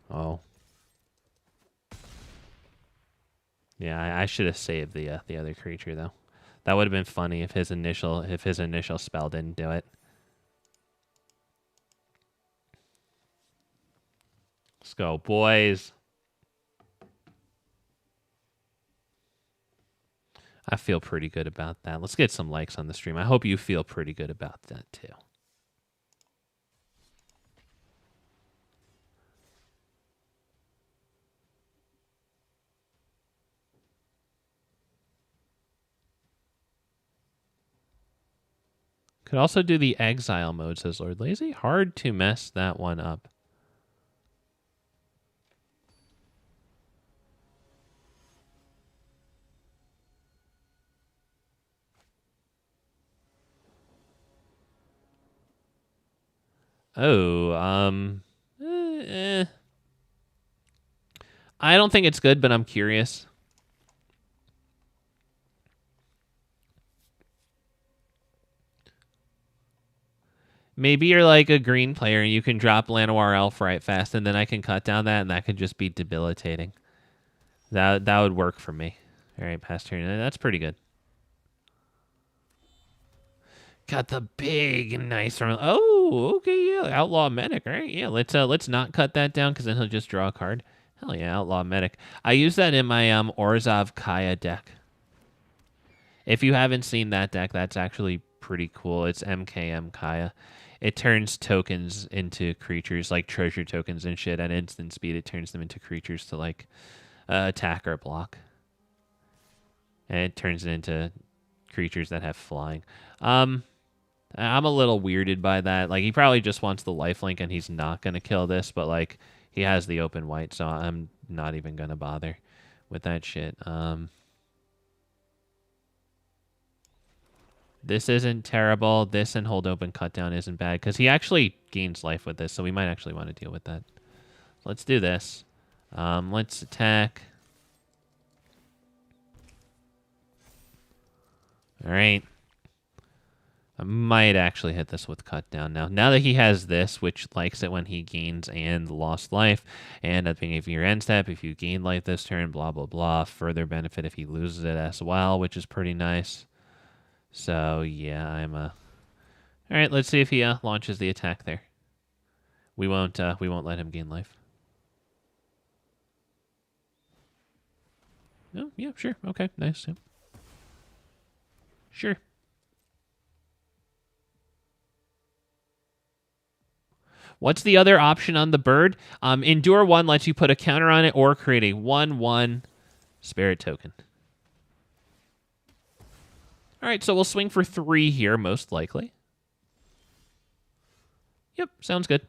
Oh. Yeah, I should have saved the other creature though. That would have been funny if his initial spell didn't do it. Let's go, boys. I feel pretty good about that. Let's get some likes on the stream. I hope you feel pretty good about that too. Could also do the exile mode, says Lord Lazy. Hard to mess that one up. Oh, I don't think it's good, but I'm curious. Maybe you're like a green player and you can drop Llanowar Elf right fast, and then I can cut down that, and that could just be debilitating. That would work for me. All right, past turn. That's pretty good. Got the big, nice run. Oh, okay, yeah, Outlaw Medic. All right, yeah. Let's not cut that down because then he'll just draw a card. Hell yeah, Outlaw Medic. I use that in my Orzhov Kaya deck. If you haven't seen that deck, that's actually pretty cool. It's MKM Kaya. It turns tokens into creatures, like treasure tokens and shit. At instant speed, it turns them into creatures to like attack or block. And it turns it into creatures that have flying. I'm a little weirded by that. Like, he probably just wants the lifelink and he's not going to kill this, but like, he has the open white, so I'm not even going to bother with that shit. This isn't terrible. This and hold open cut down isn't bad because he actually gains life with this, so we might actually want to deal with that. Let's do this. Let's attack. All right. I might actually hit this with cut down now. Now that he has this, which likes it when he gains and lost life, and at the beginning of your end step, if you gain life this turn, blah, blah, blah. Further benefit if he loses it as well, which is pretty nice. So, yeah, all right, let's see if he launches the attack there. We won't let him gain life. Oh, yeah, sure. Okay, nice. Yeah. Sure. What's the other option on the bird? Endure 1 lets you put a counter on it or create a 1/1 spirit token. All right, so we'll swing for 3 here, most likely. Yep, sounds good.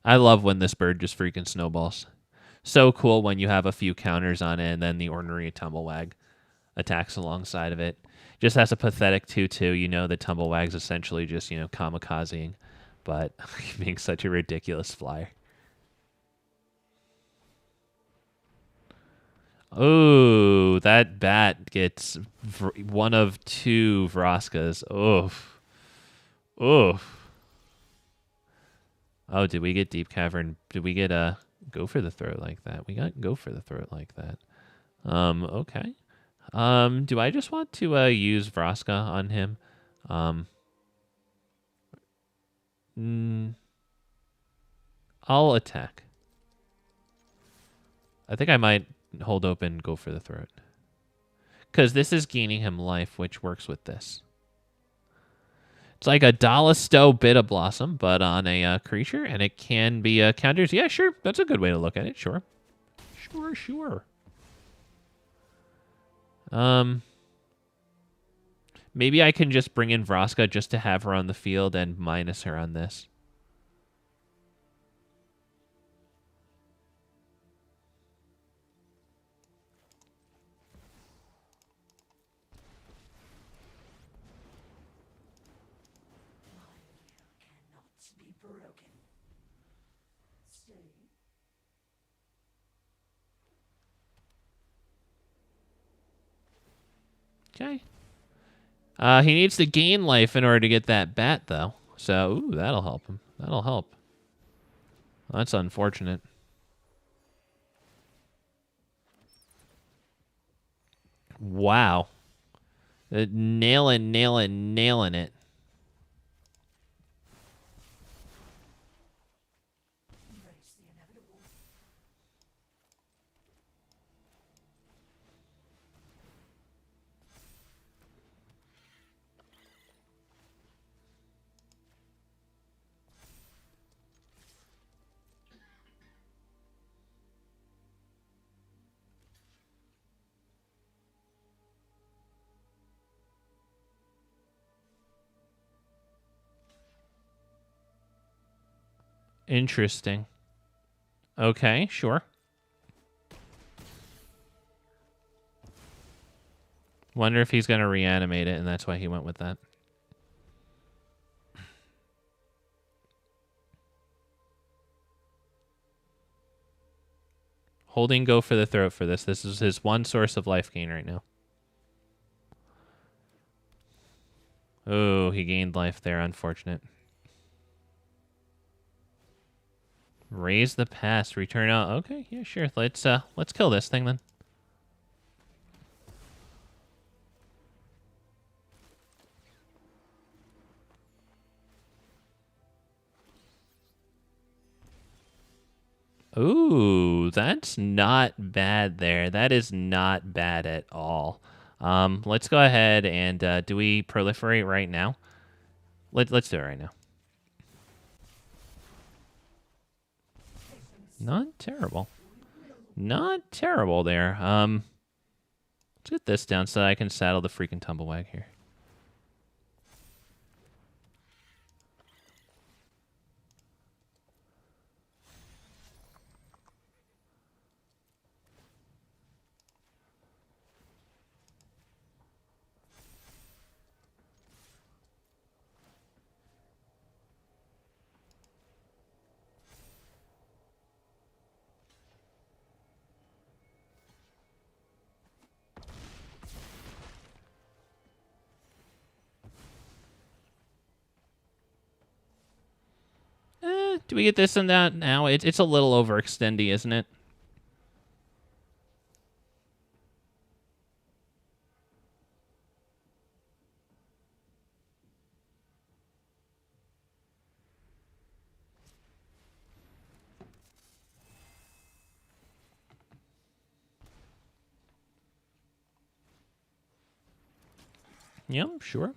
I love when this bird just freaking snowballs. So cool when you have a few counters on it and then the Ornery Tumblewagg attacks alongside of it. Just has a pathetic 2/2. You know the Tumblewag's essentially just, kamikazing, but being such a ridiculous flyer. Oh, that bat gets one of 2 Vraskas. Oof. Oof. Oh, did we get Deep Cavern? Did we get Go for the Throat like that? We got Go for the Throat like that. Okay. Do I just want to use Vraska on him? I'll attack. I think I might hold open, Go for the Throat. Because this is gaining him life, which works with this. It's like a Dalasto Bit of Blossom, but on a creature, and it can be counters. Yeah, sure. That's a good way to look at it. Sure. Sure. Maybe I can just bring in Vraska just to have her on the field and minus her on this. Okay. He needs to gain life in order to get that bat, though. So, ooh, that'll help him. That'll help. Well, that's unfortunate. Wow. Nailing it. Interesting. Okay, sure. Wonder if he's going to reanimate it, and that's why he went with that. Holding go for the throat for this. This is his one source of life gain right now. Oh, he gained life there. Unfortunate. Raise the past. Return out. Okay, yeah, sure. Let's kill this thing then. Ooh, that's not bad there. That is not bad at all. Let's go ahead and do we proliferate right now? Let's do it right now. Not terrible. Not terrible there. Let's get this down so that I can saddle the freaking Tumblewagg here. Do we get this and that now? It's a little overextendy, isn't it? Yep, sure.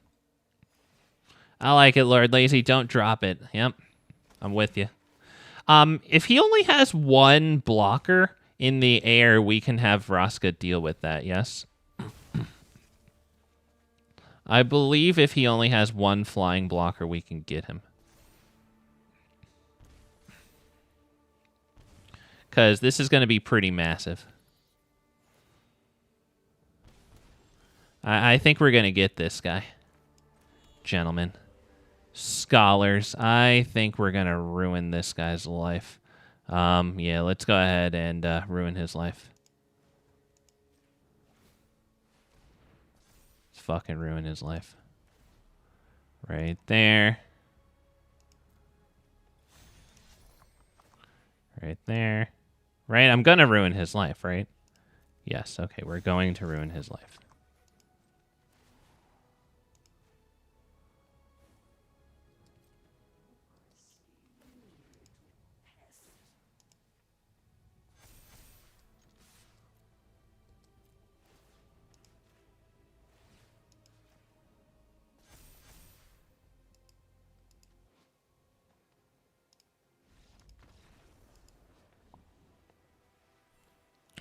I like it, Lord Lazy. Don't drop it. Yep, I'm with you. If he only has one blocker in the air, we can have Vraska deal with that, yes? I believe if he only has one flying blocker, we can get him. Because this is going to be pretty massive. I think we're going to get this guy. Gentlemen. Scholars. I think we're going to ruin this guy's life. Yeah, let's go ahead and ruin his life. Let's fucking ruin his life. Right there. Right there. Right? I'm going to ruin his life, right? Yes, okay, we're going to ruin his life.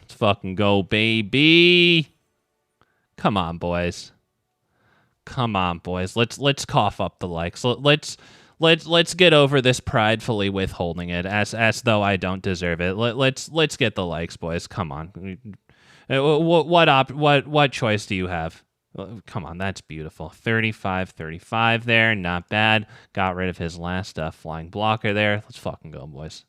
Let's fucking go, baby. Come on, boys. Come on, boys. Let's cough up the likes. Let's get over this pridefully withholding it as though I don't deserve it. Let's get the likes, boys. Come on. What choice do you have? Come on, that's beautiful. 35 there, not bad. Got rid of his last flying blocker there. Let's fucking go, boys.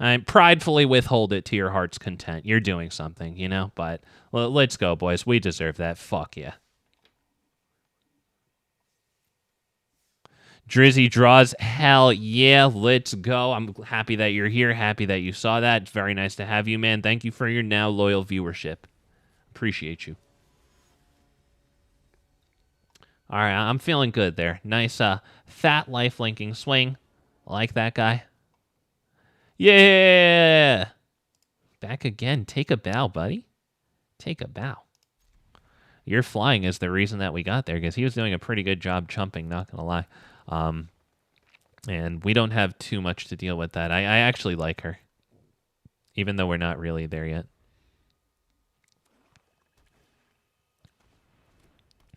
I pridefully withhold it to your heart's content. You're doing something, you know? But let's go, boys. We deserve that. Fuck yeah. Drizzy draws. Hell yeah. Let's go. I'm happy that you're here. Happy that you saw that. It's very nice to have you, man. Thank you for your now loyal viewership. Appreciate you. All right. I'm feeling good there. Nice fat life linking swing. I like that guy. Yeah! Back again. Take a bow, buddy. Take a bow. Your flying is the reason that we got there, because he was doing a pretty good job chumping, not going to lie. And we don't have too much to deal with that. I actually like her, even though we're not really there yet.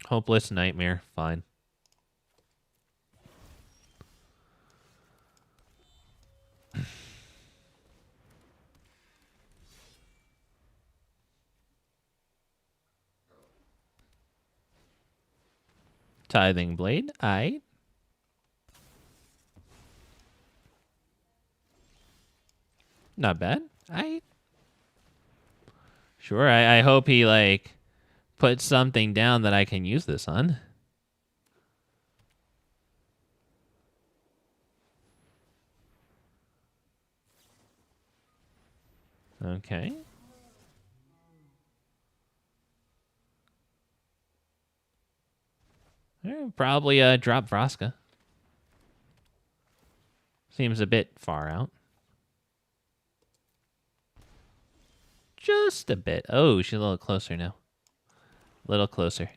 Hopeless Nightmare. Fine. Tithing Blade. Aight. Not bad. Aight. Sure, I hope he, like, puts something down that I can use this on. Okay. Probably drop Vraska. Seems a bit far out. Just a bit. Oh, she's a little closer now. A little closer.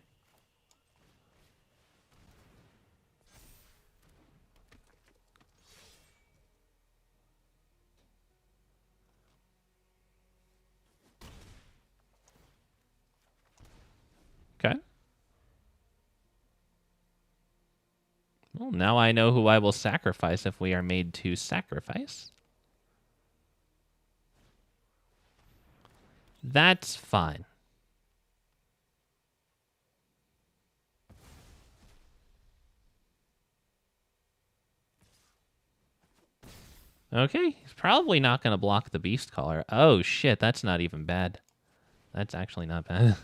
Okay. Well, now I know who I will sacrifice if we are made to sacrifice. That's fine. Okay, he's probably not going to block the Beastcaller. Oh, shit, that's not even bad. That's actually not bad.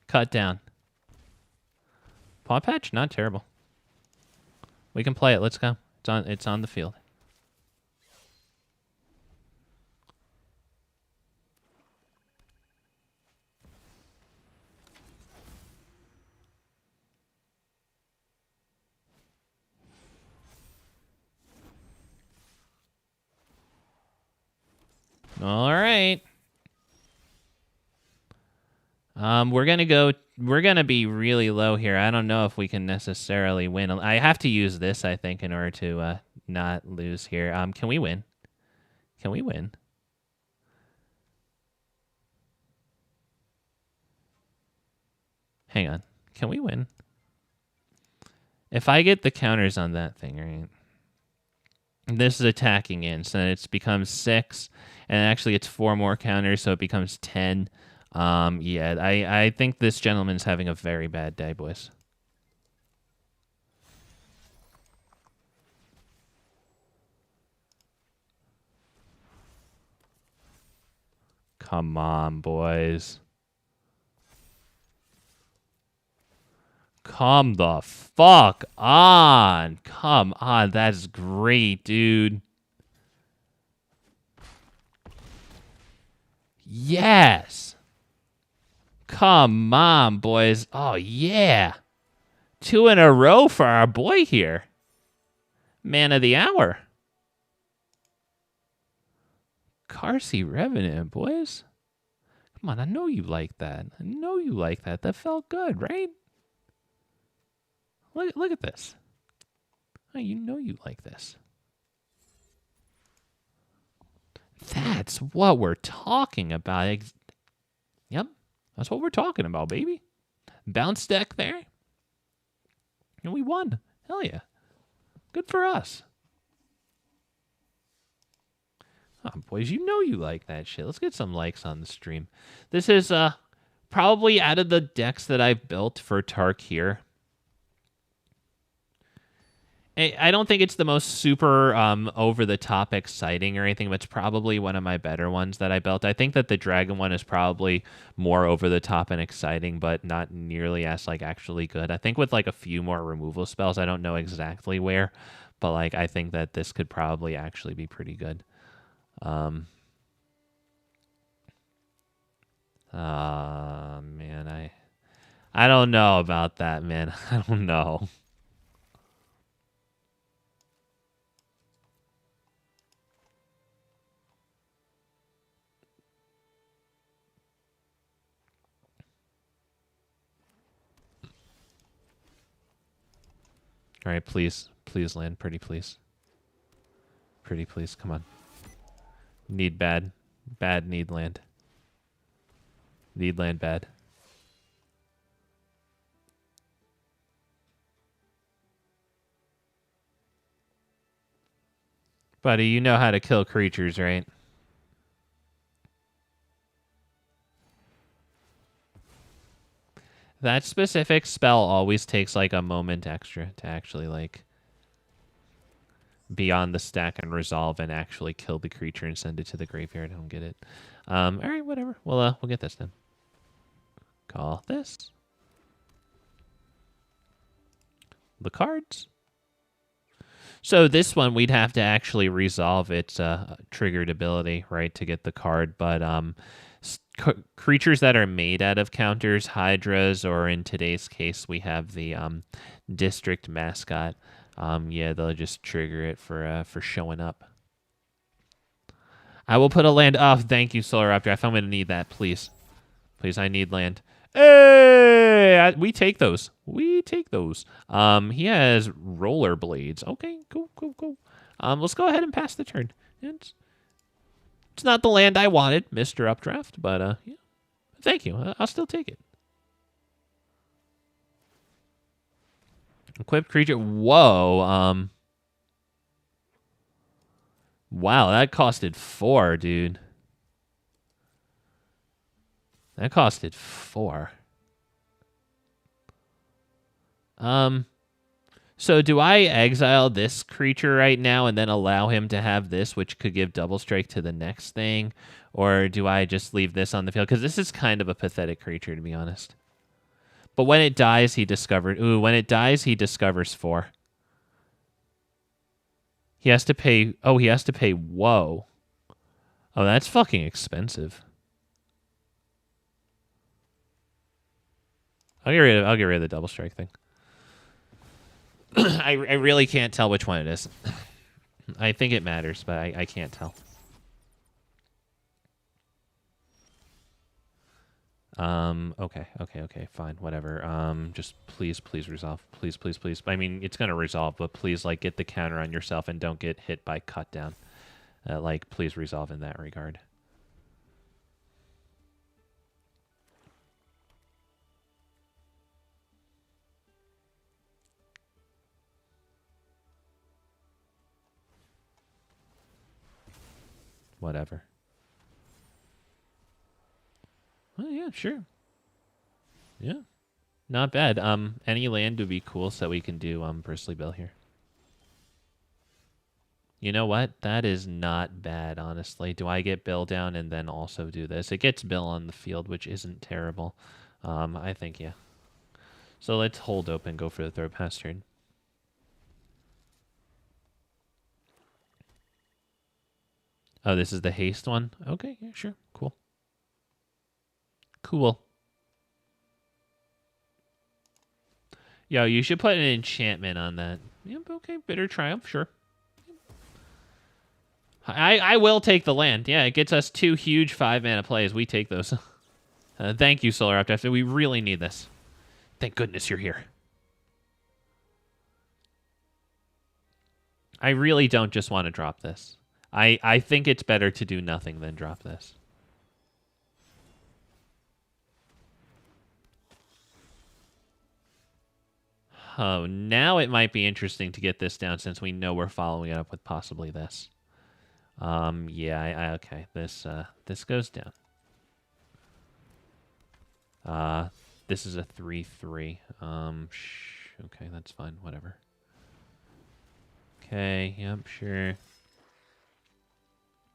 Cut down. Pawpatch, not terrible. We can play it. Let's go. It's on the field. All right. We're gonna be really low here. I don't know if we can necessarily win. I have to use this, I think, in order to not lose here. Can we win? Can we win? Hang on. Can we win? If I get the counters on that thing, right? This is attacking in, so it becomes 6, and actually it's 4 more counters, so it becomes 10. Yeah, I think this gentleman's having a very bad day, boys. Come on, boys. Come the fuck on. Come on, that's great, dude. Yes. Come on, boys. Oh, yeah. 2 in a row for our boy here. Man of the hour. Qarsi Revenant, boys. Come on, I know you like that. I know you like that. That felt good, right? Look at this. Oh, you know you like this. That's what we're talking about. Yep, that's what we're talking about, baby. Bounce deck there. And we won. Hell yeah. Good for us. Oh, boys, you know you like that shit. Let's get some likes on the stream. This is probably out of the decks that I've built for Tark here. I don't think it's the most super over-the-top exciting or anything, but it's probably one of my better ones that I built. I think that the Dragon one is probably more over-the-top and exciting, but not nearly as, like, actually good. I think with, like, a few more removal spells, I don't know exactly where, but, like, I think that this could probably actually be pretty good. Man, I don't know about that, man. I don't know. All right, please. Please land. Pretty please. Pretty please. Come on. Need bad. Bad need land. Need land bad. Buddy, you know how to kill creatures, right? That specific spell always takes like a moment extra to actually like be on the stack and resolve and actually kill the creature and send it to the graveyard. I don't get it. All right, whatever. We'll get this then. Call this. The cards. So this one we'd have to actually resolve its triggered ability, right, to get the card. But creatures that are made out of counters, hydras, or in today's case we have the District Mascot. Yeah, they'll just trigger it for showing up. I will put a land. Oh, thank you, Solar Updraft. I'm going to need that, please. Please, I need land. Hey, we take those. We take those. He has rollerblades. Okay, cool. Let's go ahead and pass the turn. It's not the land I wanted, Mr. Updraft, but yeah. Thank you. I'll still take it. Equipped creature. Whoa. Wow, that costed 4, dude. That costed 4. So do I exile this creature right now and then allow him to have this, which could give double strike to the next thing? Or do I just leave this on the field? Because this is kind of a pathetic creature, to be honest. But when it dies, he discovered... Ooh, when it dies, he discovers 4. He has to pay... Oh, he has to pay... Whoa. Oh, that's fucking expensive. I'll get rid of the double strike thing. I really can't tell which one it is. I think it matters, but I can't tell. Okay, fine, whatever. Just please resolve. Please. I mean, it's gonna resolve, but please, like, get the counter on yourself and don't get hit by cut down. Like, please resolve in that regard. Whatever. Oh, yeah, sure. Yeah. Not bad. Any land would be cool so we can do Bristly Bill here. You know what? That is not bad, honestly. Do I get Bill down and then also do this? It gets Bill on the field, which isn't terrible. I think, yeah. So let's hold open, go for the third pass turn. Oh, this is the haste one? Okay, yeah, sure. Cool. Cool. Yo, you should put an enchantment on that. Yep, okay. Bitter Triumph, sure. I will take the land. Yeah, it gets us 2 huge 5-mana plays. We take those. Thank you, Solar Updraft. We really need this. Thank goodness you're here. I really don't just want to drop this. I think it's better to do nothing than drop this. Oh, now it might be interesting to get this down since we know we're following it up with possibly this. Yeah, okay. This goes down. This is a 3/3. Okay, that's fine. Whatever. Okay, yep, sure.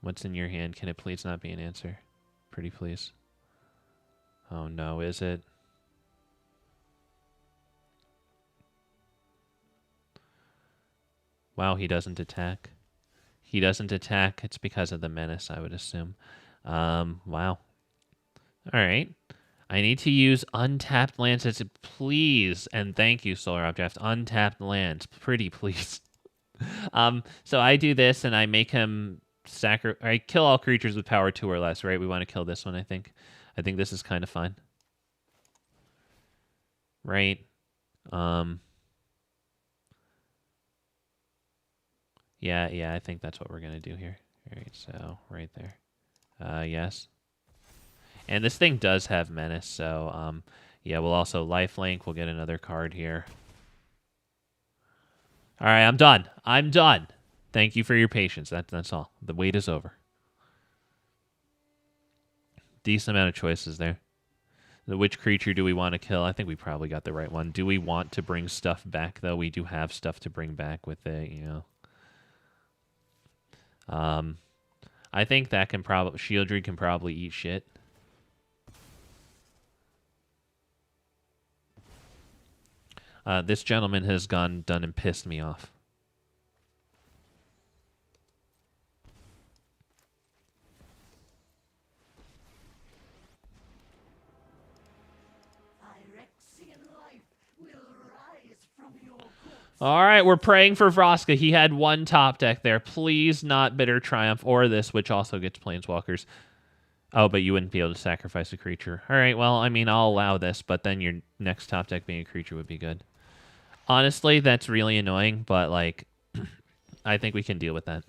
What's in your hand? Can it please not be an answer? Pretty please. Oh no, is it? Wow, he doesn't attack. He doesn't attack. It's because of the menace, I would assume. Wow. All right. I need to use untapped lands. Please, and thank you, Solar Updraft. Untapped lands. Pretty please. So I do this, and I make him I kill all creatures with power 2 or less, right? We want to kill this one, I think. I think this is kind of fine. Right? Yeah, I think that's what we're going to do here. All right, so right there. Yes. And this thing does have menace, so yeah, we'll also lifelink. We'll get another card here. All right, I'm done. I'm done. Thank you for your patience. That's all. The wait is over. Decent amount of choices there. Which creature do we want to kill? I think we probably got the right one. Do we want to bring stuff back, though? We do have stuff to bring back with it, you know. I think that can probably... Shieldred can probably eat shit. This gentleman has done and pissed me off. All right, we're praying for Vraska. He had one top deck there. Please not Bitter Triumph or this, which also gets Planeswalkers. Oh, but you wouldn't be able to sacrifice a creature. All right, well, I mean, I'll allow this, but then your next top deck being a creature would be good. Honestly, that's really annoying, but, like, I think we can deal with that.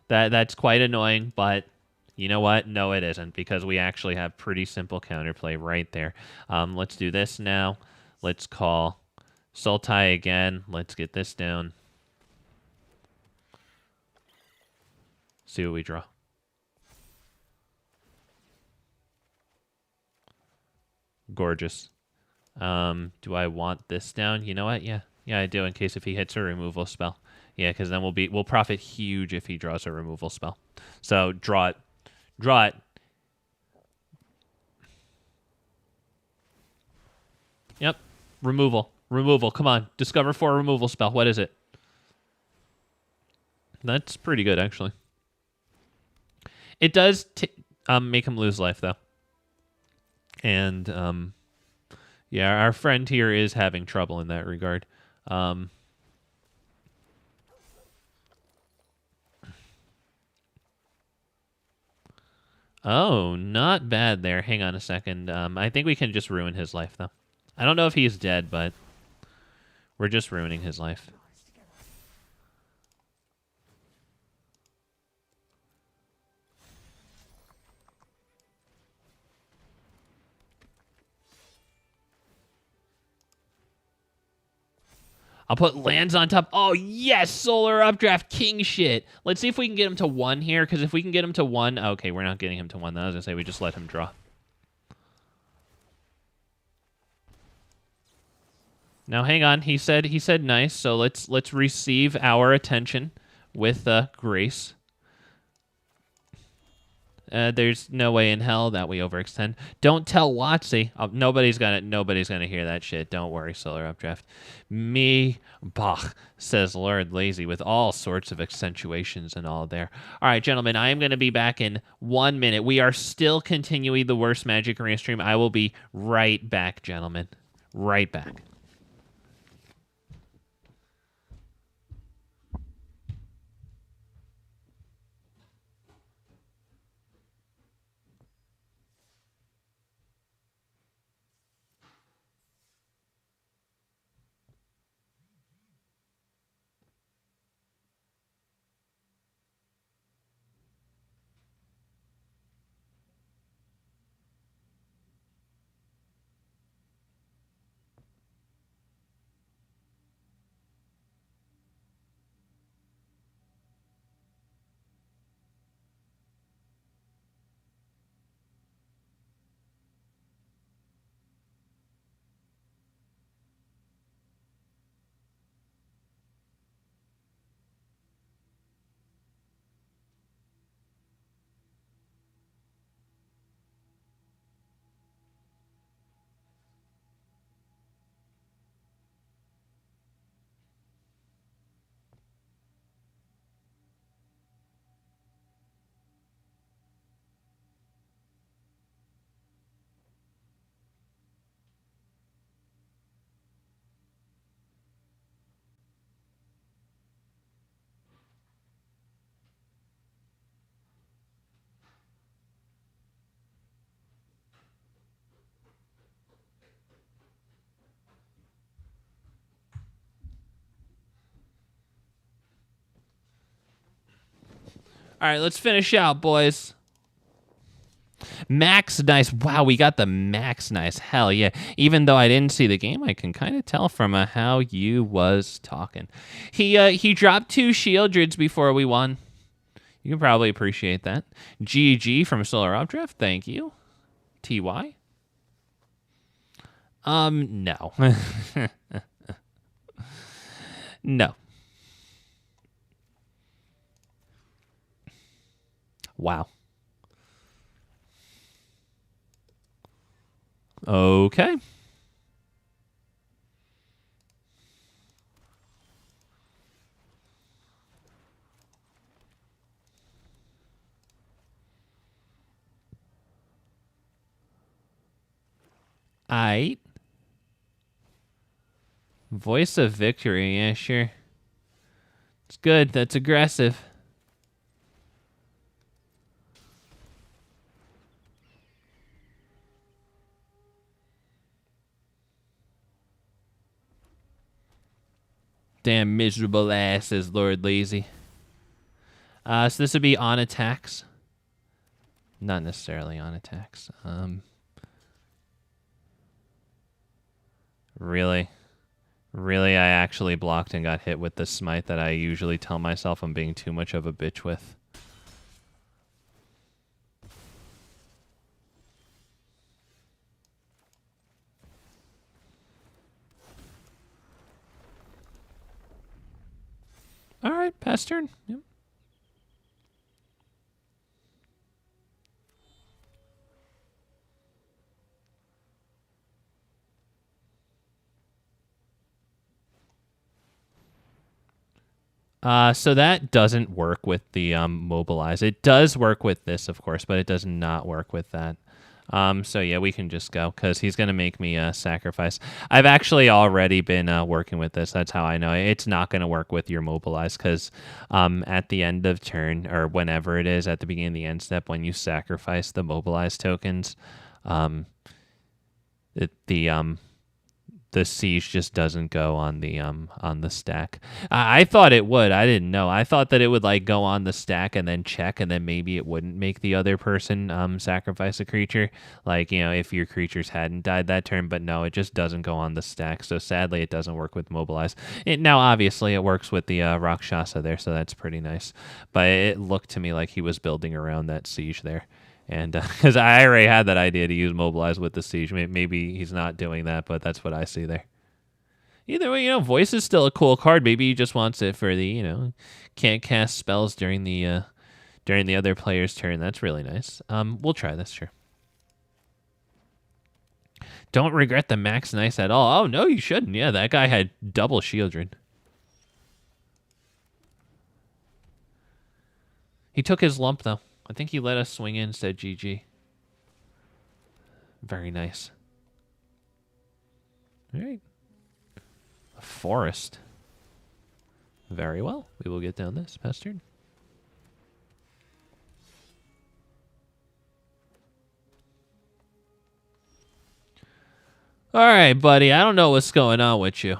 That's quite annoying, but you know what? No, it isn't, because we actually have pretty simple counterplay right there. Let's do this now. Let's call Sultai again. Let's get this down. See what we draw. Gorgeous. Do I want this down? You know what? Yeah, I do. In case if he hits a removal spell. Yeah, because then we'll profit huge if he draws a removal spell. So draw it. Draw it. Yep. Removal. Removal. Come on. Discover 4 removal spell. What is it? That's pretty good, actually. It does make him lose life, though. And, yeah, our friend here is having trouble in that regard. Oh, not bad there. Hang on a second. I think we can just ruin his life, though. I don't know if he's dead, but we're just ruining his life. I'll put lands on top. Oh, yes! Solar Updraft, king shit. Let's see if we can get him to 1 here, because if we can get him to 1... Okay, we're not getting him to 1, though. I was going to say we just let him draw. Now, hang on. He said nice, so let's receive our attention with grace. There's no way in hell that we overextend. Don't tell Watsy. Oh, nobody's gonna hear that shit. Don't worry, Solar Updraft. Me, Bach, says Lord Lazy with all sorts of accentuations and all there. All right, gentlemen, I am going to be back in 1 minute. We are still continuing the worst Magic Arena stream. I will be right back, gentlemen. Right back. All right, let's finish out, boys. Max Nice. Wow, we got the Max Nice. Hell yeah. Even though I didn't see the game, I can kind of tell from how you was talking. He dropped 2 Shieldreds before we won. You can probably appreciate that. GG from Solar Updraft. Thank you. TY. No. No. Wow. Okay. Aight. Voice of Victory, yeah, sure. It's good. That's aggressive. Damn miserable ass, says Lord Lazy. So this would be on attacks. Not necessarily on attacks. Really? Really, I actually blocked and got hit with the smite that I usually tell myself I'm being too much of a bitch with. All right, pass turn. Yep. So that doesn't work with the mobilize. It does work with this, of course, but it does not work with that. So yeah, we can just go because he's going to make me sacrifice. I've actually already been working with this. That's how I know it's not going to work with your mobilize because at the end of turn or whenever it is at the beginning of the end step when you sacrifice the mobilize tokens, the siege just doesn't go on the stack. I thought it would. I didn't know. I thought that it would like go on the stack and then check, and then maybe it wouldn't make the other person sacrifice a creature. Like, you know, if your creatures hadn't died that turn, but no, it just doesn't go on the stack. So sadly, it doesn't work with mobilize. Now, obviously, it works with the Rakshasa there, so that's pretty nice. But it looked to me like he was building around that siege there. And because I already had that idea to use mobilize with the siege. Maybe he's not doing that, but that's what I see there. Either way, you know, voice is still a cool card. Maybe he just wants it for the, you know, can't cast spells during the other player's turn. That's really nice. We'll try this, sure. Don't regret the Max Nice at all. Oh no, you shouldn't. Yeah, that guy had double Shieldred. He took his lump though. I think he let us swing in, said GG. Very nice. All right. A forest. Very well. We will get down this. Pass turn. All right, buddy. I don't know what's going on with you.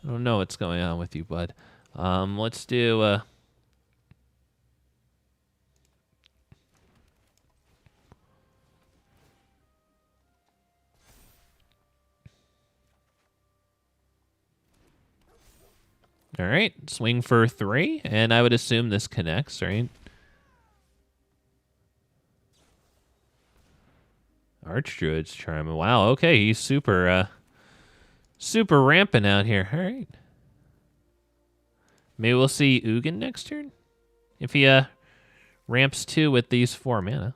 I don't know what's going on with you, bud. Let's do... All right, swing for 3, and I would assume this connects, right? Archdruid's Charm. Wow, okay, he's super ramping out here. All right. Maybe we'll see Ugin next turn if he ramps 2 with these 4 mana.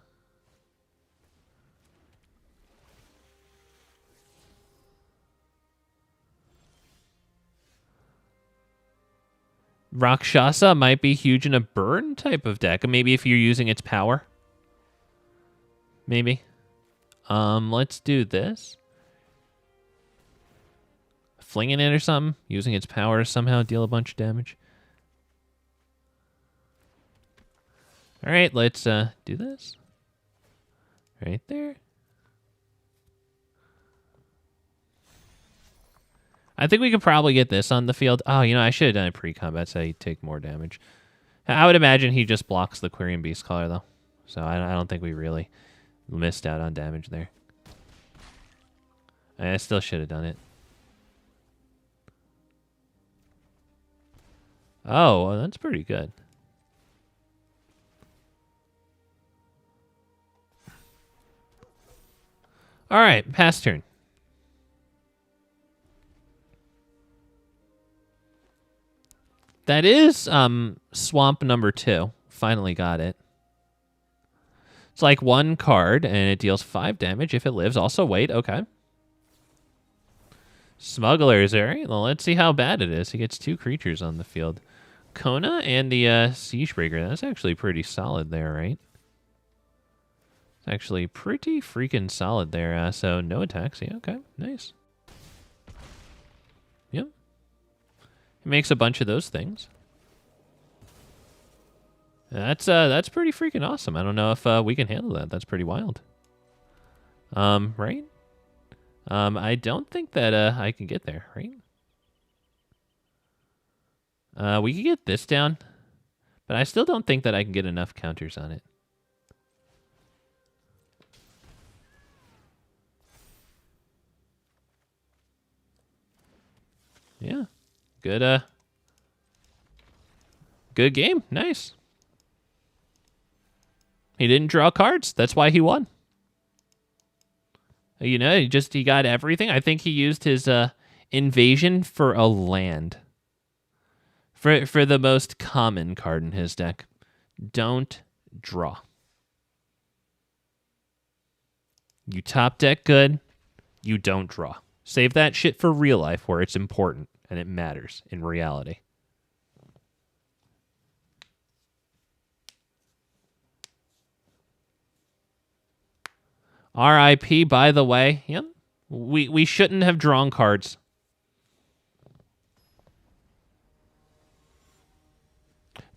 Rakshasa might be huge in a burn type of deck. Maybe if you're using its power. Maybe. Let's do this. Flinging it or something. Using its power to somehow deal a bunch of damage. Alright, let's do this. Right there. I think we could probably get this on the field. Oh, you know, I should have done it pre-combat so he'd take more damage. I would imagine he just blocks the Quirion Beastcaller, though. So I don't think we really Missed out on damage there. I still should have done it. Oh, well, that's pretty good. All right, pass turn. That is swamp number 2. Finally got it. It's like 1 card, and it deals 5 damage if it lives. Also, wait, okay. Smugglers, all right. Well, let's see how bad it is. He gets 2 creatures on the field. Kona and the Siegebreaker. That's actually pretty solid there, right? It's actually pretty freaking solid there. So no attacks. Yeah, okay, nice. Yep. He makes a bunch of those things. That's pretty freaking awesome. I don't know if we can handle that. That's pretty wild. Right? I don't think that I can get there, right? We could get this down, but I still don't think that I can get enough counters on it. Yeah. Good good game. Nice. He didn't draw cards. That's why he won. You know, he got everything. I think he used his invasion for a land. For the most common card in his deck. Don't draw. You top deck good, you don't draw. Save that shit for real life where it's important and it matters in reality. RIP, by the way. Yep. We shouldn't have drawn cards.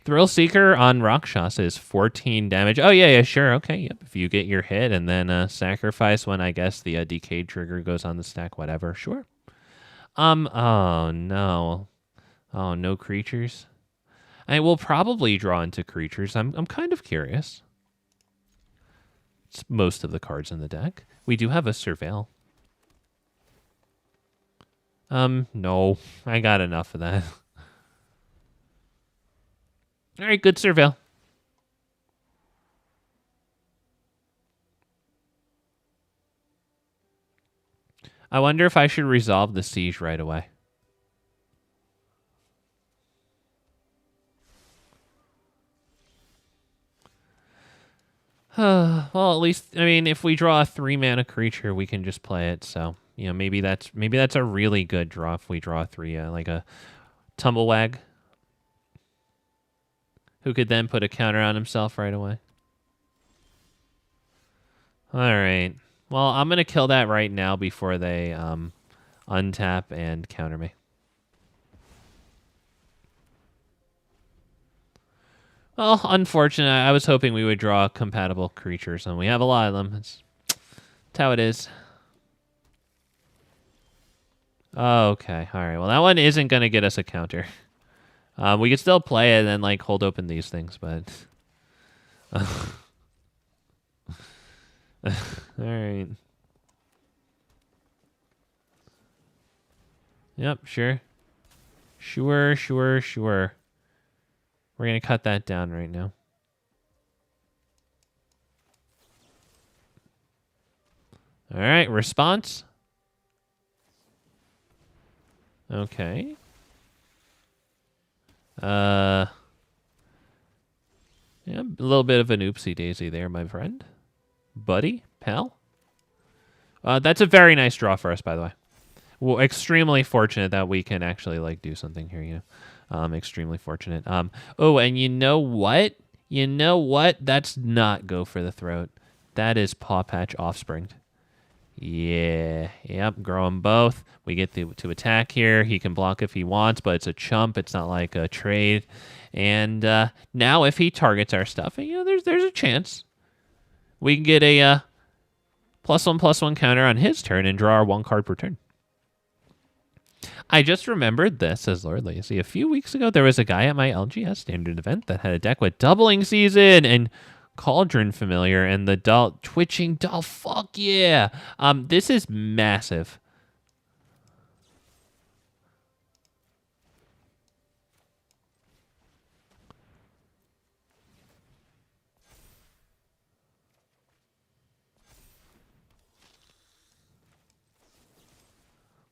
Thrill Seeker on Rakshas is 14 damage. Oh, yeah, sure. Okay, yep. If you get your hit and then sacrifice when, I guess, the Decayed trigger goes on the stack, whatever, sure. Oh, no. Oh, no creatures? I will probably draw into creatures. I'm kind of curious. It's most of the cards in the deck. We do have a Surveil. No. I got enough of that. All right, good Surveil. I wonder if I should resolve the siege right away. Well, at least, I mean, if we draw a 3-mana creature, we can just play it. So, you know, maybe that's a really good draw if we draw 3, like a Tumblewagg, who could then put a counter on himself right away. All right. Well, I'm going to kill that right now before they untap and counter me. Well, unfortunate. I was hoping we would draw compatible creatures, and we have a lot of them. That's how it is. Okay. All right. Well, that one isn't going to get us a counter. We could still play it and then, like, hold open these things, but... All right. Yep, sure. Sure. We're going to cut that down right now. All right, response. Okay. Yeah, a little bit of an oopsie daisy there, my friend. Buddy, pal. That's a very nice draw for us, by the way. Well, extremely fortunate that we can actually, like, do something here, you know. Extremely fortunate. Oh, and you know what? That's not Go for the Throat. That is Pawpatch Offspring. Yeah. Yep, grow them both. We get to attack here. He can block if he wants, but it's a chump. It's not like a trade. And now if he targets our stuff, you know, there's a chance we can get a +1/+1 counter on his turn and draw our 1 card per turn. I just remembered this, says Lord Lazy. A few weeks ago, there was a guy at my LGS standard event that had a deck with Doubling Season and Cauldron Familiar and the doll, Twitching Doll. Fuck yeah. This is massive.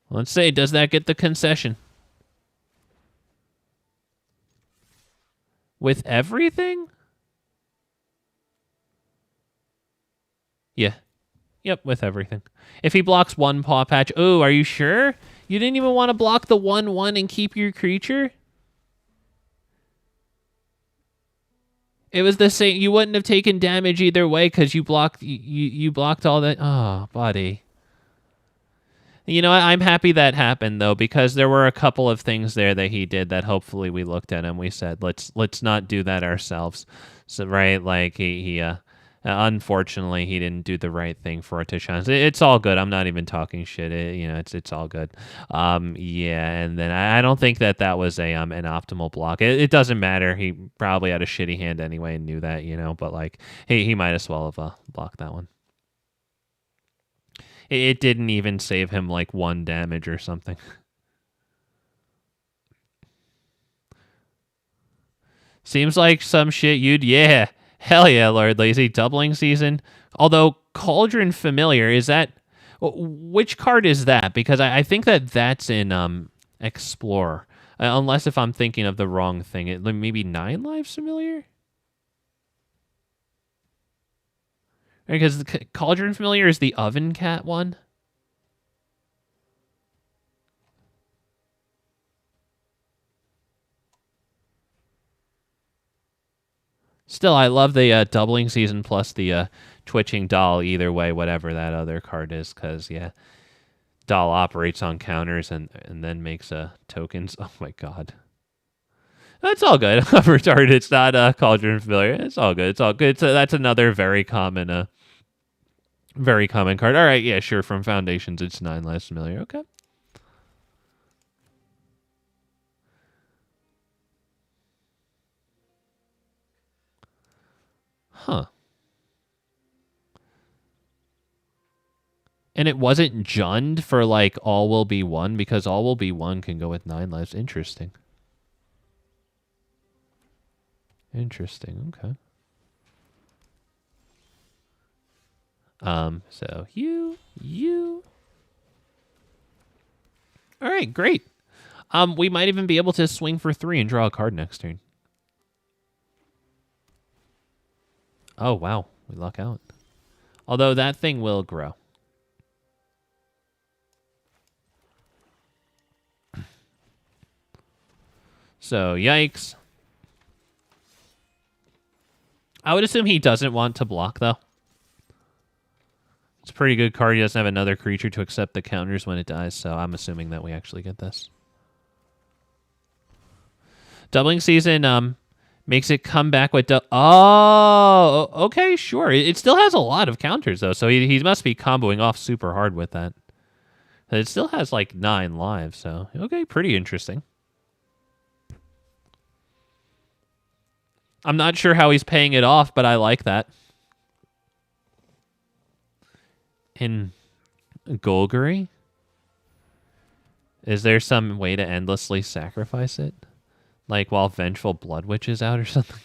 Let's say, does that get the concession? With everything? Yeah. Yep, with everything. If he blocks one Pawpatch... Oh, are you sure? You didn't even want to block the 1/1 and keep your creature? It was the same... You wouldn't have taken damage either way because you blocked... You blocked all that... Oh, buddy. You know, I'm happy that happened, though, because there were a couple of things there that he did that hopefully we looked at and we said, let's not do that ourselves. So, right, like, he unfortunately, he didn't do the right thing for it to shine. It's all good. I'm not even talking shit. It's all good. Yeah, and then I don't think that was an optimal block. It doesn't matter. He probably had a shitty hand anyway and knew that, but, like, he might as well have blocked that one. It didn't even save him, like, 1 damage or something. Seems like some shit you'd... Yeah. Hell yeah, Lord Lazy. Doubling season. Although, Cauldron Familiar, is that... Which card is that? Because I think that's in Explorer. Unless if I'm thinking of the wrong thing. Maybe 9 Lives Familiar? Because the Cauldron Familiar is the Oven Cat one. Still, I love the doubling season plus the twitching doll either way, whatever that other card is, because, yeah, doll operates on counters and then makes tokens. Oh, my God. That's all good. I'm retarded. It's not Cauldron Familiar. It's all good. It's all good. That's another very common card. All right, yeah, sure. From Foundations, it's 9 Lives Familiar. Okay. Huh. And it wasn't Jund for, like, All Will Be One, because All Will Be One can go with 9 lives. Interesting. Interesting. Okay. So you. All right, great. We might even be able to swing for 3 and draw a card next turn. Oh, wow. We luck out. Although that thing will grow. So, yikes. I would assume he doesn't want to block, though. It's a pretty good card. He doesn't have another creature to accept the counters when it dies, so I'm assuming that we actually get this. Doubling Season makes it come back with... Oh, okay, sure. It still has a lot of counters, though, so he must be comboing off super hard with that. It still has, like, 9 lives, so... Okay, pretty interesting. I'm not sure how he's paying it off, but I like that. In GOLGARI? Is there some way to endlessly sacrifice it? Like while Vengeful Blood Witch is out or something?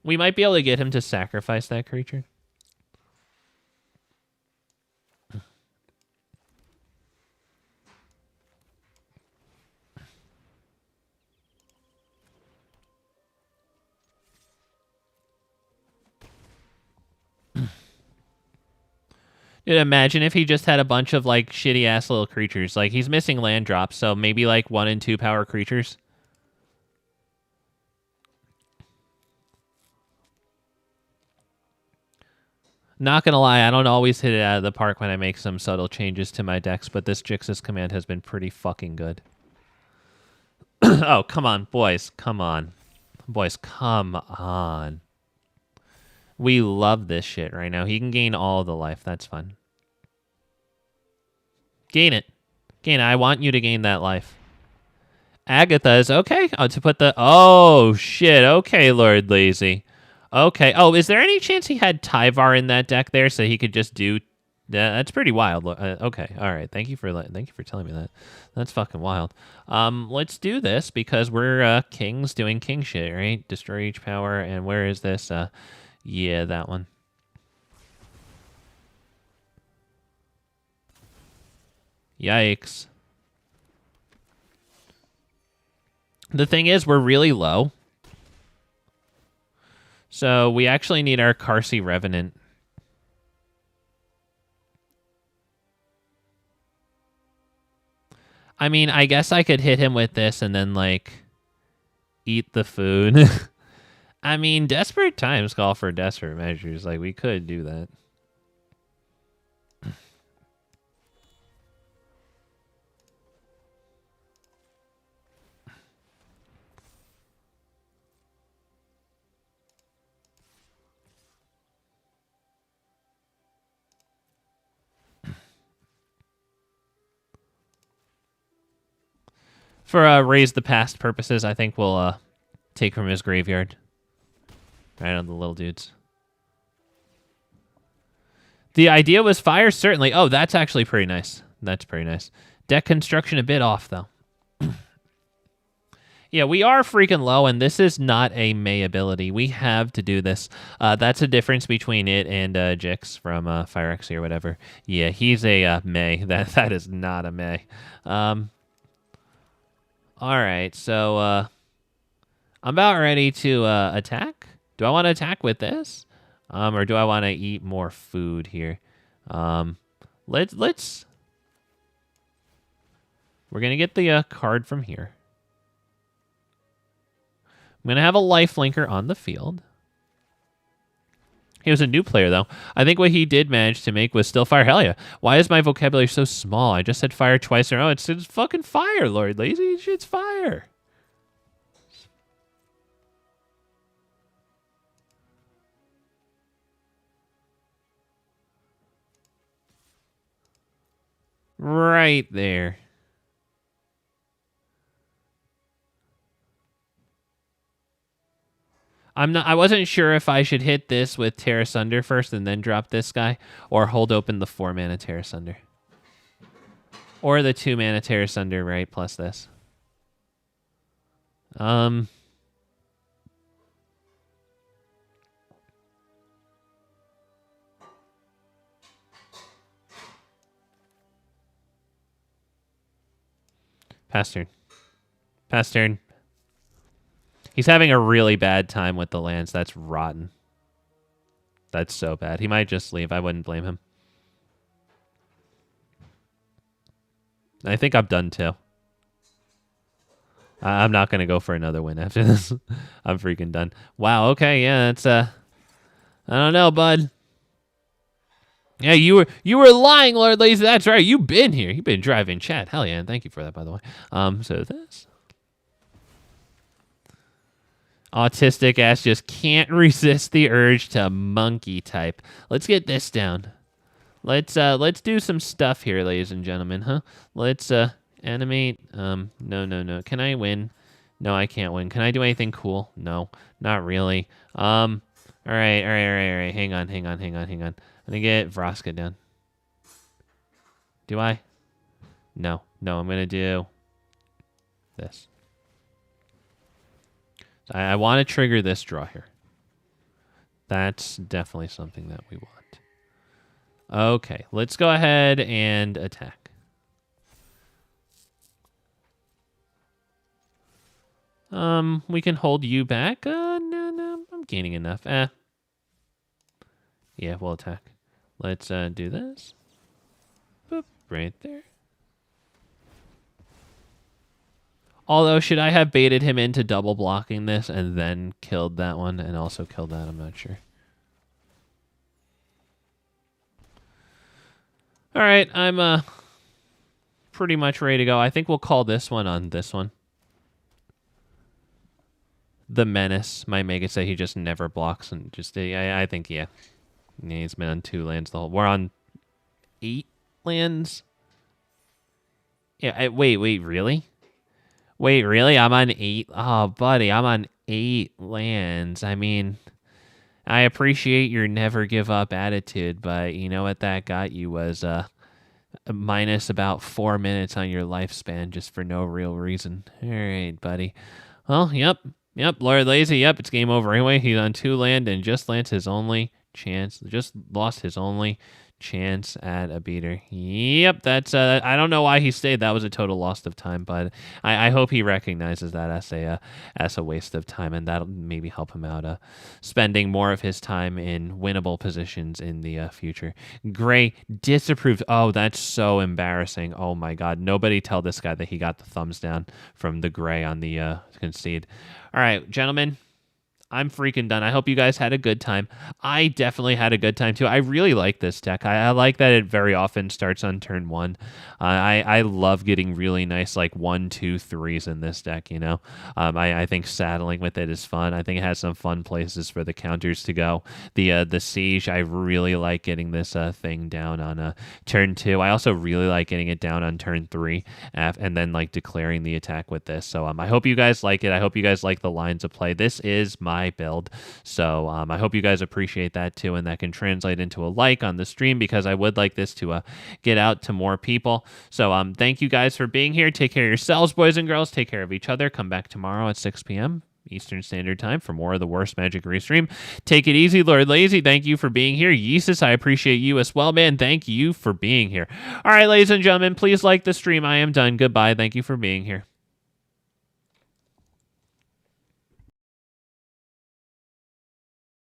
We might be able to get him to sacrifice that creature. Dude, imagine if he just had a bunch of, like, shitty-ass little creatures. Like, he's missing land drops, so maybe, like, 1 and 2 power creatures. Not gonna lie, I don't always hit it out of the park when I make some subtle changes to my decks, but this Jix's command has been pretty fucking good. Oh, come on, boys. Come on. Boys, come on. We love this shit right now. He can gain all the life. That's fun. Gain it. Gain it. I want you to gain that life. Agatha's. Okay. Oh, to put the... Oh, shit. Okay, Lord Lazy. Okay. Oh, is there any chance he had Tyvar in that deck there so he could just do... that's pretty wild. Okay. All right. Thank you for telling me that. That's fucking wild. Let's do this because we're kings doing king shit, right? Destroy each power. And where is this? Yeah, that one. Yikes. The thing is, we're really low. So we actually need our Qarsi Revenant. I mean, I guess I could hit him with this and then, like, eat the food. I mean, desperate times call for desperate measures. Like, we could do that. For raise the past purposes, I think we'll take from his graveyard. Right on the little dudes. The idea was fire, certainly. Oh, that's actually pretty nice. That's pretty nice. Deck construction a bit off, though. Yeah, we are freaking low, and this is not a May ability. We have to do this. That's a difference between it and Jix from Phyrexy or whatever. Yeah, he's a May. That is not a May. All right, so I'm about ready to attack. Do I want to attack with this, or do I want to eat more food here? Let's. We're gonna get the card from here. I'm gonna have a lifelinker on the field. He was a new player, though. I think what he did manage to make was still fire. Hell yeah. Why is my vocabulary so small? I just said fire twice in a row. It's fucking fire, Lord Lazy. Shit's fire. Right there. I wasn't sure if I should hit this with Tear Asunder first and then drop this guy, or hold open the 4-mana Tear Asunder. Or the 2-mana Tear Asunder, right, plus this. Pass turn. Pass turn. He's having a really bad time with the lands. That's rotten. That's so bad. He might just leave. I wouldn't blame him. I think I'm done too. I'm not going to go for another win after this. I'm freaking done. Wow, okay, yeah, that's I don't know, bud. Yeah, you were lying, Lord Lazy. That's right. You've been here. You've been driving chat. Hell yeah, and thank you for that, by the way. So this autistic ass just can't resist the urge to monkey type. Let's get this down. Let's do some stuff here, ladies and gentlemen, huh? Let's animate. No. Can I win? No, I can't win. Can I do anything cool? No, not really. All right. Hang on. I'm gonna get Vraska down. Do I? No, I'm gonna do this. I want to trigger this draw here. That's definitely something that we want. Okay, let's go ahead and attack. We can hold you back. No, I'm gaining enough. Yeah, we'll attack. Let's do this. Boop, right there. Although, should I have baited him into double blocking this and then killed that one and also killed that? I'm not sure. All right, I'm pretty much ready to go. I think we'll call this one on this one. The Menace. My Mega say he just never blocks and just... I think, yeah. He's been on 2 lands the whole... We're on 8 lands? Yeah, wait, really? Wait, really? I'm on 8. Oh, buddy, I'm on 8 lands. I mean, I appreciate your never give up attitude, but you know what that got you was minus about 4 minutes on your lifespan just for no real reason. All right, buddy. Well, yep, Lord Lazy, yep, it's game over anyway. He's on 2 land and just lost his only chance at a beater. Yep, that's I don't know why he stayed. That was a total loss of time, but I hope he recognizes that as a waste of time, and that'll maybe help him out spending more of his time in winnable positions in the future. Gray disapproved. Oh, that's so embarrassing. Oh my God, nobody tell this guy that he got the thumbs down from the Gray on the concede. All right, gentlemen, I'm freaking done. I hope you guys had a good time. I definitely had a good time too. I really like this deck. I like that it very often starts on turn 1. I love getting really nice like 1, 2, 3s in this deck, you know. I think saddling with it is fun. I think it has some fun places for the counters to go. The Siege, I really like getting this thing down on turn 2. I also really like getting it down on turn 3 and then like declaring the attack with this. So I hope you guys like it. I hope you guys like the lines of play. This is my build, so I hope you guys appreciate that too, and that can translate into a like on the stream, because I would like this to get out to more people. So thank you guys for being here. Take care of yourselves, boys and girls. Take care of each other. Come back tomorrow at 6 p.m. Eastern Standard Time for more of the Worst Magic Restream. Take it easy, Lord Lazy. Thank you for being here. Yeesus, I appreciate you as well, man. Thank you for being here. All right, ladies and gentlemen, please like the stream. I am done. Goodbye. Thank you for being here.